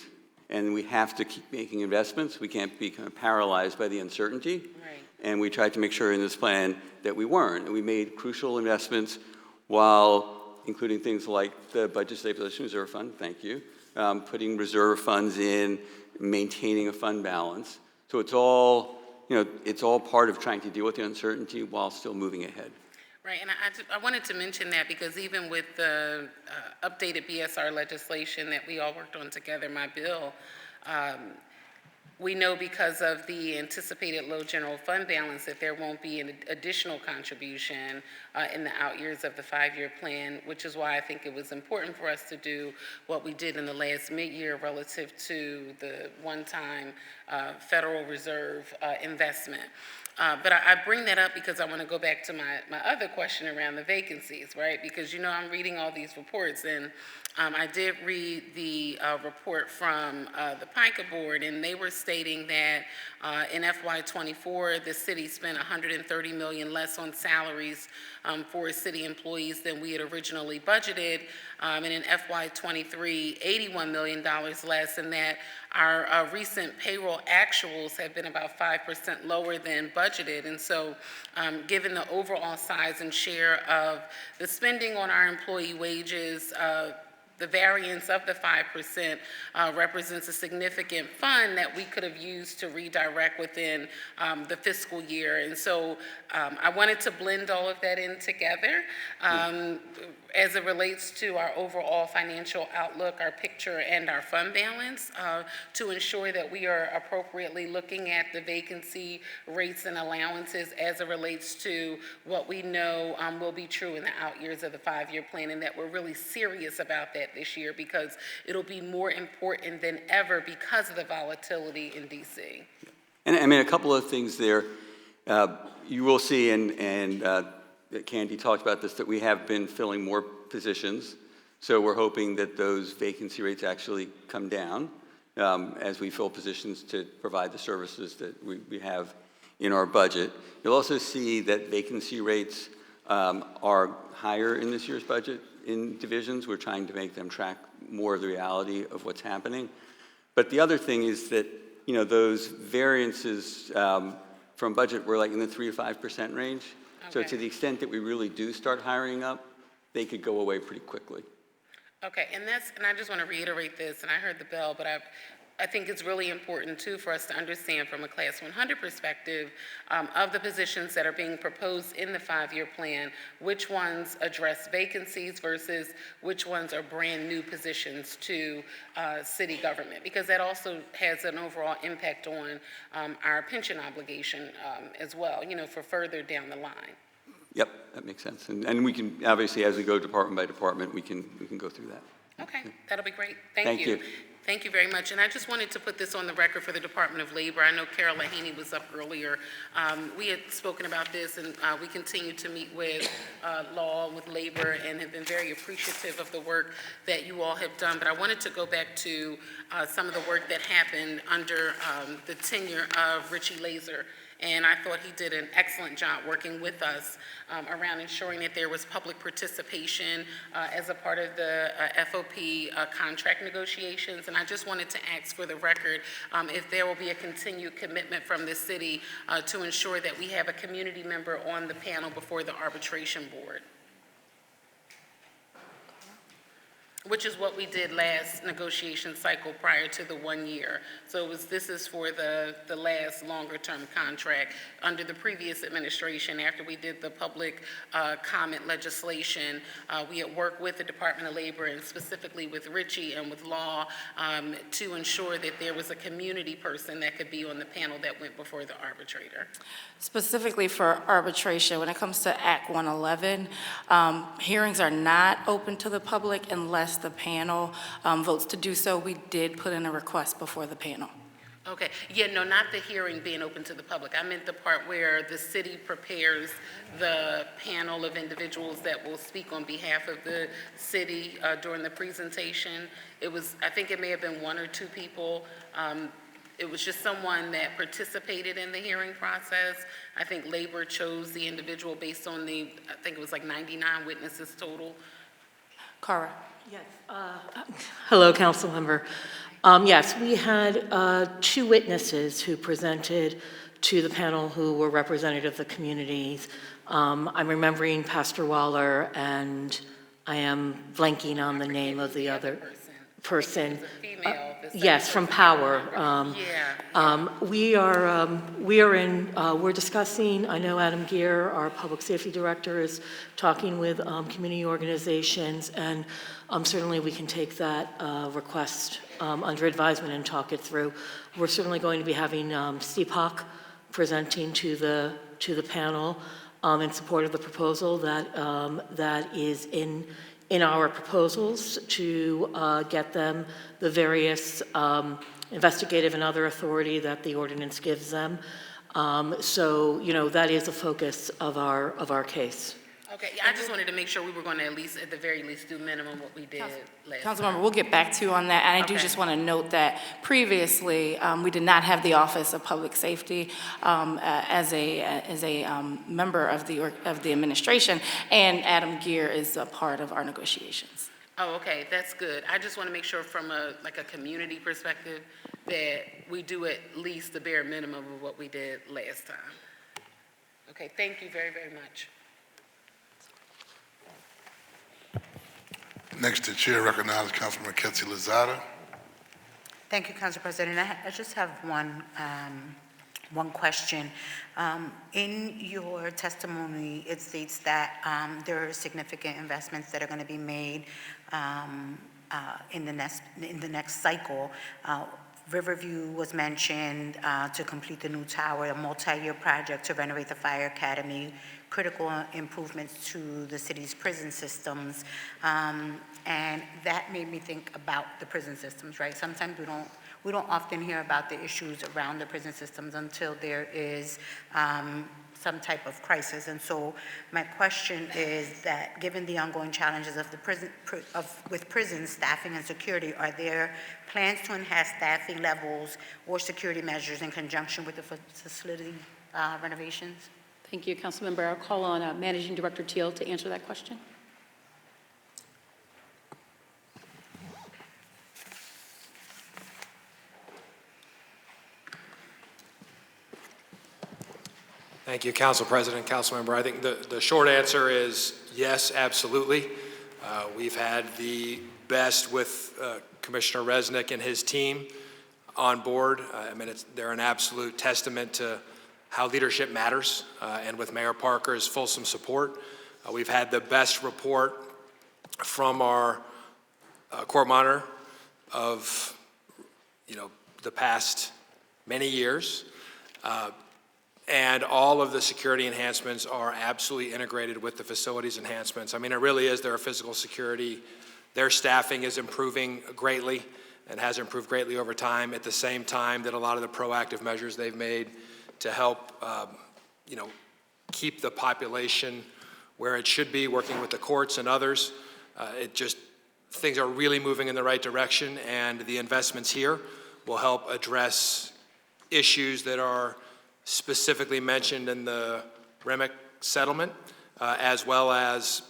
Speaker 18: and we have to keep making investments. We can't be kind of paralyzed by the uncertainty.
Speaker 20: Right.
Speaker 18: And we tried to make sure in this plan that we weren't. And we made crucial investments while including things like the Budget Stabilization Reserve Fund, thank you, putting reserve funds in, maintaining a fund balance. So it's all, it's all part of trying to deal with the uncertainty while still moving ahead.
Speaker 20: Right, and I wanted to mention that because even with the updated BSR legislation that we all worked on together, my bill, we know because of the anticipated low general fund balance that there won't be an additional contribution in the out years of the 5-year plan, which is why I think it was important for us to do what we did in the last mid-year relative to the one-time Federal Reserve investment. But I bring that up because I want to go back to my other question around the vacancies, right? Because, I'm reading all these reports, and I did read the report from the PICA board, and they were stating that in FY24, the city spent $130 million less on salaries for city employees than we had originally budgeted, and in FY23, $81 million less, and that our recent payroll actuals have been about 5% lower than budgeted. And so given the overall size and share of the spending on our employee wages, the variance of the 5% represents a significant fund that we could have used to redirect within the fiscal year. And so I wanted to blend all of that in together as it relates to our overall financial outlook, our picture, and our fund balance to ensure that we are appropriately looking at the vacancy rates and allowances as it relates to what we know will be true in the out years of the 5-year plan, and that we're really serious about that this year because it'll be more important than ever because of the volatility in DC.
Speaker 18: And I mean, a couple of things there. You will see, and Candy talked about this, that we have been filling more positions. So we're hoping that those vacancy rates actually come down as we fill positions to provide the services that we have in our budget. You'll also see that vacancy rates are higher in this year's budget in divisions. We're trying to make them track more of the reality of what's happening. But the other thing is that, those variances from budget were like in the 3 to 5% range. Okay. So to the extent that we really do start hiring up, they could go away pretty quickly.
Speaker 20: Okay, and I just want to reiterate this, and I heard the bell, but I think it's really important too for us to understand from a Class 100 perspective of the positions that are being proposed in the 5-year plan, which ones address vacancies versus which ones are brand new positions to city government, because that also has an overall impact on our pension obligation as well, for further down the line.
Speaker 18: Yep, that makes sense. And we can, obviously, as we go department by department, we can go through that.
Speaker 20: Okay, that'll be great. Thank you. Thank you very much. And I just wanted to put this on the record for the Department of Labor. I know Carol Lahaney was up earlier. We had spoken about this, and we continue to meet with law, with labor, and have been very appreciative of the work that you all have done. But I wanted to go back to some of the work that happened under the tenure of Richie Laser. And I thought he did an excellent job working with us around ensuring that there was public participation as a part of the FOP contract negotiations. And I just wanted to ask for the record if there will be a continued commitment from the city to ensure that we have a community member on the panel before the arbitration board, which is what we did last negotiation cycle prior to the 1 year. So this is for the last longer-term contract. Under the previous administration, after we did the public comment legislation, we had worked with the Department of Labor and specifically with Richie and with law to ensure that there was a community person that could be on the panel that went before the arbitrator.
Speaker 9: Specifically for arbitration, when it comes to Act 111, hearings are not open to the public unless the panel votes to do so. We did put in a request before the panel.
Speaker 20: Okay, yeah, no, not the hearing being open to the public. I meant the part where the city prepares the panel of individuals that will speak on behalf of the city during the presentation. It was, I think it may have been one or two people. It was just someone that participated in the hearing process. I think Labor chose the individual based on I think it was like 99 witnesses total.
Speaker 9: Cara.
Speaker 10: Yes. Hello, Councilmember. Yes, we had two witnesses who presented to the panel who were representative of the communities. I'm remembering Pastor Waller, and I am blanking on the name of the other person. Yes, from Power. We're discussing, I know Adam Gear, our public safety director, is talking with community organizations, and certainly we can take that request under advisement and talk it through. We're certainly going to be having CPOC presenting to the panel in support of the proposal that is in our proposals to get them the various investigative and other authority that the ordinance gives them. So, you know, that is a focus of our case.
Speaker 20: Okay, I just wanted to make sure we were going to at the very least, do minimum what we did last time.
Speaker 9: Councilmember, we'll get back to you on that. And I do
Speaker 20: Okay.
Speaker 9: just want to note that previously, we did not have the Office of Public Safety as a member of the administration, and Adam Gear is a part of our negotiations.
Speaker 20: Oh, okay, that's good. I just want to make sure from a community perspective that we do at least the bare minimum of what we did last time. Okay, thank you very, very much.
Speaker 1: Next, the chair recognizes Councilman Kelsey Lozada.
Speaker 14: Thank you, Council President. I just have one question. In your testimony, it states that there are significant investments that are going to be made in the next cycle. Riverview was mentioned to complete the new tower, a multi-year project to renovate the fire academy, critical improvements to the city's prison systems, and that made me think about the prison systems, right? Sometimes we don't often hear about the issues around the prison systems until there is some type of crisis. And so my question is that given the ongoing challenges of the with prison staffing and security, are there plans to enhance staffing levels or security measures in conjunction with the facility renovations?
Speaker 3: Thank you, Councilmember. I'll call on Managing Director Teal to answer that question.
Speaker 2: Thank you, Council President, Councilmember. I think the short answer is yes, absolutely. We've had the best with Commissioner Resnick and his team on board. I mean, they're an absolute testament to how leadership matters, and with Mayor Parker's fulsome support. We've had the best report from our court monitor of, the past many years. And all of the security enhancements are absolutely integrated with the facilities enhancements. I mean, it really is their physical security. Their staffing is improving greatly and has improved greatly over time, at the same time that a lot of the proactive measures they've made to help, keep the population where it should be, working with the courts and others. Things are really moving in the right direction, and the investments here will help address issues that are specifically mentioned in the REMIC settlement, as well as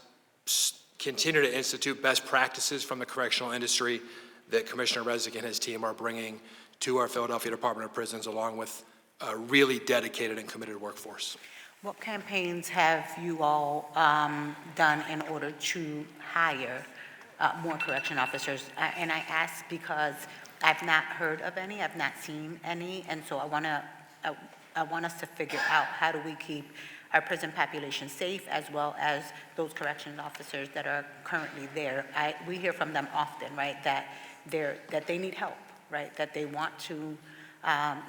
Speaker 2: continue to institute best practices from the correctional industry that Commissioner Resnick and his team are bringing to our Philadelphia Department of Prisons, along with a really dedicated and committed workforce.
Speaker 14: What campaigns have you all done in order to hire more correction officers? And I ask because I've not heard of any, I've not seen any, and so I want us to figure out how do we keep our prison population safe, as well as those correction officers that are currently there. We hear from them often, right, that they need help, right, that they want to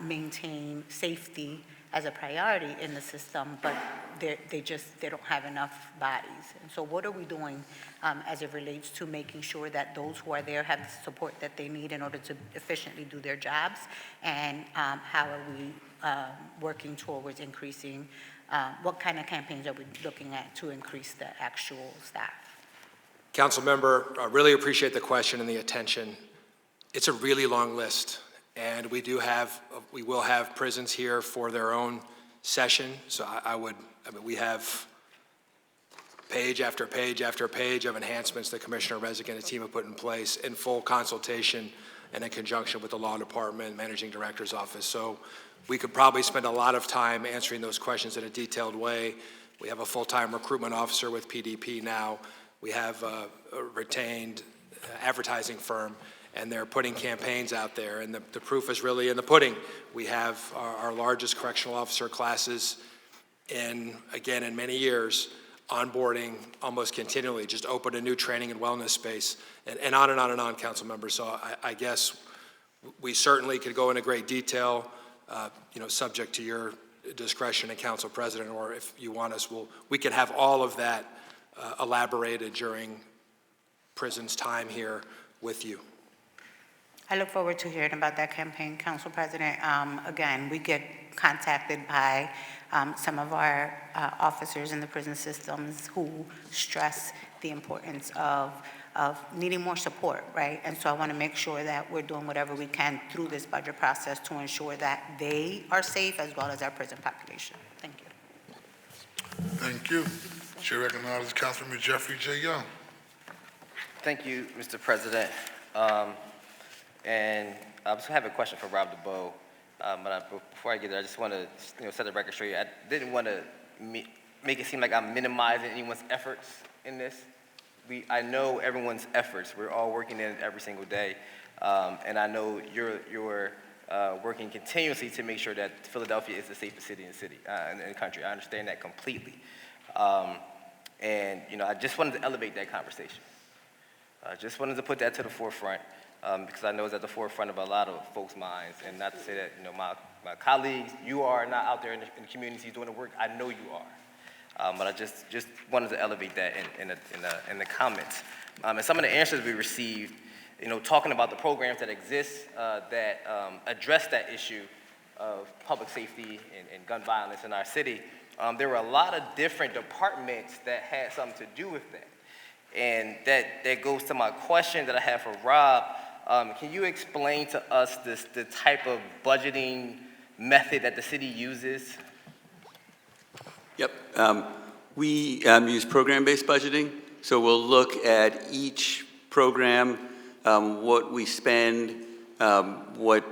Speaker 14: maintain safety as a priority in the system, but they don't have enough bodies. And so what are we doing as it relates to making sure that those who are there have the support that they need in order to efficiently do their jobs? And how are we working towards increasing, what kind of campaigns are we looking at to increase the actual staff?
Speaker 2: Council member, I really appreciate the question and the attention. It's a really long list, and we will have prisons here for their own session. So we have page after page after page of enhancements that Commissioner Resnick and his team have put in place in full consultation and in conjunction with the Law Department, Managing Director's Office. So we could probably spend a lot of time answering those questions in a detailed way. We have a full-time recruitment officer with PDP now. We have a retained advertising firm, and they're putting campaigns out there, and the proof is really in the pudding. We have our largest correctional officer classes in many years, onboarding almost continually, just opened a new training and wellness space, and on and on and on, council members. So I guess we certainly could go into great detail, subject to your discretion and council president, or if you want us, we can have all of that elaborated during prison's time here with you.
Speaker 14: I look forward to hearing about that campaign, Council President. Again, we get contacted by some of our officers in the prison systems who stress the importance of needing more support, right? And so I want to make sure that we're doing whatever we can through this budget process to ensure that they are safe as well as our prison population. Thank you.
Speaker 1: Thank you. Chair recognizes Councilman Jeffrey J. Young.
Speaker 19: Thank you, Mr. President. And I just have a question for Rob DeBoe. But before I get there, I just want to set the record straight. I didn't want to make it seem like I'm minimizing anyone's efforts in this. I know everyone's efforts. We're all working in it every single day. And I know you're working continuously to make sure that Philadelphia is the safest city in the country. I understand that completely. And I just wanted to elevate that conversation. I just wanted to put that to the forefront because I know it's at the forefront of a lot of folks' minds. And not to say that my colleagues, you are not out there in the community doing the work. I know you are. But I just wanted to elevate that in the comments. And some of the answers we received, talking about the programs that exist that address that issue of public safety and gun violence in our city, there were a lot of different departments that had something to do with that. And that goes to my question that I have for Rob. Can you explain to us the type of budgeting method that the city uses?
Speaker 18: Yep. We use program-based budgeting. So we'll look at each program, what we spend, what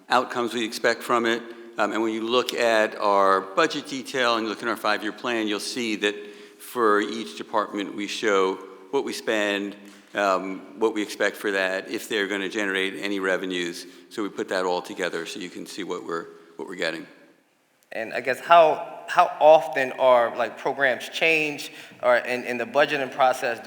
Speaker 18: outcomes we expect from it. And when you look at our budget detail and you look at our 5-year plan, you'll see that for each department we show what we spend, what we expect for that, if they're going to generate any revenues. So we put that all together so you can see what we're getting.
Speaker 19: And I guess how often are programs change, or in the budgeting process,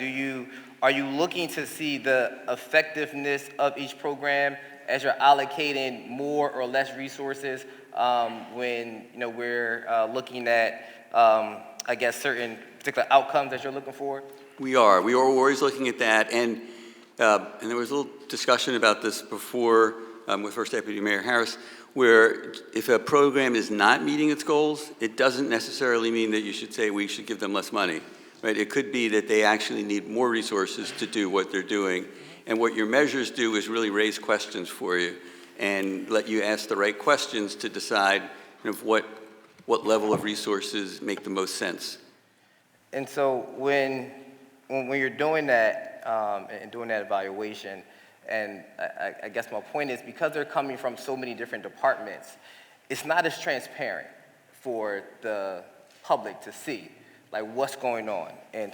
Speaker 19: are you looking to see the effectiveness of each program as you're allocating more or less resources when we're looking at I guess certain particular outcomes that you're looking for?
Speaker 18: We are always looking at that, and there was a little discussion about this before with First Deputy Mayor Harris, where if a program is not meeting its goals, it doesn't necessarily mean that you should say we should give them less money, right? It could be that they actually need more resources to do what they're doing, and what your measures do is really raise questions for you and let you ask the right questions to decide what level of resources make the most sense.
Speaker 19: And so when you're doing that and doing that evaluation, and I guess my point is because they're coming from so many different departments, it's not as transparent for the public to see what's going on, and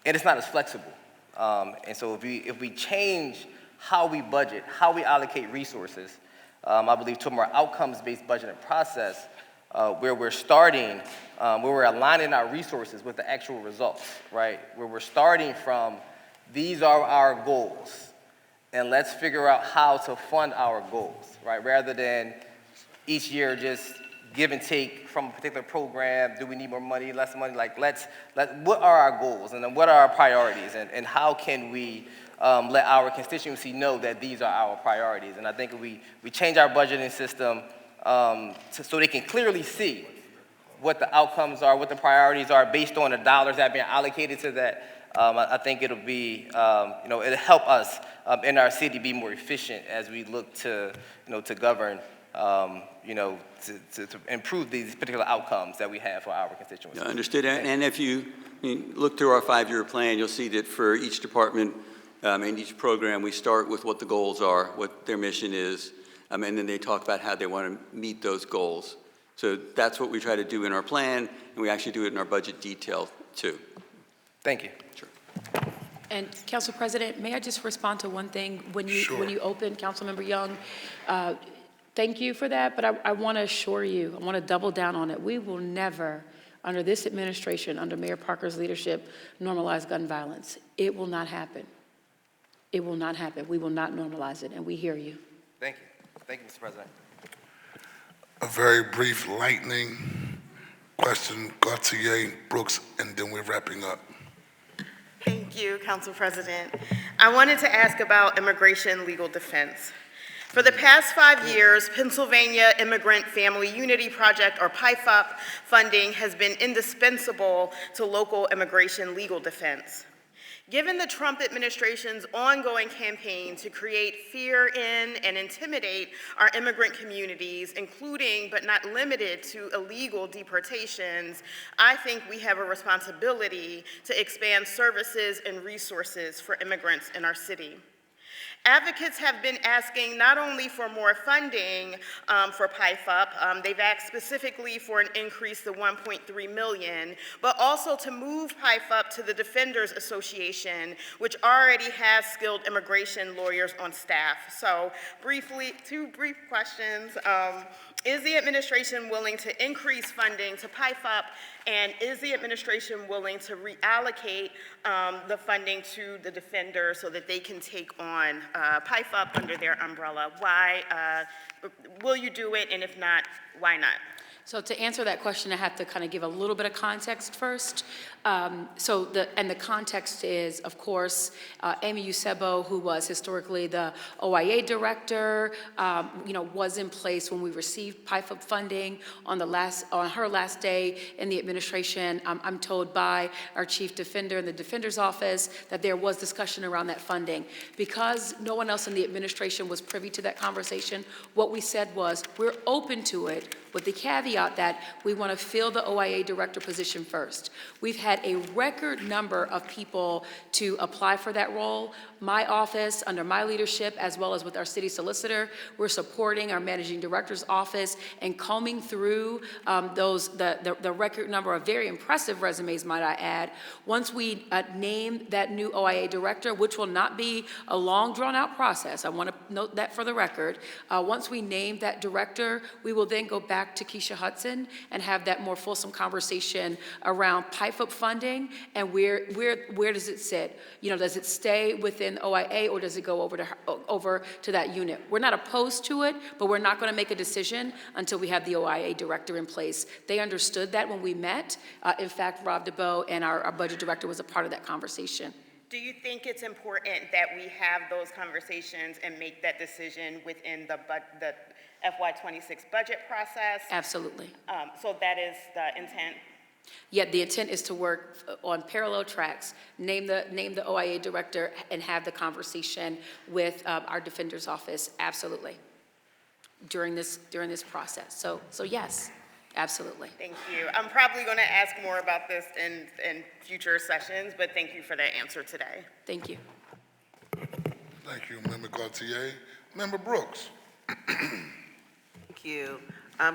Speaker 19: it's not as flexible. And so if we change how we budget, how we allocate resources, I believe to a more outcomes-based budgeting process, where we're starting, where we're aligning our resources with the actual results, right? Where we're starting from, these are our goals, and let's figure out how to fund our goals, right? Rather than each year just give and take from a particular program. Do we need more money, less money? Like, what are our goals, and then what are our priorities, and how can we let our constituency know that these are our priorities? And I think if we change our budgeting system so they can clearly see what the outcomes are, what the priorities are based on the dollars that are being allocated to that, I think it'll be, it'll help us in our city be more efficient as we look to, to govern, to improve these particular outcomes that we have for our constituency.
Speaker 18: Yeah, understood. And if you look through our 5-year plan, you'll see that for each department and each program, we start with what the goals are, what their mission is, and then they talk about how they want to meet those goals. So that's what we try to do in our plan, and we actually do it in our budget detail, too.
Speaker 19: Thank you.
Speaker 18: Sure.
Speaker 3: And Council President, may I just respond to one thing? When you opened, Councilmember Young, thank you for that, but I want to assure you, I want to double down on it. We will never, under this administration, under Mayor Parker's leadership, normalize gun violence. It will not happen. It will not happen. We will not normalize it, and we hear you.
Speaker 19: Thank you. Thank you, Mr. President.
Speaker 1: A very brief lightning question, Gautier, Brooks, and then we're wrapping up.
Speaker 21: Thank you, Council President. I wanted to ask about immigration legal defense. For the past 5 years, Pennsylvania Immigrant Family Unity Project, or PIFUP, funding has been indispensable to local immigration legal defense. Given the Trump administration's ongoing campaign to create fear in and intimidate our immigrant communities, including but not limited to illegal deportations, I think we have a responsibility to expand services and resources for immigrants in our city. Advocates have been asking not only for more funding for PIFUP, they've asked specifically for an increase to $1.3 million, but also to move PIFUP to the Defenders Association, which already has skilled immigration lawyers on staff. So briefly, 2 brief questions. Is the administration willing to increase funding to PIFUP, and is the administration willing to reallocate the funding to the Defenders so that they can take on PIFUP under their umbrella? Why will you do it, and if not, why not?
Speaker 3: So to answer that question, I have to kind of give a little bit of context first. The context is, of course, Amy Eusebo, who was historically the OIA director, was in place when we received PIFUP funding on her last day in the administration. I'm told by our chief defender in the Defender's office that there was discussion around that funding. Because no one else in the administration was privy to that conversation, what we said was, we're open to it, with the caveat that we want to fill the OIA director position first. We've had a record number of people to apply for that role. My office, under my leadership, as well as with our city solicitor, we're supporting our managing director's office and combing through the record number of very impressive resumes, might I add. Once we name that new OIA director, which will not be a long, drawn-out process, I want to note that for the record. Once we name that director, we will then go back to Keisha Hudson and have that more fulsome conversation around PIFUP funding and where does it sit? Does it stay within OIA, or does it go over to that unit? We're not opposed to it, but we're not going to make a decision until we have the OIA director in place. They understood that when we met. In fact, Rob DeBoe and our budget director was a part of that conversation.
Speaker 21: Do you think it's important that we have those conversations and make that decision within the FY26 budget process?
Speaker 3: Absolutely.
Speaker 21: So that is the intent?
Speaker 3: Yeah, the intent is to work on parallel tracks, name the OIA director, and have the conversation with our Defender's office, absolutely, during this process. So yes, absolutely.
Speaker 21: Thank you. I'm probably going to ask more about this in future sessions, but thank you for that answer today.
Speaker 3: Thank you.
Speaker 1: Thank you, Member Gautier. Member Brooks.
Speaker 4: Thank you.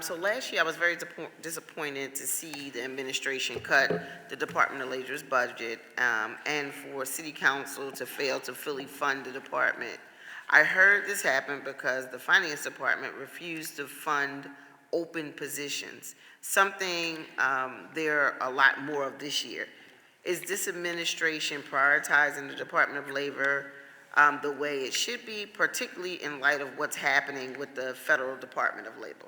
Speaker 4: So last year, I was very disappointed to see the administration cut the Department of Labor's budget and for City Council to fail to fully fund the department. I heard this happen because the Finance Department refused to fund open positions, something there are a lot more of this year. Is this administration prioritizing the Department of Labor the way it should be, particularly in light of what's happening with the Federal Department of Labor?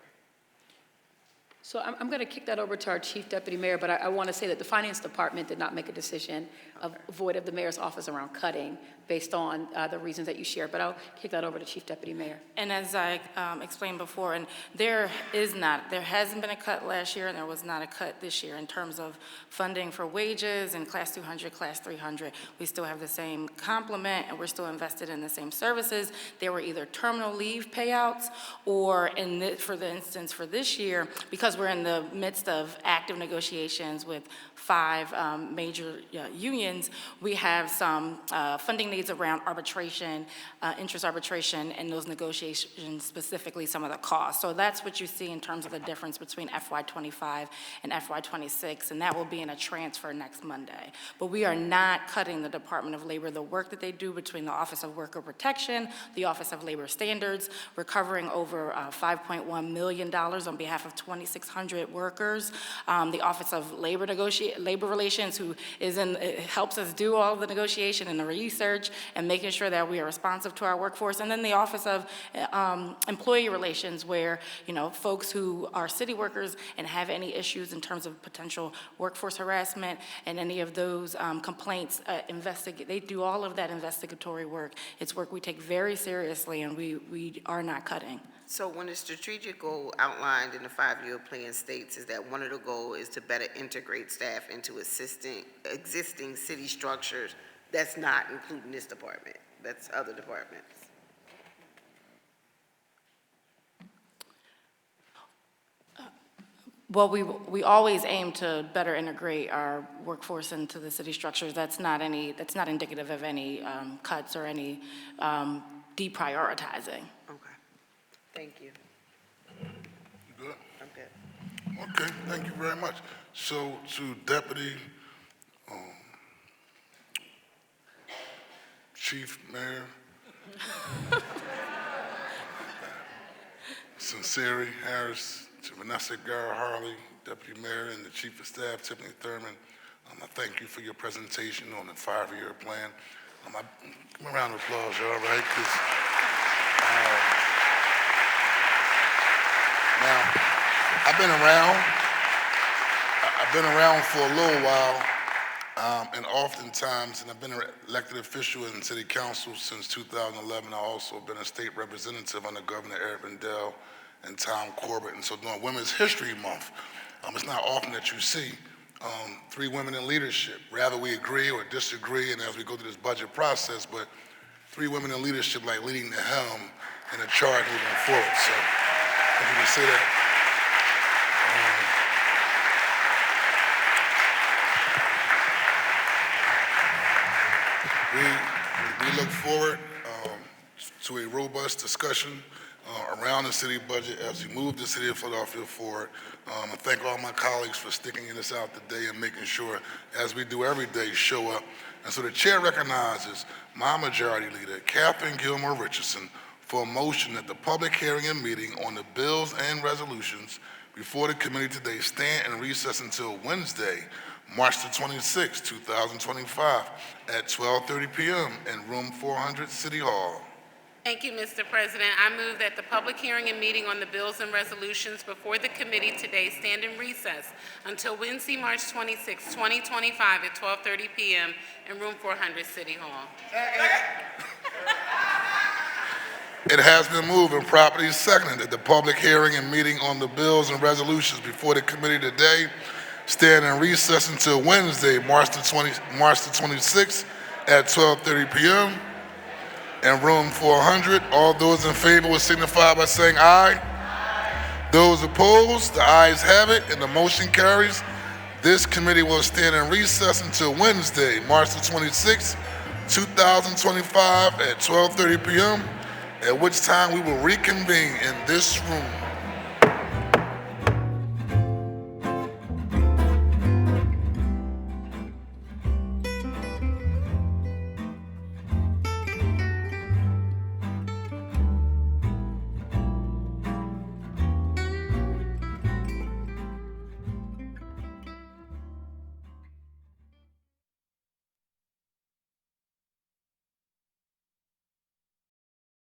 Speaker 3: So I'm going to kick that over to our Chief Deputy Mayor, but I want to say that the Finance Department did not make a decision of void of the mayor's office around cutting based on the reasons that you shared, but I'll kick that over to Chief Deputy Mayor.
Speaker 9: And as I explained before, and there hasn't been a cut last year, and there was not a cut this year in terms of funding for wages and Class 200, Class 300. We still have the same complement, and we're still invested in the same services. There were either terminal leave payouts, or for the instance for this year, because we're in the midst of active negotiations with 5 major unions, we have some funding needs around arbitration, interest arbitration, and those negotiations, specifically some of the costs. So that's what you see in terms of the difference between FY25 and FY26, and that will be in a transfer next Monday. But we are not cutting the Department of Labor, the work that they do between the Office of Worker Protection, the Office of Labor Standards. We're covering over $5.1 million on behalf of 2,600 workers. The Office of Labor Relations, who helps us do all the negotiation and the research and making sure that we are responsive to our workforce. And then the Office of Employee Relations, where, folks who are city workers and have any issues in terms of potential workforce harassment and any of those complaints, they do all of that investigatory work. It's work we take very seriously, and we are not cutting.
Speaker 4: So when the strategic goal outlined in the 5-year plan states is that one of the goals is to better integrate staff into existing city structures, that's not including this department, that's other departments.
Speaker 9: Well, we always aim to better integrate our workforce into the city structures. That's not indicative of any cuts or any deprioritizing.
Speaker 4: Okay, thank you.
Speaker 1: You good?
Speaker 4: I'm good.
Speaker 1: Okay, thank you very much. So to Deputy Chief Mayor, Sinceri Harris, to Vanessa Garra-Harley, Deputy Mayor, and the Chief of Staff, Tiffany Thurman, I thank you for your presentation on the 5-year plan. Give me a round of applause, y'all, right? Now, I've been around for a little while, and oftentimes, and I've been an elected official in city council since 2011. I've also been a state representative under Governor Eric Rendell and Tom Corbett. And so during Women's History Month, it's not often that you see 3 women in leadership. Rather we agree or disagree, and as we go through this budget process, but 3 women in leadership like leading the helm and the charge moving forward. So if you can say that. We look forward to a robust discussion around the city budget as we move the city of Philadelphia forward. I thank all my colleagues for sticking this out today and making sure, as we do every day, show up. And so the chair recognizes my majority leader, Catherine Gilmore Richardson, for a motion that the public hearing and meeting on the bills and resolutions before the committee today stand and recess until Wednesday, March the 26th, 2025 at 12:30 p.m. in room 400, City Hall.
Speaker 20: Thank you, Mr. President. I move that the public hearing and meeting on the bills and resolutions before the committee today stand in recess until Wednesday, March 26, 2025 at 12:30 p.m. in room 400, City Hall.
Speaker 1: It has been moved and properly seconded that the public hearing and meeting on the bills and resolutions before the committee today stand in recess until Wednesday, March the 26th at 12:30 p.m. in room 400. All those in favor will signify by saying aye. Aye. Those opposed, the ayes have it, and the motion carries. This committee will stand in recess until Wednesday, March the 26th, 2025 at 12:30 p.m., at which time we will reconvene in this room.